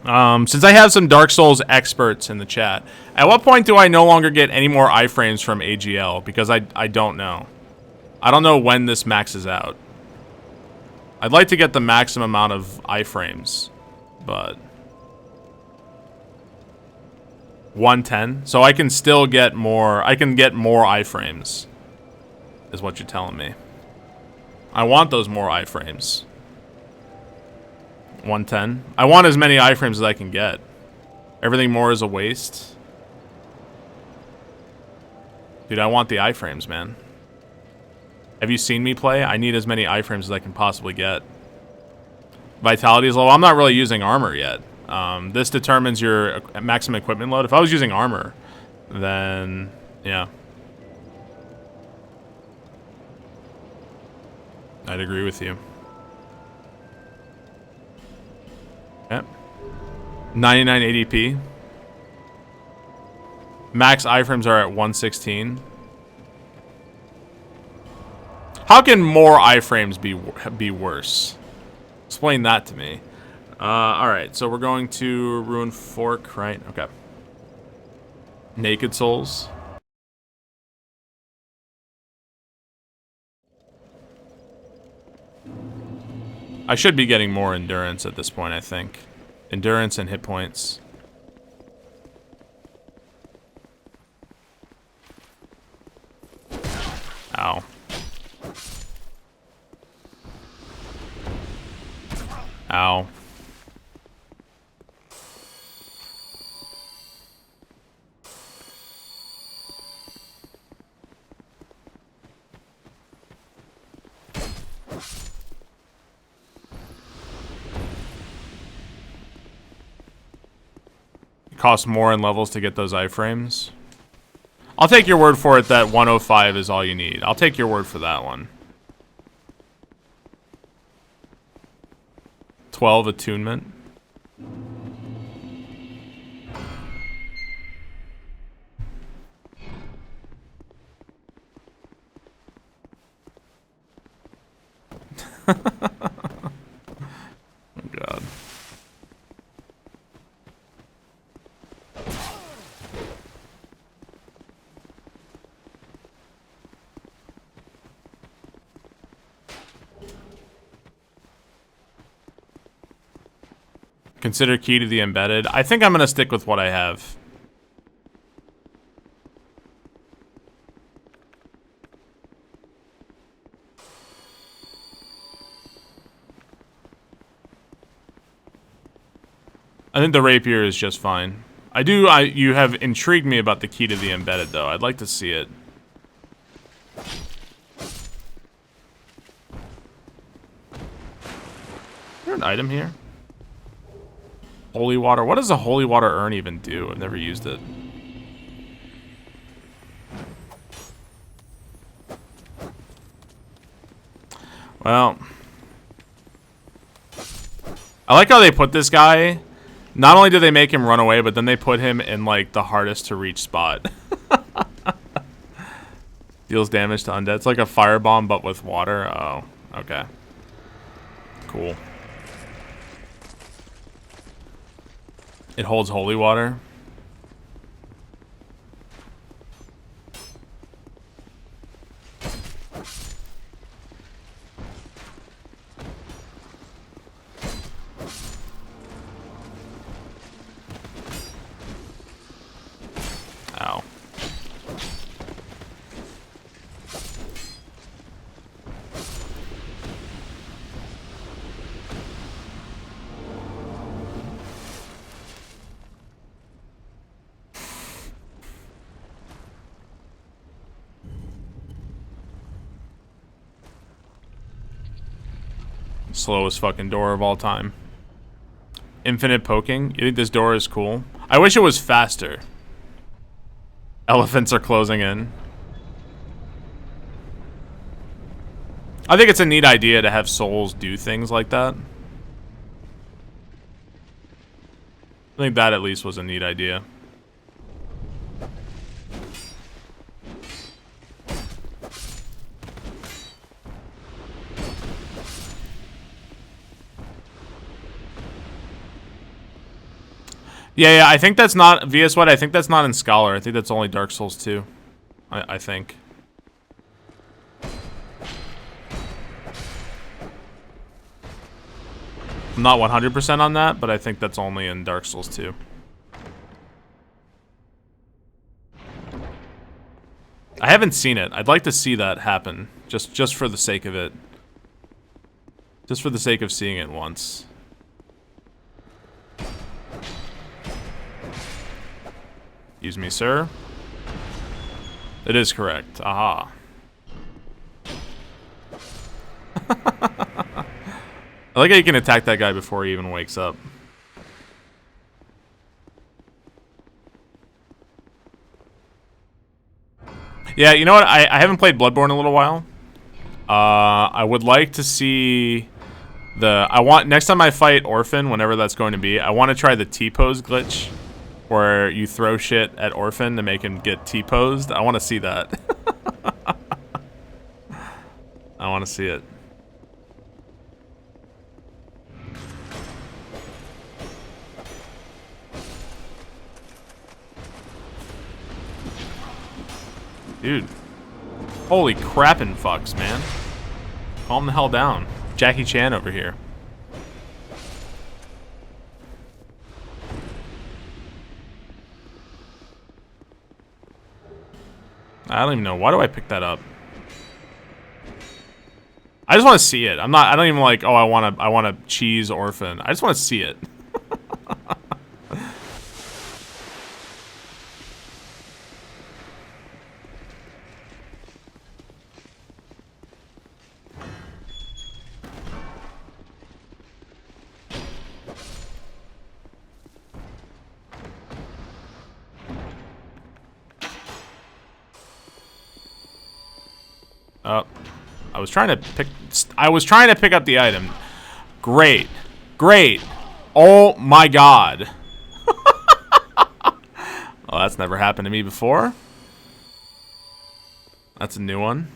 Since I have some Dark Souls experts in the chat, at what point do I no longer get any more iframes from AGL? Because I don't know. I don't know when this maxes out. I'd like to get the maximum amount of iframes, but 110. So I can still get more. I can get more iframes, is what you're telling me. I want those more iframes. 110. I want as many iframes as I can get. Everything more is a waste. Dude, I want the iframes, man. Have you seen me play? I need as many iframes as I can possibly get. Vitality is low. I'm not really using armor yet. This determines your maximum equipment load. If I was using armor, then yeah. I'd agree with you. Yep. 99 ADP. Max iframes are at 116. How can more iframes be worse? Explain that to me. Alright, so we're going to Ruin Fork, right? Okay. Naked Souls. I should be getting more endurance at this point, I think. Endurance and hit points. Ow. Ow. It costs more in levels to get those iframes. I'll take your word for it that 105 is all you need. I'll take your word for that one. 12 attunement. Oh God. Consider key to the embedded. I think I'm gonna stick with what I have. I think the rapier is just fine. You have intrigued me about the key to the embedded, though. I'd like to see it. Is there an item here? Holy water. What does a holy water urn even do? I've never used it. Well, I like how they put this guy. Not only do they make him run away, but then they put him in, like, the hardest to reach spot. Deals damage to undead. It's like a firebomb, but with water. Oh, okay. Cool. It holds holy water. Ow. Slowest fucking door of all time. Infinite poking. You think this door is cool? I wish it was faster. Elephants are closing in. I think it's a neat idea to have souls do things like that. I think that at least was a neat idea. Yeah, I think that's not VS What. I think that's not in Scholar. I think that's only Dark Souls 2. I think. I'm not 100% on that, but I think that's only in Dark Souls 2. I haven't seen it. I'd like to see that happen, just for the sake of it. Just for the sake of seeing it once. Excuse me, sir. It is correct. Aha. I like how you can attack that guy before he even wakes up. Yeah, you know what? I haven't played Bloodborne in a little while. I would like to see the... next time I fight Orphan, whenever that's going to be, I want to try the T-pose glitch. Where you throw shit at Orphan to make him get T-posed. I want to see that. I want to see it. Dude. Holy crappin' fucks, man. Calm the hell down. Jackie Chan over here. I don't even know. Why do I pick that up? I just want to see it. I don't even like, oh, I want to cheese Orphan. I just want to see it. I was trying to pick up the item. Great. Great. Oh my god. Well, that's never happened to me before. That's a new one.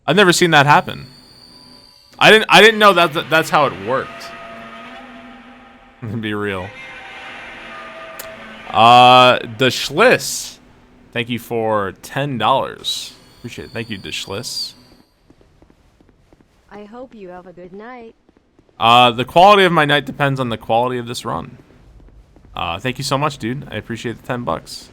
I've never seen that happen. I didn't know that's how it worked. To be real. The Schliss. Thank you for $10. Appreciate it. Thank you, Dishliss. I hope you have a good night. The quality of my night depends on the quality of this run. Thank you so much, dude. I appreciate the $10.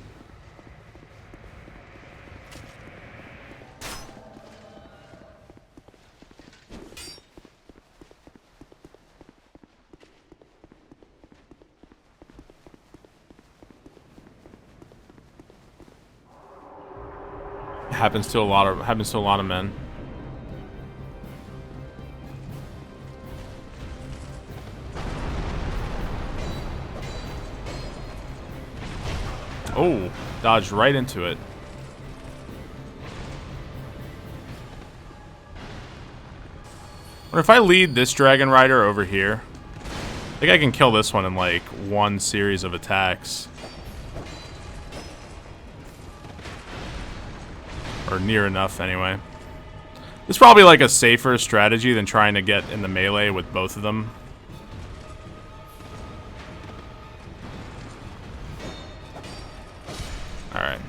Happens to a lot of men. Oh, dodged right into it. Or if I lead this Dragon Rider over here, I think I can kill this one in like one series of attacks. Or near enough, anyway. It's probably like a safer strategy than trying to get in the melee with both of them. Alright.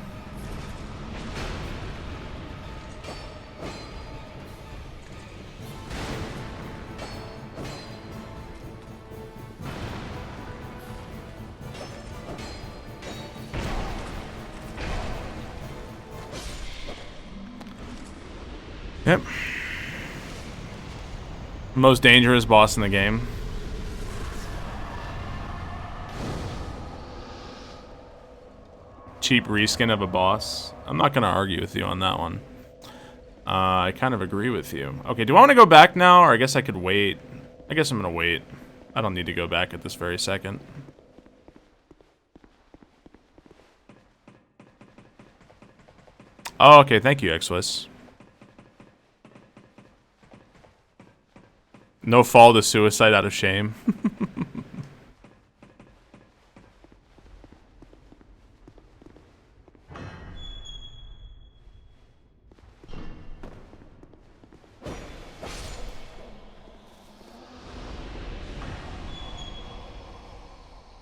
Yep. Most dangerous boss in the game. Cheap reskin of a boss. I'm not gonna argue with you on that one. I kind of agree with you. Okay, do I want to go back now, or I guess I could wait? I guess I'm gonna wait. I don't need to go back at this very second. Oh, okay, thank you, X-Swiss. No fall to suicide out of shame.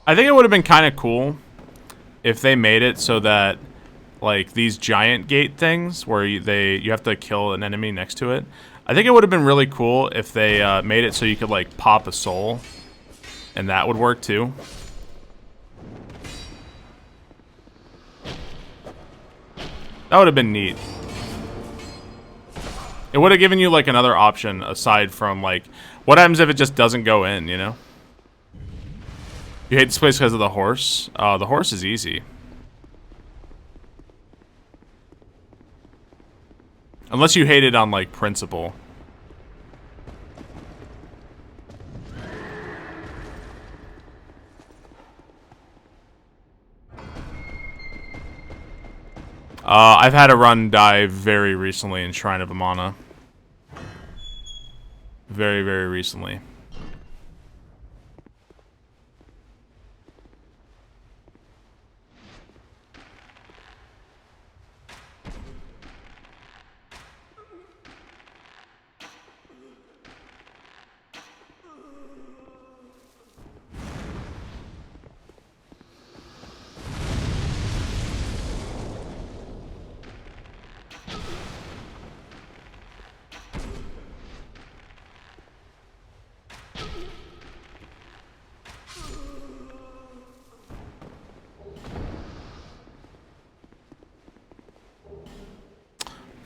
I think it would have been kind of cool if they made it so that, like, these giant gate things where you have to kill an enemy next to it. I think it would have been really cool if they made it so you could, like, pop a soul, and that would work too. That would have been neat. It would have given you, like, another option aside from, like, what happens if it just doesn't go in, you know? You hate this place because of the horse? The horse is easy. Unless you hate it on, like, principle. I've had a run die very recently in Shrine of Amana. Very, very recently.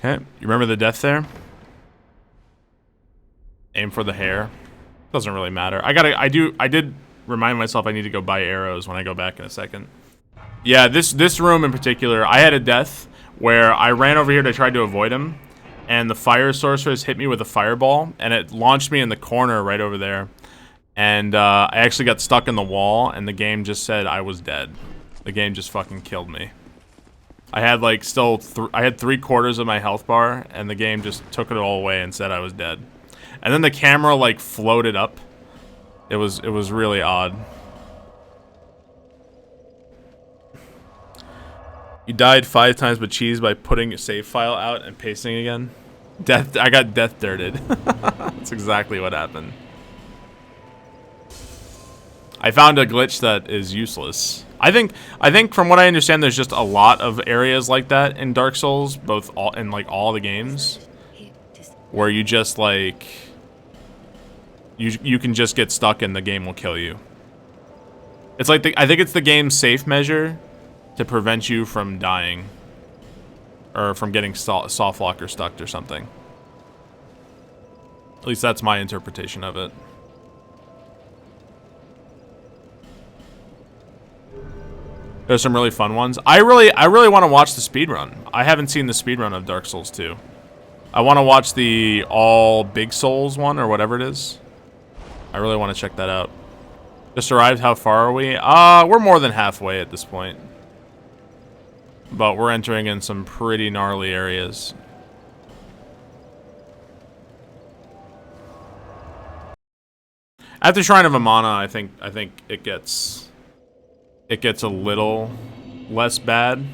Okay, you remember the death there? Aim for the hair. Doesn't really matter. I did remind myself I need to go buy arrows when I go back in a second. Yeah, this room in particular, I had a death where I ran over here to try to avoid him, and the fire sorceress hit me with a fireball, and it launched me in the corner right over there. And I actually got stuck in the wall, and the game just said I was dead. The game just fucking killed me. I had like I had 3/4 of my health bar, and the game just took it all away and said I was dead. And then the camera like floated up. It was really odd. You died 5 times with cheese by putting your save file out and pasting again. I got death dirted. That's exactly what happened. I found a glitch that is useless. I think from what I understand, there's just a lot of areas like that in Dark Souls, in all the games, where you just like you can just get stuck and the game will kill you. It's like I think it's the game's safe measure to prevent you from dying or from getting soft lock or stuck or something. At least that's my interpretation of it. There's some really fun ones. I really want to watch the speedrun. I haven't seen the speedrun of Dark Souls 2. I want to watch the all Big Souls one or whatever it is. I really want to check that out. Just arrived. How far are we? We're more than halfway at this point. But we're entering in some pretty gnarly areas. At the Shrine of Amana, I think it gets a little less bad.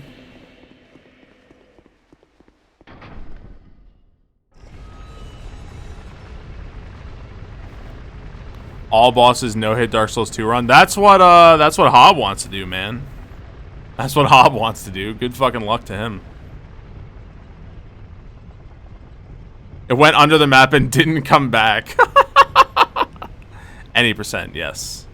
All bosses no-hit Dark Souls 2 run. That's what Hob wants to do, man. That's what Hob wants to do. Good fucking luck to him. It went under the map and didn't come back. Any percent, yes.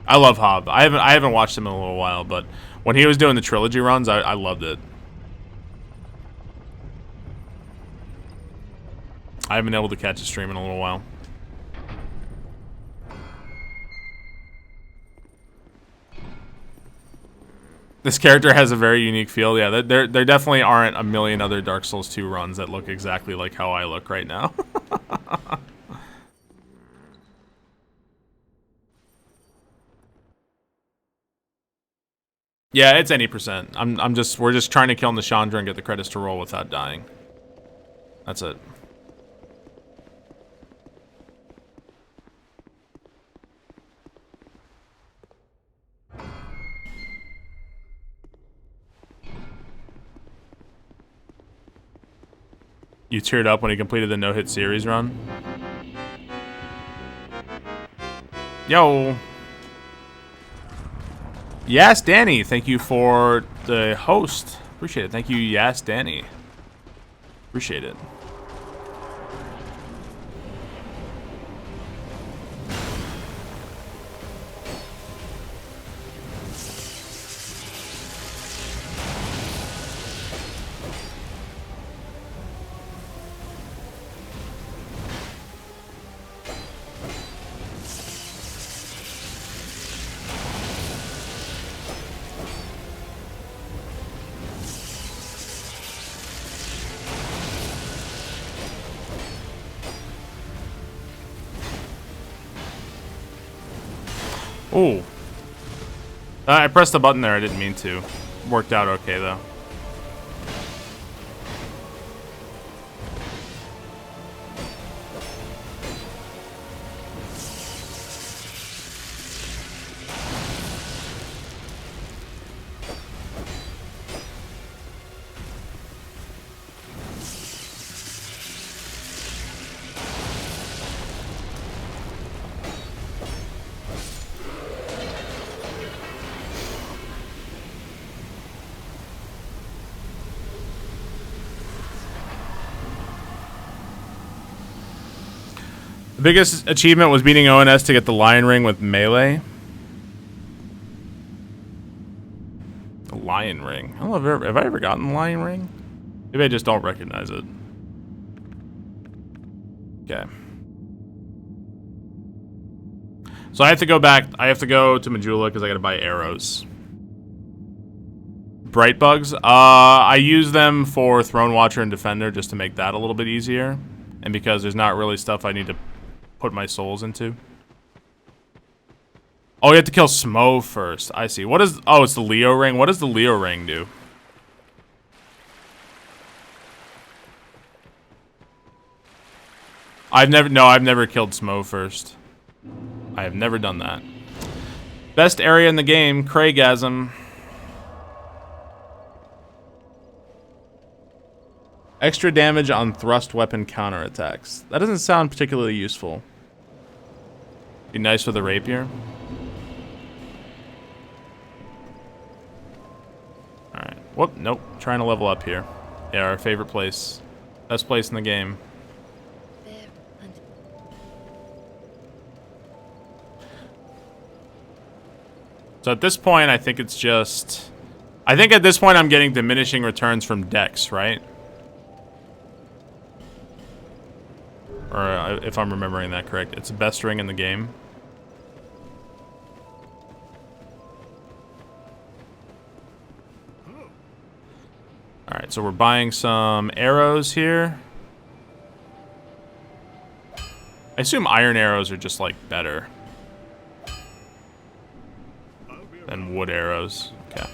I love Hob. I haven't watched him in a little while, but when he was doing the trilogy runs, I loved it. I haven't been able to catch a stream in a little while. This character has a very unique feel. Yeah, there definitely aren't a million other Dark Souls 2 runs that look exactly like how I look right now. Yeah, it's any percent. We're just trying to kill Nishandra and get the credits to roll without dying. That's it. You teared up when he completed the no-hit series run? Yo! Yes, Danny! Thank you for the host. Appreciate it. Thank you, Yes, Danny. Appreciate it. Ooh. I pressed the button there, I didn't mean to. Worked out okay, though. The biggest achievement was beating ONS to get the Lion Ring with melee. The Lion Ring. I don't know, have I ever gotten the Lion Ring? Maybe I just don't recognize it. Okay. So I have to go back. I have to go to Majula because I got to buy arrows. Bright bugs. I use them for Throne Watcher and Defender just to make that a little bit easier, and because there's not really stuff I need to put my souls into. Oh, you have to kill Smo first. I see. What is... Oh, it's the Leo ring. What does the Leo ring do? I've never killed Smo first. I have never done that. Best area in the game, Craigasm. Extra damage on thrust weapon counterattacks. That doesn't sound particularly useful. Be nice with a rapier. Alright. Whoop, nope. Trying to level up here. Yeah, our favorite place. Best place in the game. So at this point, I think it's just... I think at this point I'm getting diminishing returns from Dex, right? Or if I'm remembering that correct. It's the best ring in the game. Alright, so we're buying some arrows here. I assume iron arrows are just, like, better than wood arrows. Okay.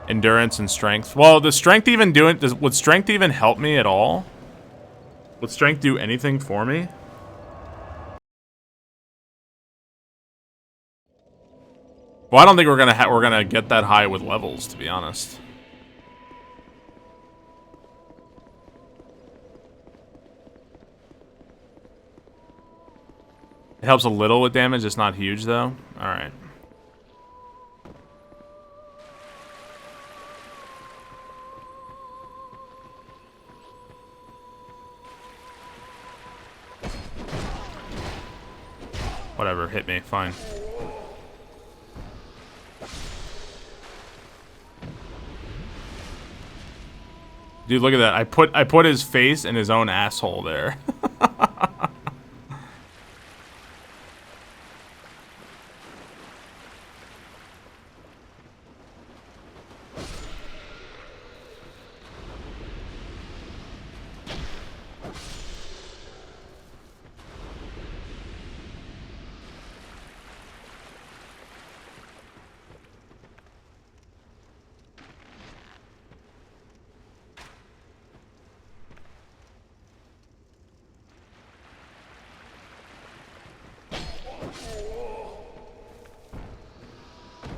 Endurance and strength. Well, does strength even do it? Would strength even help me at all? Would strength do anything for me? Well, I don't think we're gonna get that high with levels, to be honest. It helps a little with damage. It's not huge, though. All right. Whatever, hit me, fine. Dude, look at that. I put his face in his own asshole there.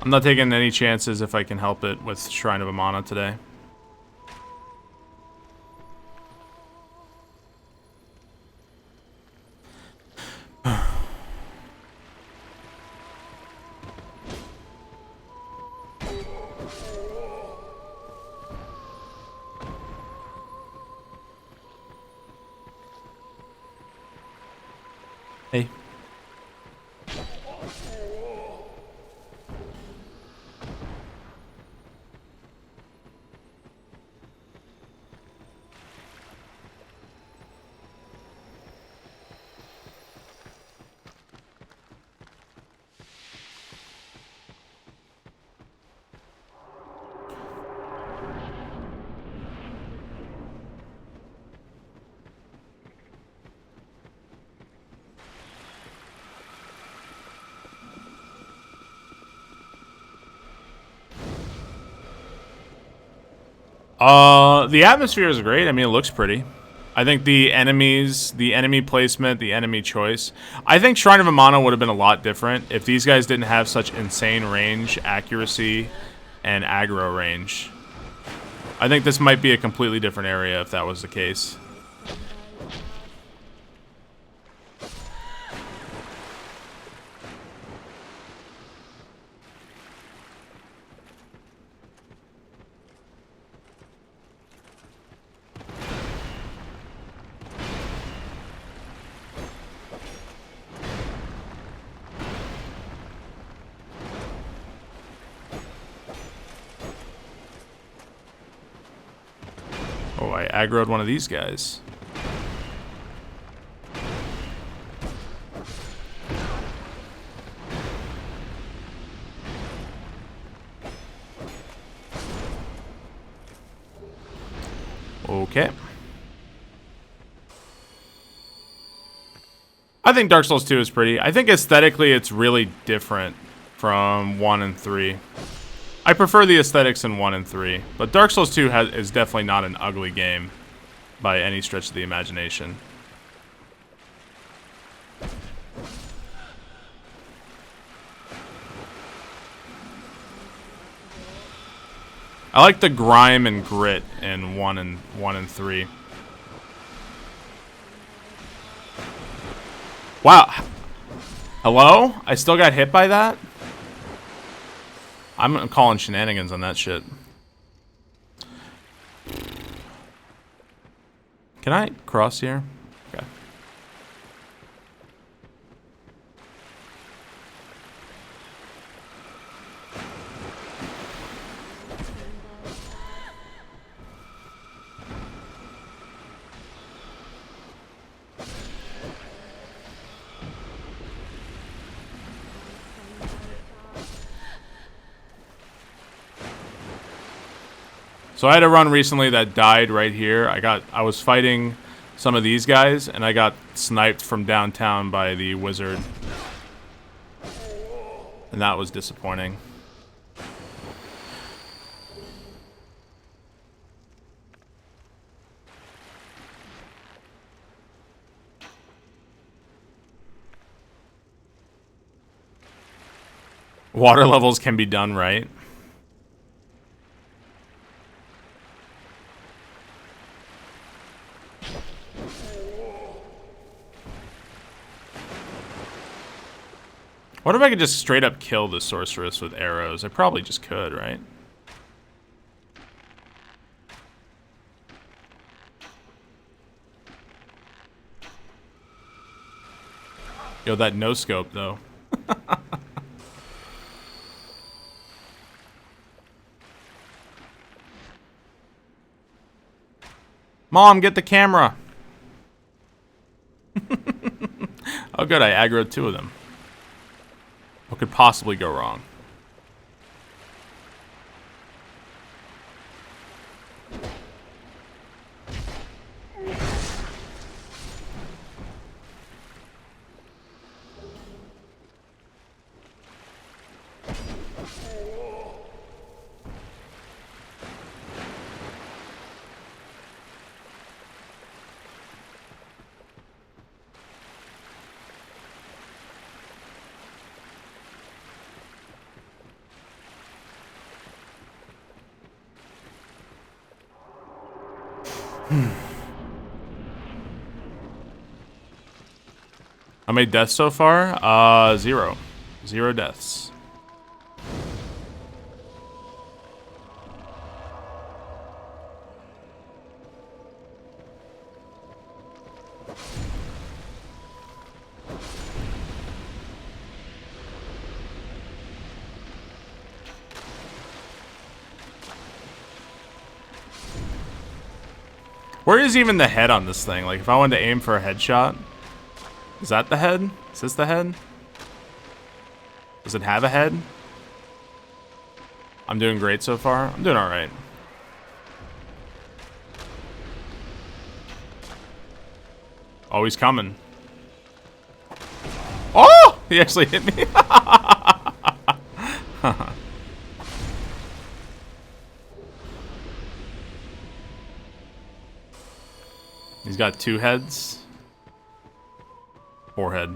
I'm not taking any chances if I can help it with Shrine of Amana today. Hey. The atmosphere is great. I mean, it looks pretty. I think the enemies, the enemy placement, the enemy choice. I think Shrine of Amana would have been a lot different if these guys didn't have such insane range, accuracy, and aggro range. I think this might be a completely different area if that was the case. Oh, I aggroed one of these guys. Okay. I think Dark Souls 2 is pretty. I think aesthetically it's really different from 1 and 3. I prefer the aesthetics in 1 and 3, but Dark Souls 2 is definitely not an ugly game by any stretch of the imagination. I like the grime and grit in 1 and 3. Wow. Hello? I still got hit by that? I'm calling shenanigans on that shit. Can I cross here? Okay. So I had a run recently that died right here. I was fighting some of these guys, and I got sniped from downtown by the wizard. And that was disappointing. Water levels can be done right. What if I could just straight up kill the sorceress with arrows? I probably just could, right? Yo, that no scope though. Mom, get the camera. Oh good, I aggroed 2 of them. What could possibly go wrong? How many deaths so far? 0. 0 deaths. Where is even the head on this thing? Like, if I wanted to aim for a headshot, is that the head? Is this the head? Does it have a head? I'm doing great so far. I'm doing alright. Oh, he's coming. Oh! He actually hit me. He's got 2 heads. 4 head.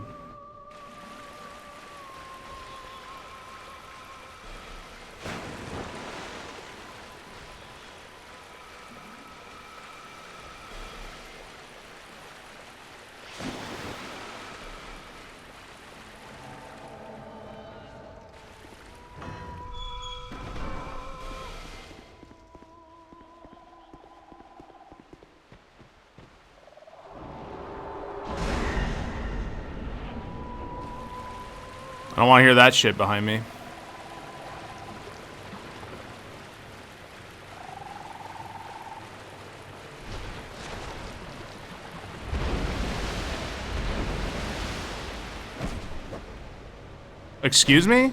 I don't want to hear that shit behind me. Excuse me?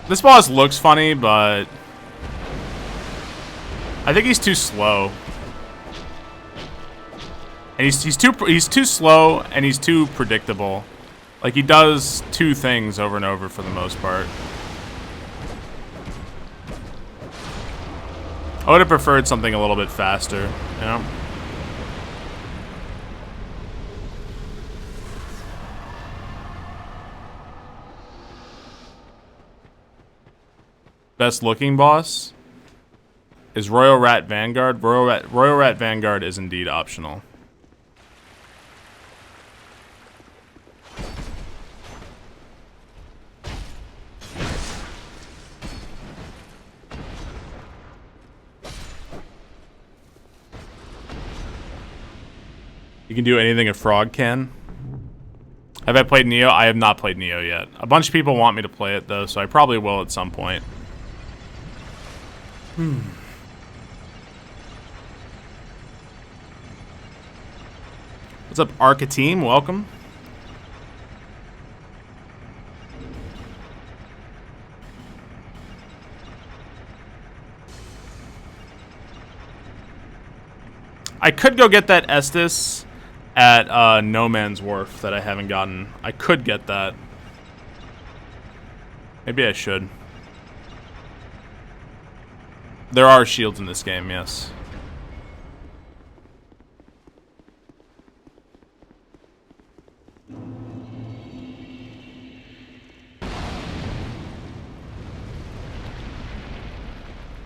This boss looks funny, but I think he's too slow. And he's too slow and he's too predictable. Like, he does 2 things over and over for the most part. I would have preferred something a little bit faster, you know? Best looking boss is Royal Rat Vanguard. Royal Rat Vanguard is indeed optional. You can do anything a frog can. Have I played Neo? I have not played Neo yet. A bunch of people want me to play it though, so I probably will at some point. What's up, Arca Team? Welcome. I could go get that Estus at No Man's Wharf that I haven't gotten. I could get that. Maybe I should. There are shields in this game, yes.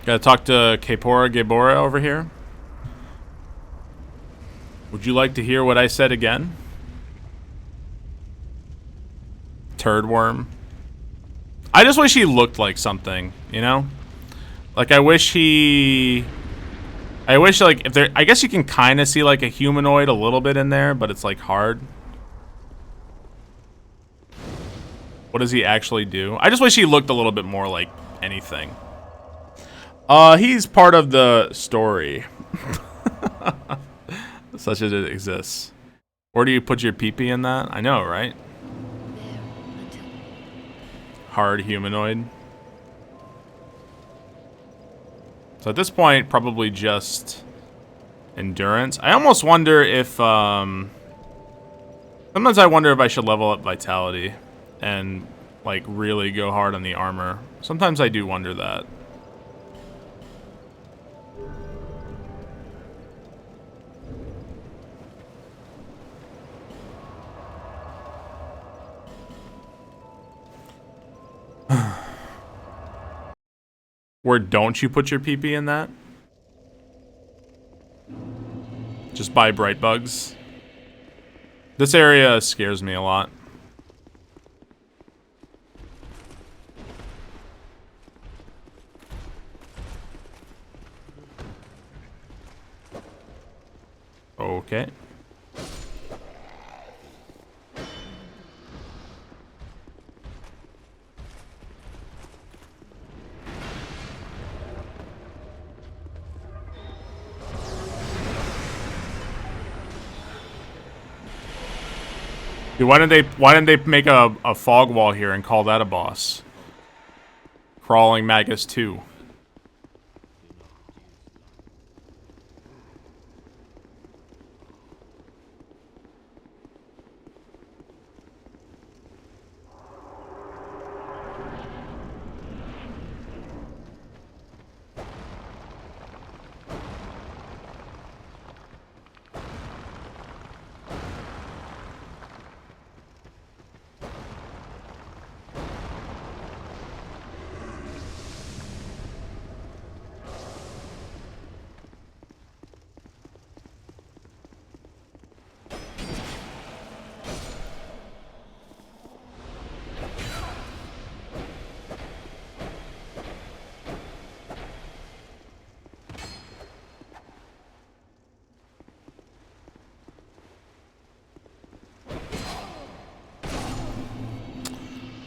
Gotta talk to Kapora Gabora over here. Would you like to hear what I said again? Turd worm. I just wish he looked like something, you know? Like, I wish like if there, I guess you can kind of see like a humanoid a little bit in there, but it's like hard. What does he actually do? I just wish he looked a little bit more like anything. He's part of the story. Such as it exists. Or do you put your pee-pee in that? I know, right? Hard humanoid. So at this point, probably just endurance. I almost wonder if, sometimes I wonder if I should level up vitality and, like, really go hard on the armor. Sometimes I do wonder that. Where don't you put your PP in that? Just buy bright bugs. This area scares me a lot. Okay. Dude, why didn't they make a fog wall here and call that a boss? Crawling Magus 2.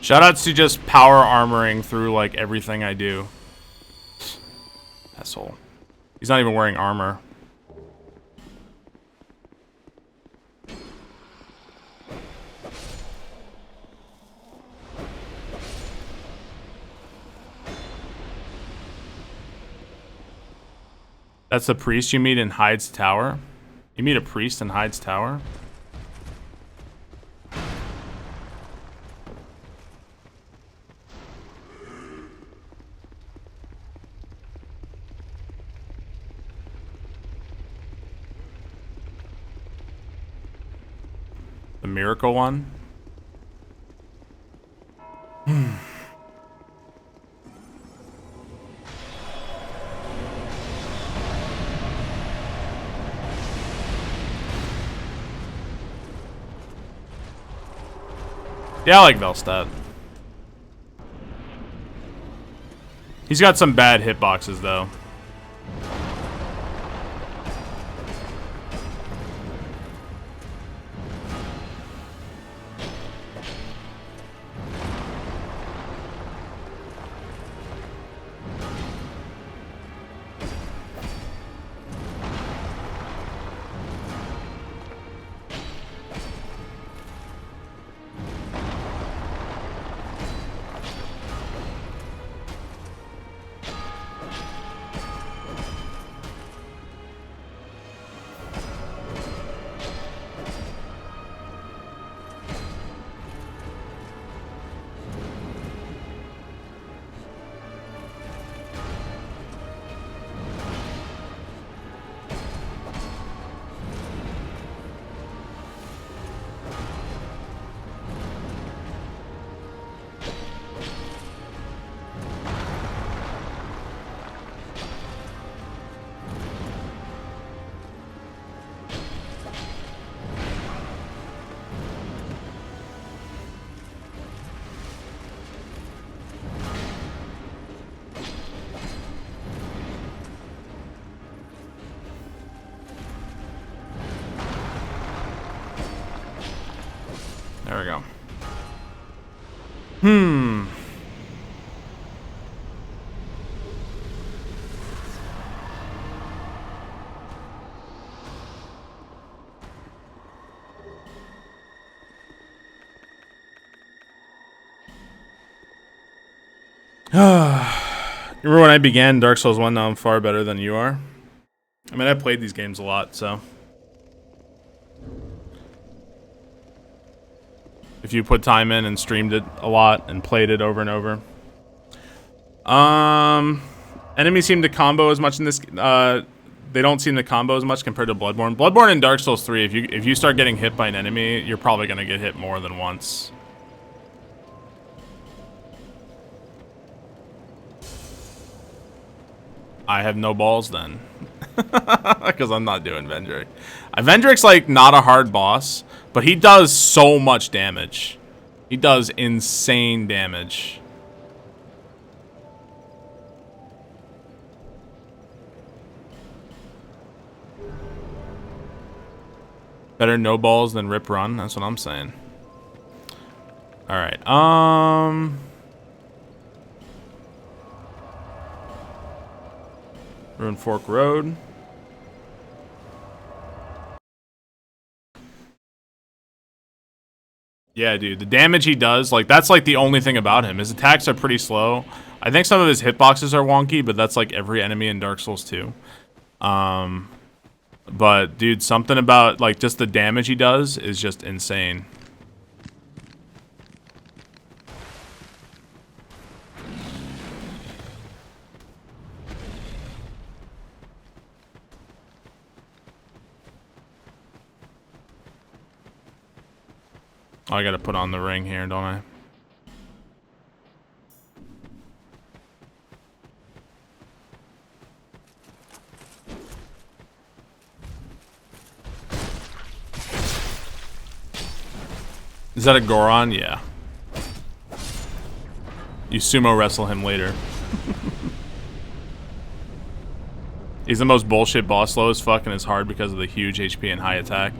Shoutouts to just power armoring through, like, everything I do. Asshole. He's not even wearing armor. That's the priest you meet in Hyde's Tower? You meet a priest in Hyde's Tower? The miracle one? Yeah, I like Velstadt. He's got some bad hitboxes, though. There we go. Remember when I began Dark Souls 1? Now I'm far better than you are. I mean, I played these games a lot, so. If you put time in and streamed it a lot and played it over and over. Enemies seem to combo as much in this. They don't seem to combo as much compared to Bloodborne. Bloodborne and Dark Souls 3, if you start getting hit by an enemy, you're probably gonna get hit more than once. I have no balls then. Because I'm not doing Vendrick. Vendrick's like not a hard boss, but he does so much damage. He does insane damage. Better no balls than rip run, that's what I'm saying. Alright, Ruined Fork Road. Yeah, dude, the damage he does, like, that's like the only thing about him. His attacks are pretty slow. I think some of his hitboxes are wonky, but that's like every enemy in Dark Souls 2. But, dude, something about, like, just the damage he does is just insane. Oh, I gotta put on the ring here, don't I? Is that a Goron? Yeah. You sumo wrestle him later. He's the most bullshit boss, slow as fuck, and it's hard because of the huge HP and high attack.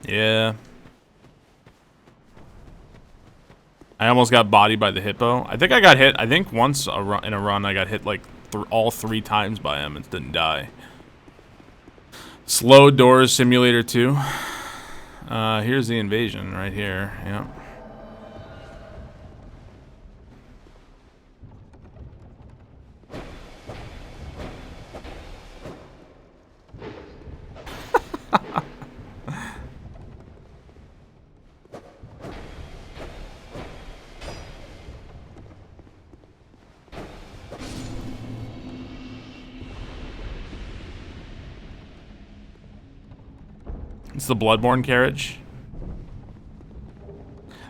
Yeah. I almost got bodied by the hippo. I think I got hit. I think once in a run I got hit like all 3 times by him and didn't die. Slow Doors Simulator 2. Here's the invasion right here. Yep. It's the Bloodborne carriage.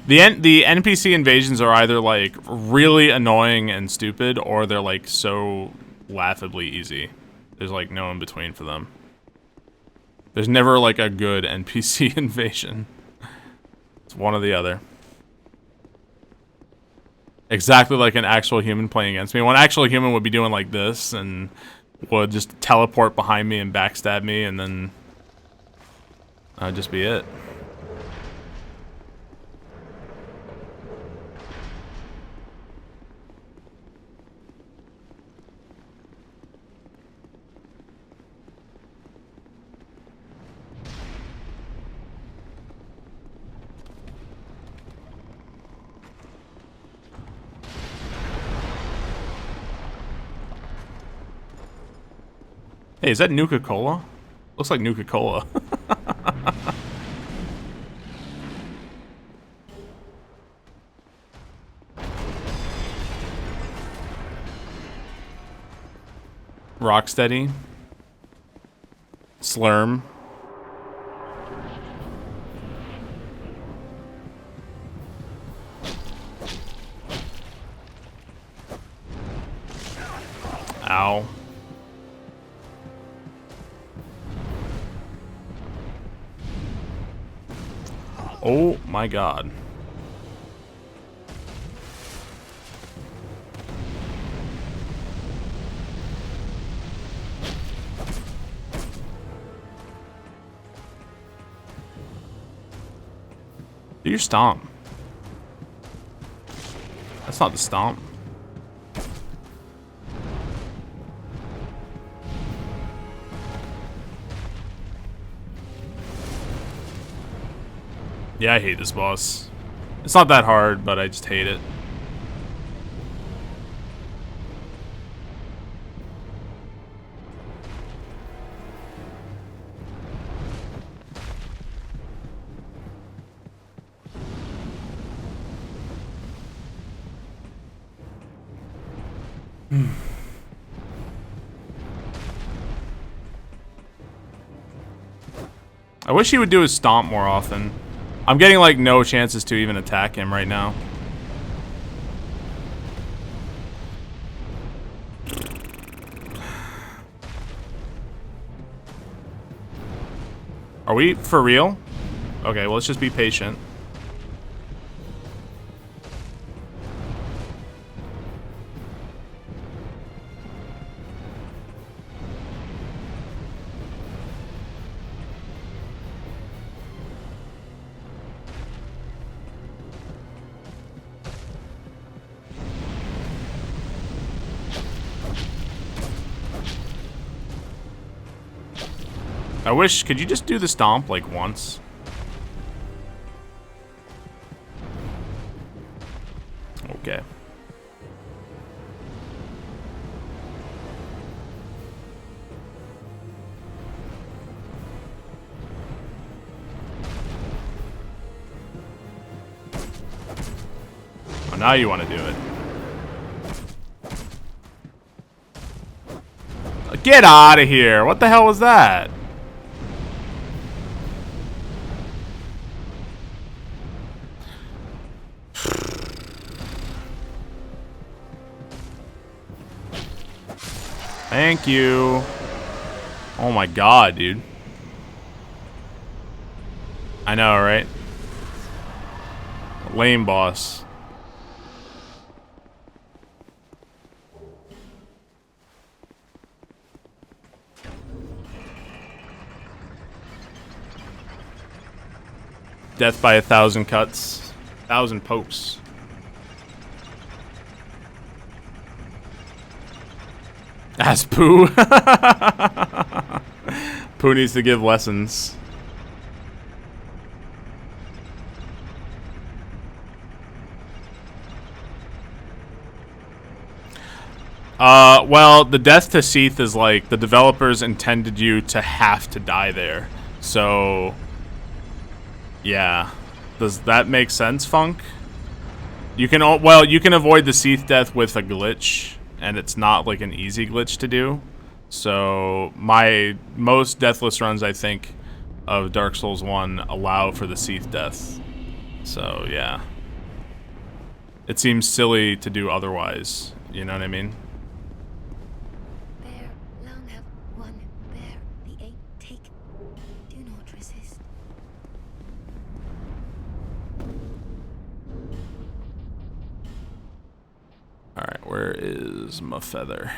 The NPC invasions are either like really annoying and stupid, or they're like so laughably easy. There's like no in between for them. There's never like a good NPC invasion. It's one or the other. Exactly like an actual human playing against me. One actual human would be doing like this and would just teleport behind me and backstab me, and then that'd just be it. Hey, is that Nuka-Cola? Looks like Nuka-Cola. Rocksteady. Slurm. Ow. Oh my god. Do your stomp. That's not the stomp. Yeah, I hate this boss. It's not that hard, but I just hate it. I wish he would do his stomp more often. I'm getting like no chances to even attack him right now. Are we for real? Okay, well, let's just be patient. I wish, could you just do the stomp like once? Okay. Oh, now you want to do it. Get out of here. What the hell was that? Thank you. Oh my god, dude. I know, right? Lame boss. Death by 1,000 cuts. 1,000 pokes. Ask Pooh. Pooh needs to give lessons. Well, the death to Seath is like the developers intended you to have to die there. So, yeah. Does that make sense, Funk? You can, well, you can avoid the Seath death with a glitch. And it's not like an easy glitch to do. So my most deathless runs, I think, of Dark Souls 1 allow for the Seath death. So yeah. It seems silly to do otherwise. You know what I mean? Bear, long have one. Bear, the eight take. Do not resist. Alright, where is my feather?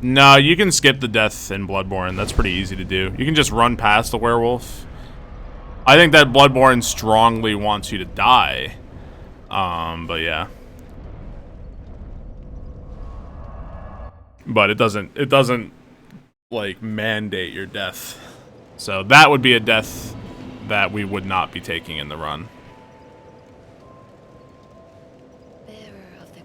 No, you can skip the death in Bloodborne. That's pretty easy to do. You can just run past the werewolf. I think that Bloodborne strongly wants you to die. But yeah. But it doesn't like mandate your death. So that would be a death that we would not be taking in the run. Bearer of the...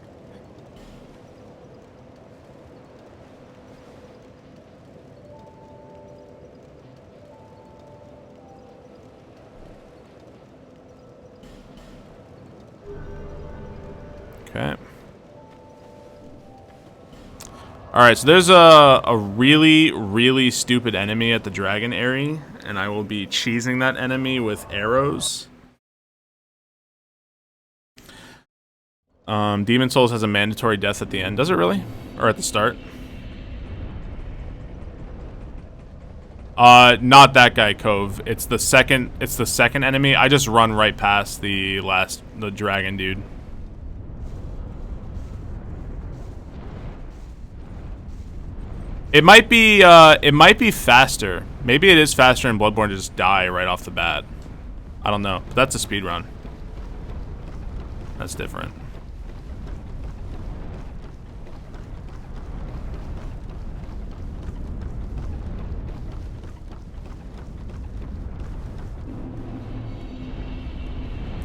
Okay. Alright, so there's a really, really stupid enemy at the Dragon Area, and I will be cheesing that enemy with arrows. Demon Souls has a mandatory death at the end. Does it really? Or at the start? Not that guy, Cove. It's the second enemy. I just run right past the dragon dude. It might be faster. Maybe it is faster in Bloodborne to just die right off the bat. I don't know. But that's a speed run. That's different.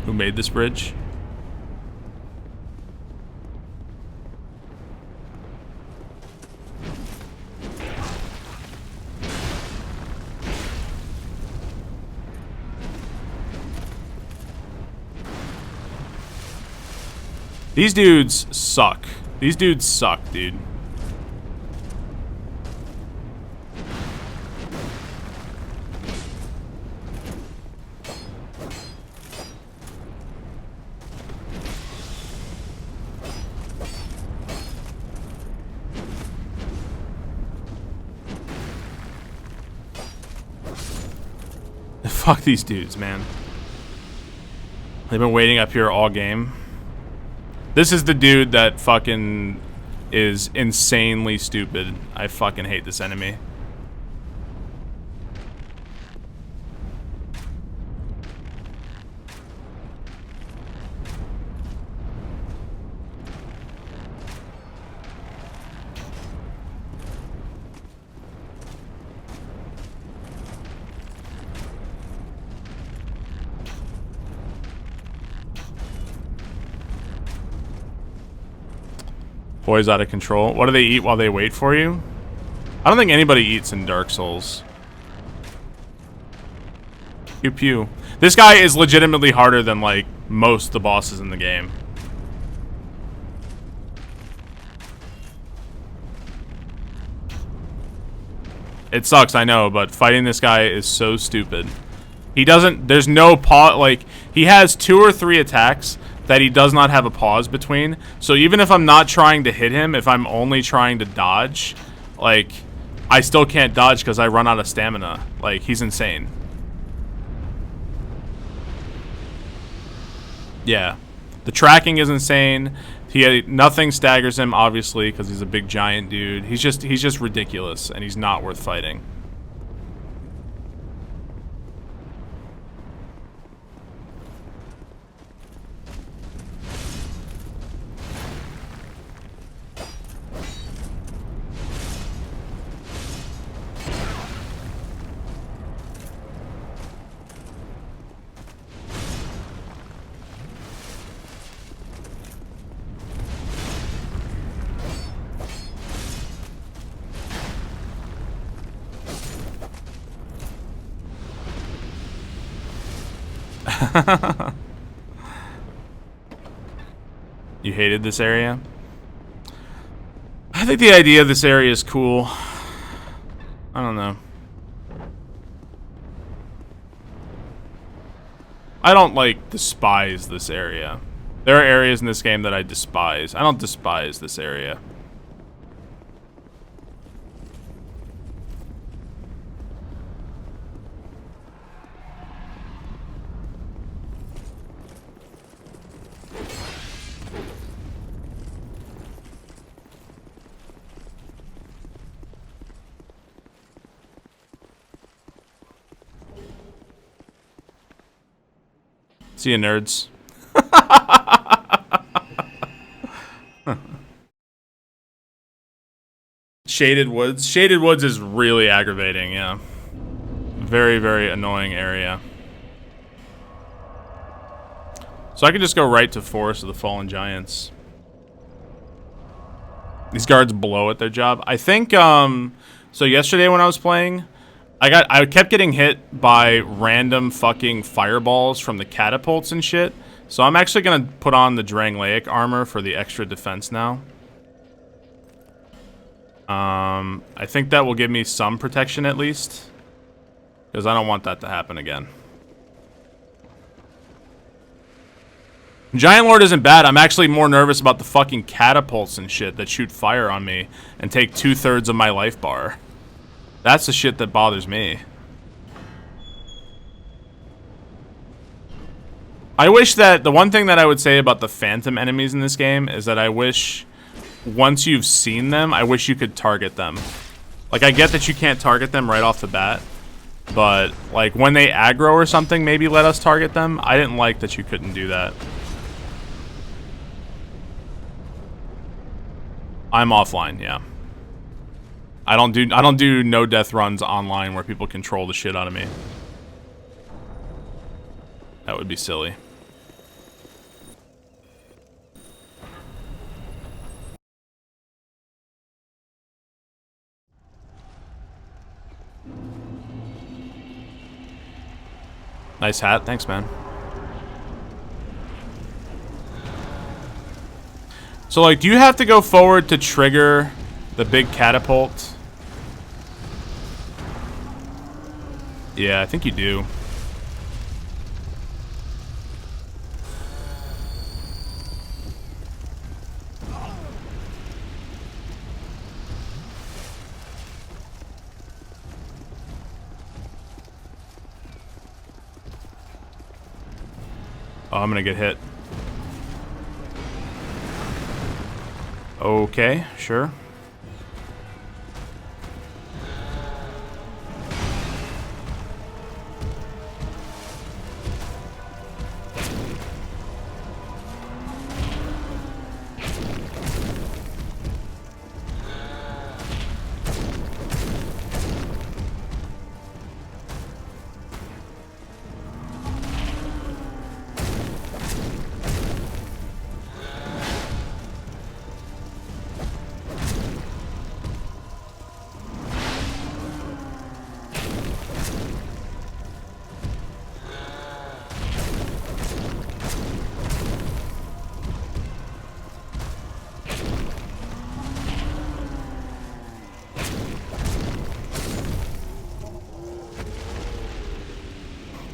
Who made this bridge? These dudes suck. These dudes suck, dude. Fuck these dudes, man. They've been waiting up here all game. This is the dude that fucking is insanely stupid. I fucking hate this enemy. Boys out of control. What do they eat while they wait for you? I don't think anybody eats in Dark Souls. Pew pew. This guy is legitimately harder than, like, most of the bosses in the game. It sucks, I know, but fighting this guy is so stupid. He doesn't, there's no pause, like, he has 2 or 3 attacks that he does not have a pause between. So even if I'm not trying to hit him, if I'm only trying to dodge, like, I still can't dodge because I run out of stamina. Like, he's insane. Yeah. The tracking is insane. Nothing staggers him, obviously, because he's a big giant dude. He's just ridiculous, and he's not worth fighting. You hated this area? I think the idea of this area is cool. I don't know. I don't, like, despise this area. There are areas in this game that I despise. I don't despise this area. See you, nerds. Shaded Woods. Shaded Woods is really aggravating, yeah. Very, very annoying area. So I can just go right to Forest of the Fallen Giants. These guards blow at their job. I think, so yesterday when I was playing, I kept getting hit by random fucking fireballs from the catapults and shit. So I'm actually gonna put on the Drangleic armor for the extra defense now. I think that will give me some protection at least. Because I don't want that to happen again. Giant Lord isn't bad. I'm actually more nervous about the fucking catapults and shit that shoot fire on me and take 2/3 of my life bar. That's the shit that bothers me. I wish that, the one thing that I would say about the phantom enemies in this game is that I wish, once you've seen them, I wish you could target them. Like, I get that you can't target them right off the bat, but, like, when they aggro or something, maybe let us target them. I didn't like that you couldn't do that. I'm offline, yeah. I don't do no death runs online where people control the shit out of me. That would be silly. Nice hat, thanks, man. So, like, do you have to go forward to trigger the big catapult? Yeah, I think you do. Oh, I'm gonna get hit. Okay, sure.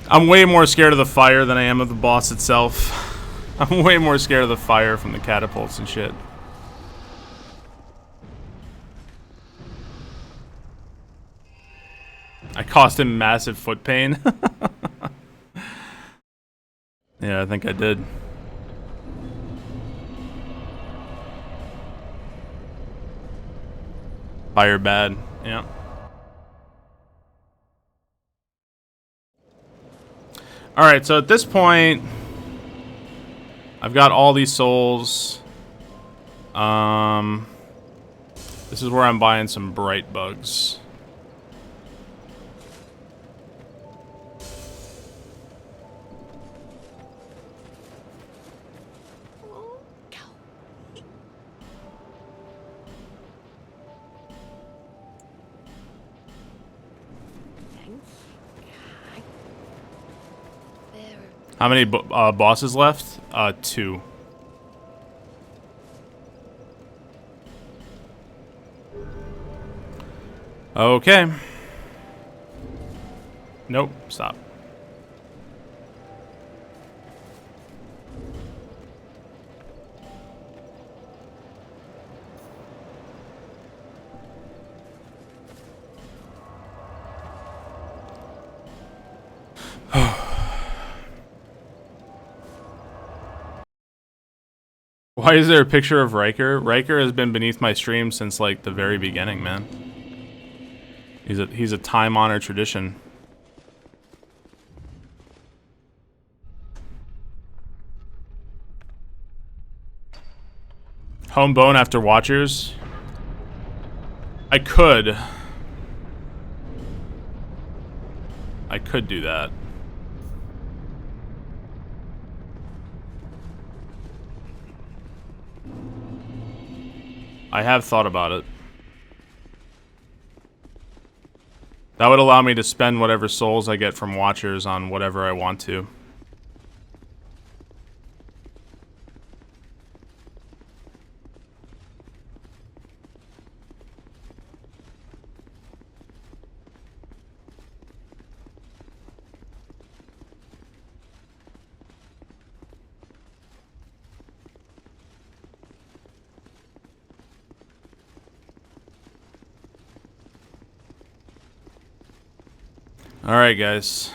I'm way more scared of the fire than I am of the boss itself. I'm way more scared of the fire from the catapults and shit. I caused him massive foot pain. Yeah, I think I did. Fire bad, yeah. Alright, so at this point, I've got all these souls. This is where I'm buying some bright bugs. How many bosses left? 2. Okay. Nope, stop. Why is there a picture of Riker? Riker has been beneath my stream since like the very beginning, man. He's a time-honored tradition. Home bone after Watchers? I could do that. I have thought about it. That would allow me to spend whatever souls I get from Watchers on whatever I want to. Alright, guys.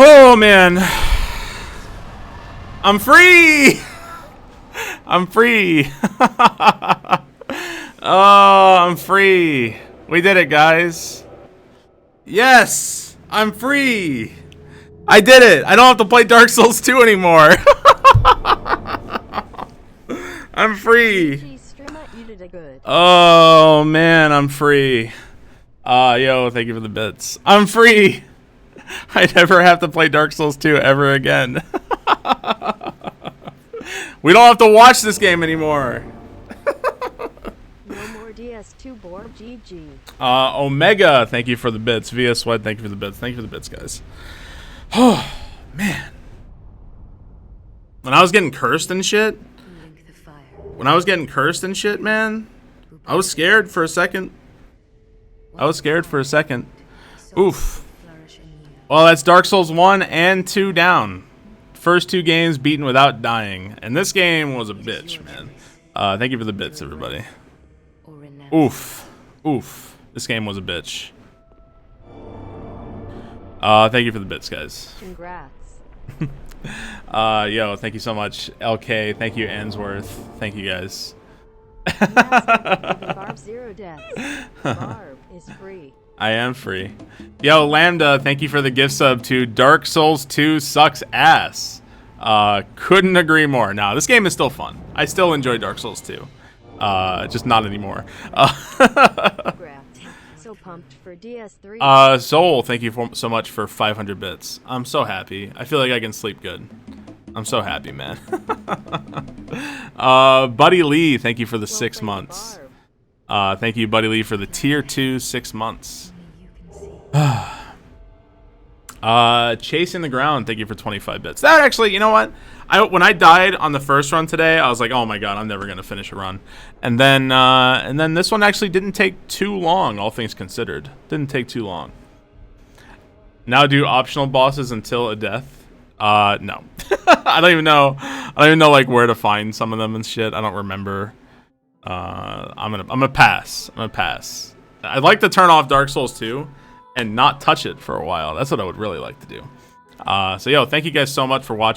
Oh man, I'm free. I'm free. Oh, I'm free. We did it, guys. Yes, I'm free. I did it. I don't have to play Dark Souls 2 anymore. I'm free. Oh man, I'm free. Yo, thank you for the bits. I'm free. I never have to play Dark Souls 2 ever again. We don't have to watch this game anymore. No more DS2 Barb GG. Omega, thank you for the bits. Via Sweat, thank you for the bits. Thank you for the bits, guys. Oh, man. When I was getting cursed and shit, man, I was scared for a second. Oof. Well, that's Dark Souls 1 and 2 down. First 2 games beaten without dying. And this game was a bitch, man. Thank you for the bits, everybody. Oof. Oof. This game was a bitch. Thank you for the bits, guys. Congrats. Yo, thank you so much. LK, thank you, Answorth. Thank you, guys. Barb 0 deaths. Barb is free. I am free. Yo, Lambda, thank you for the gift sub to Dark Souls 2 sucks ass. Couldn't agree more. Nah, this game is still fun. I still enjoy Dark Souls 2. Just not anymore. So pumped for DS3. Soul, thank you so much for 500 bits. I'm so happy. I feel like I can sleep good. I'm so happy, man. Buddy Lee, thank you for the 6 months. Thank you, Buddy Lee, for the tier 2 6 months. Chasing the Ground, thank you for 25 bits. That actually, you know what? When I died on the first run today, I was like, oh my god, I'm never gonna finish a run. And then this one actually didn't take too long, all things considered. Didn't take too long. Now do optional bosses until a death. No. I don't even know like where to find some of them and shit. I don't remember. I'm gonna pass. I'd like to turn off Dark Souls 2 and not touch it for a while. That's what I would really like to do. So yo, thank you guys so much for watching.